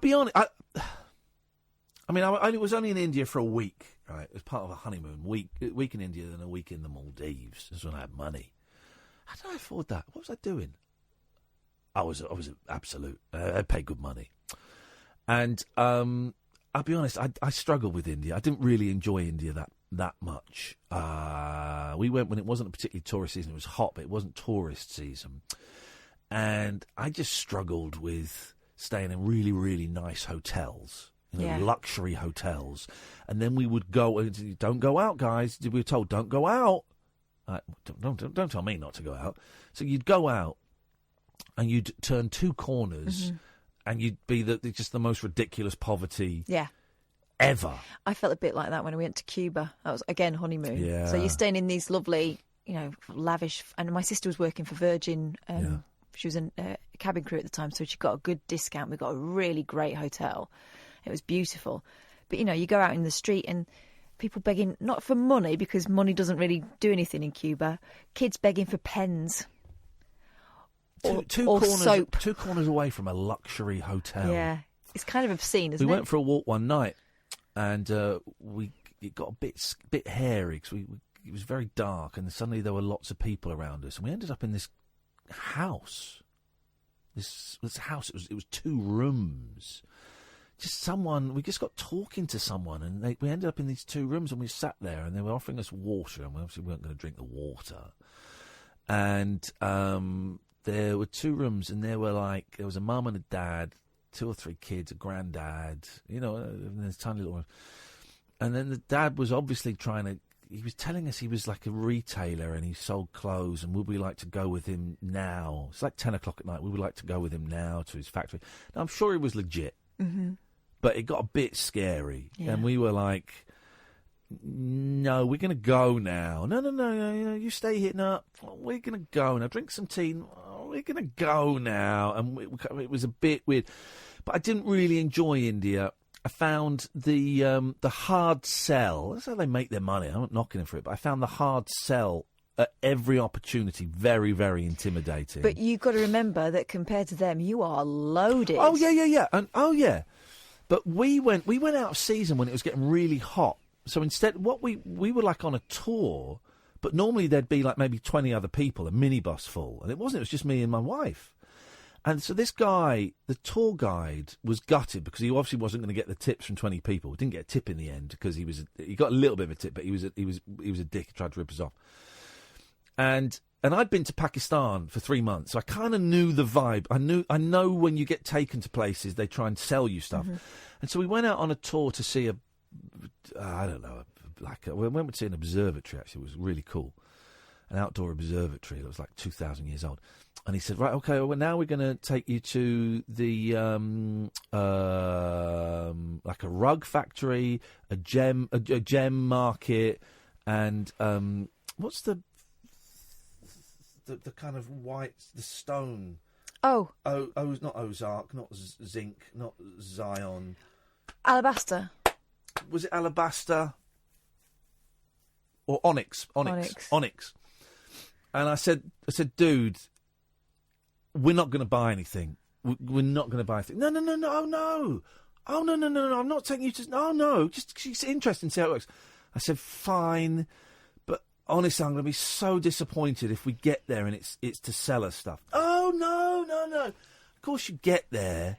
be honest, I was only in India for a week, right? It was part of a honeymoon. Week in India, then a week in the Maldives. This is when I had money. How did I afford that? What was I doing? I was absolute. I paid good money. And I'll be honest, I struggled with India. I didn't really enjoy India that much. We went when it wasn't a particularly tourist season. It was hot, but it wasn't tourist season. And I just struggled with staying in really, really nice hotels. Luxury hotels. And then we would go, don't go out, guys. We were told, don't go out. Don't tell me not to go out. So you'd go out, and you'd turn two corners, and you'd be just the most ridiculous poverty ever. I felt a bit like that when I went to Cuba. That was, again, honeymoon. Yeah. So you're staying in these lovely, lavish... And my sister was working for Virgin. She was a cabin crew at the time, so she got a good discount. We got a really great hotel. It was beautiful. But, you go out in the street and people begging, not for money, because money doesn't really do anything in Cuba. Kids begging for pens. Two or corners, soap. 2 corners away from a luxury hotel. Yeah, it's kind of obscene, isn't it? We went for a walk one night, and it got a bit hairy because it was very dark, and suddenly there were lots of people around us, and we ended up in this house. This house. It was 2 rooms. We just got talking to someone, and we ended up in these 2 rooms, and we sat there, and they were offering us water, and we obviously weren't going to drink the water, and there were 2 rooms, and there was a mum and a dad, 2 or 3 kids, a granddad, in this tiny little room. And then the dad was obviously he was telling us he was like a retailer and he sold clothes, and would we like to go with him now? It's like 10 o'clock at night. We would like to go with him now to his factory. Now, I'm sure he was legit, but it got a bit scary. Yeah. And we were like, no, we're going to go now. No, you stay here. No, we're going to go now. Drink some tea. We're going to go now. And it was a bit weird. But I didn't really enjoy India. I found the hard sell. That's how they make their money. I'm not knocking them for it. But I found the hard sell at every opportunity very, very intimidating. But you've got to remember that compared to them, you are loaded. Oh, yeah. And, But we went out of season when it was getting really hot. So instead, we were like on a tour, but normally there'd be like maybe 20 other people, a minibus full. And it wasn't, it was just me and my wife. And so this guy, the tour guide, was gutted because he obviously wasn't going to get the tips from 20 people. He didn't get a tip in the end because he got a little bit of a tip, but he was a dick. He tried to rip us off. And I'd been to Pakistan for 3 months, so I kind of knew the vibe. I know when you get taken to places, they try and sell you stuff. And so we went out on a tour to see we went to see an observatory, actually. It was really cool. An outdoor observatory that was like 2,000 years old. And he said, right, okay, well, now we're going to take you to the, like a rug factory, a gem market, and, what's the kind of white, the stone? Oh, not Ozark, not zinc, not Zion. Alabaster. Was it alabaster? Or onyx. And I said, dude, we're not going to buy anything. We're not going to buy anything. No. Oh, no. I'm not taking you to... No. Just it's interesting to see how it works. I said, fine. But honestly, I'm going to be so disappointed if we get there and it's to sell us stuff. Oh, no. Of course you get there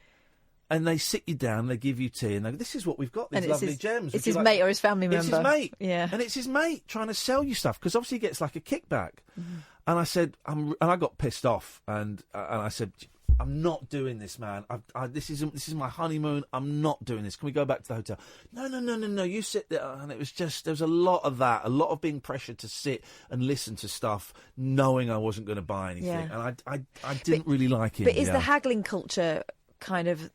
and they sit you down, they give you tea, and they go, this is what we've got, these lovely gems. It's his mate or his family member. It's his mate. Yeah. And it's his mate trying to sell you stuff, because obviously he gets like a kickback. And I said, and I got pissed off, and I said, I'm not doing this, man. This is my honeymoon. I'm not doing this. Can we go back to the hotel? No. You sit there. And it was just, there was a lot of that, a lot of being pressured to sit and listen to stuff, knowing I wasn't going to buy anything. Yeah. And I didn't really like it. But is the haggling culture kind of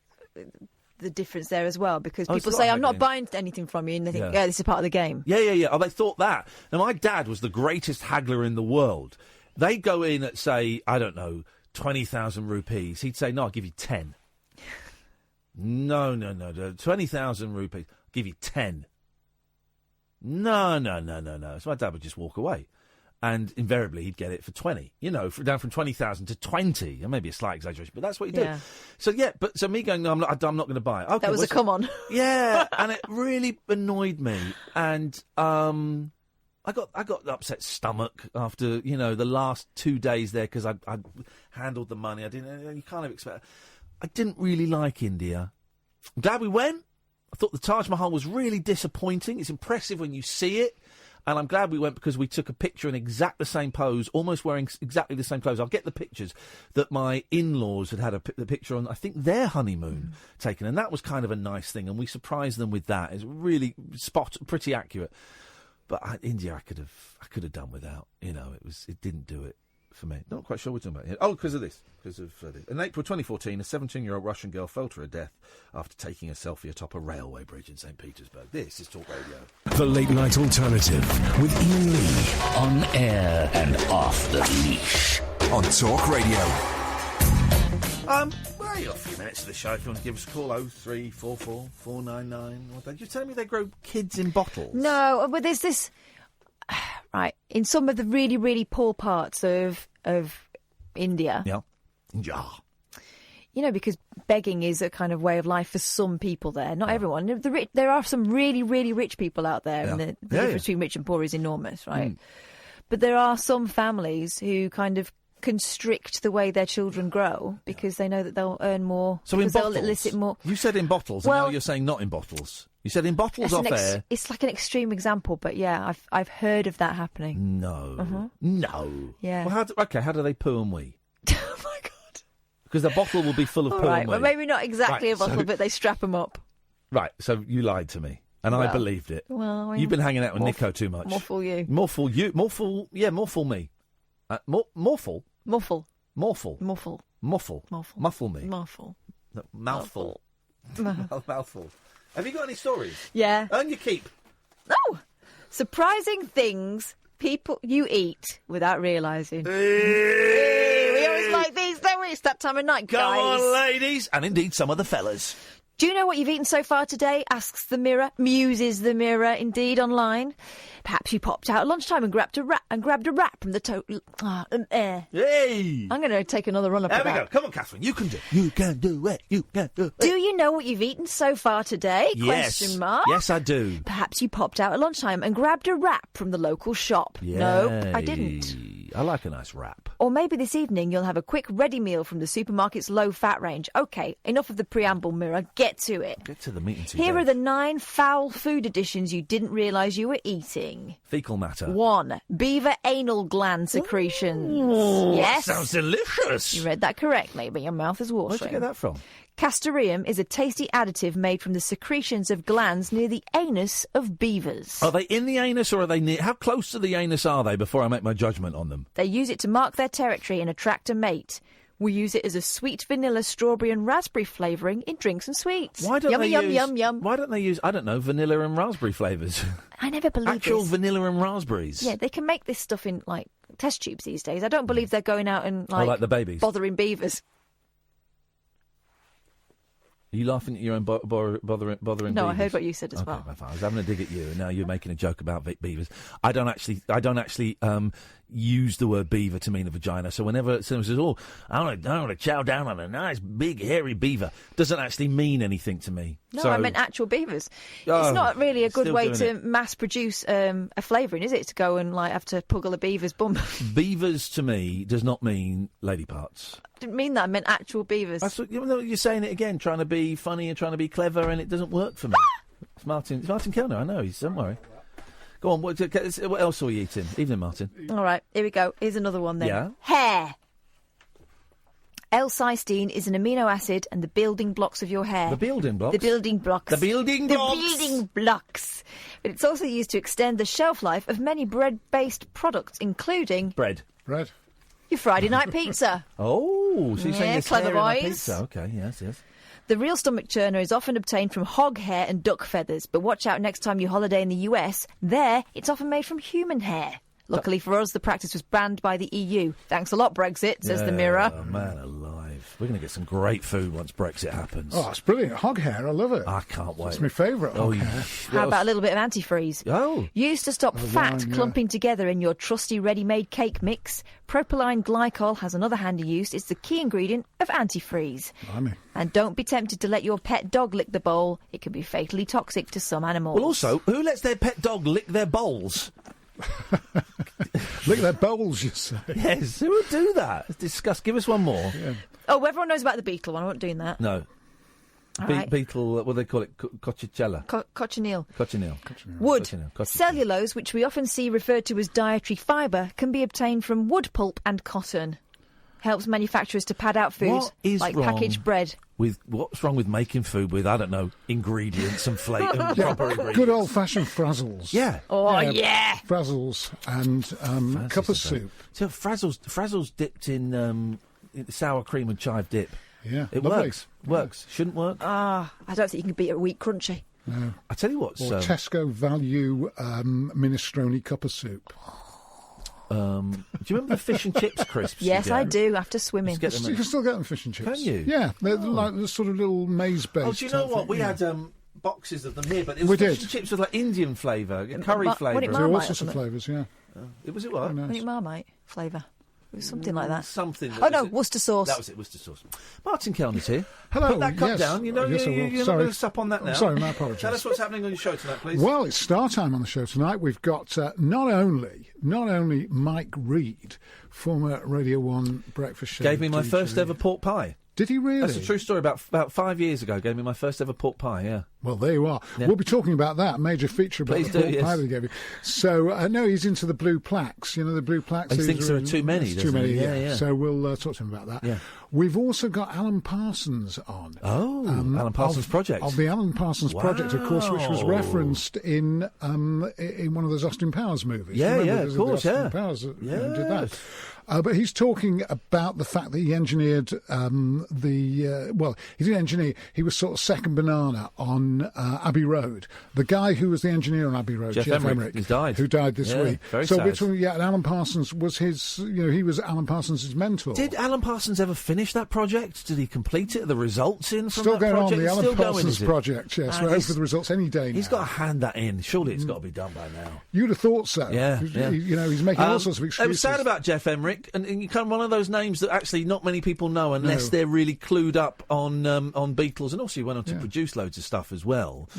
the difference there as well? Because people say, I'm not buying anything from you, and they think, this is part of the game. Yeah. Oh, they thought that. Now, my dad was the greatest haggler in the world. They'd go in at, say, I don't know, 20,000 rupees. He'd say, no, I'll give you 10. No. 20,000 rupees. I'll give you 10. No. So my dad would just walk away. And invariably, he'd get it for 20. You know, down from 20,000 to 20. And maybe a slight exaggeration, but that's what he did. Yeah. So me going, no, I'm not going to buy it. Okay, that was a come on. Yeah, and it really annoyed me. And I got upset stomach after, the last 2 days there because I handled the money. You kind of expect. I didn't really like India. I'm glad we went. I thought the Taj Mahal was really disappointing. It's impressive when you see it. And I'm glad we went because we took a picture in exact the same pose, almost wearing exactly the same clothes. I'll get the pictures that my in-laws had the picture on, I think, their honeymoon taken. And that was kind of a nice thing. And we surprised them with that. It's really pretty accurate. But India, I could have done without. It didn't do it for me. Not quite sure what we're talking about here. Oh, because of this. In April 2014, a 17-year-old Russian girl fell to her death after taking a selfie atop a railway bridge in St. Petersburg. This is Talk Radio. The Late Night Alternative with Iain Lee. On air and off the leash. On Talk Radio. Well, you've got a few minutes of the show if you want to give us a call. 0344 499. Did you tell me they grow kids in bottles? No, but there's this... Right, in some of the really, really poor parts of India... Yeah. Because begging is a kind of way of life for some people there. Not everyone. There are some really, really rich people out there, and the difference between rich and poor is enormous, right? But there are some families who kind of constrict the way their children grow because they know that they'll earn more. So in bottles, they'll elicit more. You said in bottles, and now you're saying not in bottles. You said in bottles off air. It's like an extreme example, but yeah, I've heard of that happening. No. No. Yeah. Well, how do they poo and wee? Oh my God. Because the bottle will be full of poo and wee. Well, maybe not exactly a bottle, but they strap them up. Right, so you lied to me, and I believed it. Well, I mean, you've been hanging out with Niko too much. More fool you. More fool you. More fool me. Morphle. Muffle. Morphle. Muffle. Muffle. Muffle. Muffle me. Muffle. No, mouthful. Mouthful. Have you got any stories? Yeah. Earn your keep. Oh! Surprising things you eat without realising. We always like these, don't we? It's that time of night, guys. Go on, ladies. And indeed, some of the fellas. Do you know what you've eaten so far today? Asks the mirror. Muses the mirror, indeed, online. Perhaps you popped out at lunchtime and grabbed a wrap from the Hey! I'm going to take another run up at that. There we go. Come on, Catherine. You can do it. You can do it. You can do it. Do you know what you've eaten so far today? Yes. Question mark. Yes, I do. Perhaps you popped out at lunchtime and grabbed a wrap from the local shop. Yay. Nope, I didn't. I like a nice wrap. Or maybe this evening you'll have a quick ready meal from the supermarket's low-fat range. OK, enough of the preamble, Mirror. Get to it. Get to the meat and two Here days. are the 9 foul food additions you didn't realise you were eating. Fecal matter. 1. Beaver anal gland secretions. Ooh, yes. That sounds delicious. You read that correctly, but your mouth is watering. Where'd you get that from? Castoreum is a tasty additive made from the secretions of glands near the anus of beavers. Are they in the anus or are they near? How close to the anus are they before I make my judgment on them? They use it to mark their territory and attract a mate. We use it as a sweet vanilla, strawberry and raspberry flavouring in drinks and sweets. Why don't Yummy, they yum, use, yum, yum. Why don't they use, I don't know, vanilla and raspberry flavours? I never believed Actual this. vanilla and raspberries. Yeah, they can make this stuff in, like, test tubes these days. I don't believe they're going out and, like the babies. bothering beavers. Are you laughing at your own bothering beavers? No, I heard what you said as well. I was having a dig at you, and now you're making a joke about beavers. I don't actually use the word beaver to mean a vagina. So whenever someone says, "Oh, I want to chow down on a nice big hairy beaver," doesn't actually mean anything to me. No, so, I meant actual beavers. Oh, it's not really a good still way doing to it. mass produce a flavouring, is it? To go and have to puggle a beaver's bum. Beavers to me does not mean lady parts. I didn't mean that. I meant actual beavers. That's what, you're saying it again, trying to be funny and trying to be clever, and it doesn't work for me. It's Martin Kellner, I know. Don't worry. Go on. What else are you eating? Evening, Martin. All right, here we go. Here's another one then. Yeah. Hair. L-cysteine is an amino acid and the building blocks of your hair. The building blocks? The building blocks. The building blocks? The building blocks. But it's also used to extend the shelf life of many bread-based products, including... Bread. Your Friday night pizza. Oh, so you're saying there's clever hair in our boys. pizza. OK, yes. The real stomach churner is often obtained from hog hair and duck feathers, but watch out next time you holiday in the US. There, it's often made from human hair. Luckily for us, the practice was banned by the EU. Thanks a lot, Brexit, says the Mirror. Oh, man alive. We're going to get some great food once Brexit happens. Oh, it's brilliant. Hog hair, I love it. I can't wait. It's my favourite hog hair. How about a little bit of antifreeze? Oh. Used to stop fat clumping together in your trusty ready-made cake mix, propylene glycol has another handy use. It's the key ingredient of antifreeze. Blimey. And don't be tempted to let your pet dog lick the bowl. It can be fatally toxic to some animals. Well, also, who lets their pet dog lick their bowls? Lick their bowls, you say? Yes, who would do that? It's disgusting. Give us one more. Yeah. Oh, everyone knows about the beetle one. I wasn't doing that. No. All right. Beetle, what do they call it? Cochichella? Cochineal. Cochineal. Wood. Cochineal. Cellulose, which we often see referred to as dietary fibre, can be obtained from wood pulp and cotton. Helps manufacturers to pad out foods like packaged bread. What's wrong with making food with, I don't know, ingredients and flavour and proper ingredients? Good old-fashioned frazzles. Yeah. Oh, yeah. Frazzles and cup of soup. So frazzles dipped in sour cream and chive dip. Yeah, it lovely. Works. Shouldn't work. I don't think you can beat a wheat crunchy. No. I tell you what. Or Tesco value minestrone cup of soup. Do you remember the fish and chips crisps? Yes, I do. After swimming, You can still get them fish and chips. Can you? Yeah, they're like the sort of little maize-based. Oh, do you know what? We had boxes of them here, but it was We fish did. and chips with like Indian flavour, curry flavour. What it There are all Marmite sorts or of something? flavours, yeah. Was it what? I think Marmite flavour. It was something like that. Something. Oh no, Worcester sauce. That was it, Worcester sauce. Martin Kellner's here. Hello. Put that cup yes. down. You know, Yes, I will. you're not Sorry. going to sup on that now. Sorry, my apologies. Tell us what's happening on your show tonight, please. Well, it's star time on the show tonight. We've got not only Mike Reed, former Radio 1 breakfast show Gave me my DJ. first ever pork pie. Did he really? That's a true story. About 5 years ago, gave me my first ever pork pie, yeah. Well, there you are. Yeah. We'll be talking about that, major feature about Please the pork do, yes. pie that he gave you. So, no, he's into the blue plaques. You know, the blue plaques. He thinks there are too many, There's too doesn't many, he? yeah. Yeah. So we'll talk to him about that. Yeah. We've also got Alan Parsons on. Oh, Alan Parsons Project. Of the Alan Parsons Project, of course, which was referenced in one of those Austin Powers movies. Yeah, Remember, yeah, of the course, Austin yeah. Powers did that. Yes. But he's talking about the fact that he engineered he didn't engineer, he was sort of second banana on Abbey Road. The guy who was the engineer on Abbey Road, Jeff Emerick, he's died. who died this week. Very so sad. we're talking, and Alan Parsons was his, he was Alan Parsons' mentor. Did Alan Parsons ever finish that project? Did he complete it? Are the results in from Still that going project? on, the It's Alan still going, Parsons is it? project, yes. We're over for the results any day now. He's got to hand that in. Surely it's got to be done by now. You'd have thought so. Yeah, yeah. He's making all sorts of excuses. It was sad about Jeff Emerick, and you kind of one of those names that actually not many people know unless they're really clued up on Beatles, and also he went on to produce loads of stuff as well.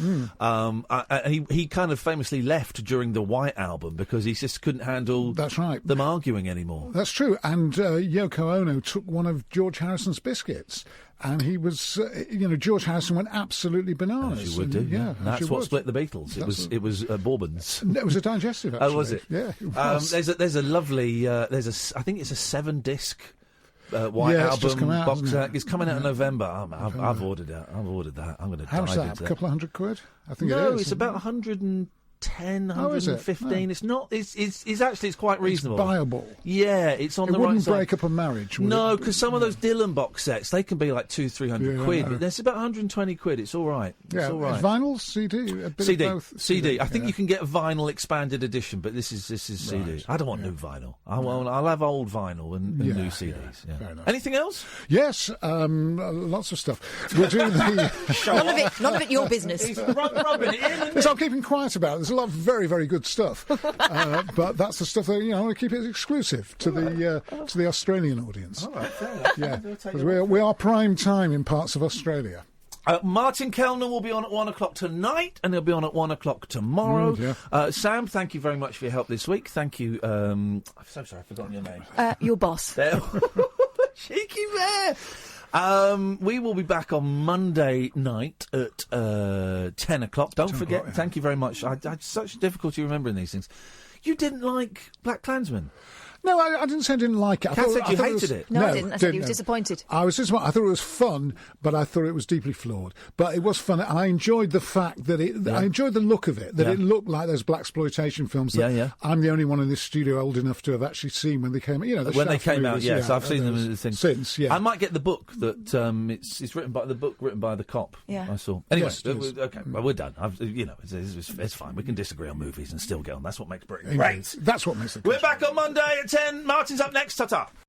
He kind of famously left during the White Album because he just couldn't handle them arguing anymore. That's true. And Yoko Ono took one of George Harrison's biscuits. And he was, George Harrison went absolutely bananas. As you would do, yeah. And that's what split the Beatles. It was bourbons. It was a digestive, actually. Oh, was it? Yeah, it was. There's a lovely, I think it's a 7-disc White it's Album just come out, box hasn't set. It's coming out in November. I've ordered it. I'm going to dive into that. How's that? A couple of £100? I think it is. No, it's about 110, 115. It's not. It's actually quite reasonable. It's buyable. Yeah, it's on the right side. It wouldn't break up a marriage. Would No, it? because some of those Dylan box sets they can be like 200-300 quid. No. It's about 120 quid. It's all right. It's all right. Vinyl, CD, a bit CD, of both. CD. I think you can get a vinyl expanded edition, but this is CD. I don't want new vinyl. I'll have old vinyl and new CDs. Yeah. Fair enough. Anything else? Yes, lots of stuff. We'll do the none of it your business. He's rubbing it in. Yes, I'm keeping quiet about it. There's a lot of very, very good stuff, but that's the stuff that I want to keep it exclusive to the Australian audience. All right, fair enough. Yeah, because we are prime time in parts of Australia. Martin Kellner will be on at 1 o'clock tonight, and he'll be on at 1 o'clock tomorrow. Sam, thank you very much for your help this week. Thank you. I'm so sorry, I've forgotten your name. Your boss. Cheeky bear. We will be back on Monday night at 10 o'clock. Don't forget, thank you very much. I had such difficulty remembering these things. You didn't like Black Klansman? No, I didn't say I didn't like it. Kat said you hated it. No, I didn't. I said he was disappointed. I was disappointed. I thought it was fun, but I thought it was deeply flawed. But it was fun, and I enjoyed the fact that I enjoyed the look of it, that it looked like those blaxploitation films that I'm the only one in this studio old enough to have actually seen when they came out. You know, when they came out, yes. I've seen them as a thing. Since, yeah. I might get the book that it's written by the cop. Yeah. I saw. Anyway, Yes, okay, well, we're done. It's fine. We can disagree on movies and still get on. That's what makes Britain Indeed. great. That's what makes it We're back on Monday at 10. Martin's up next. Ta-ta.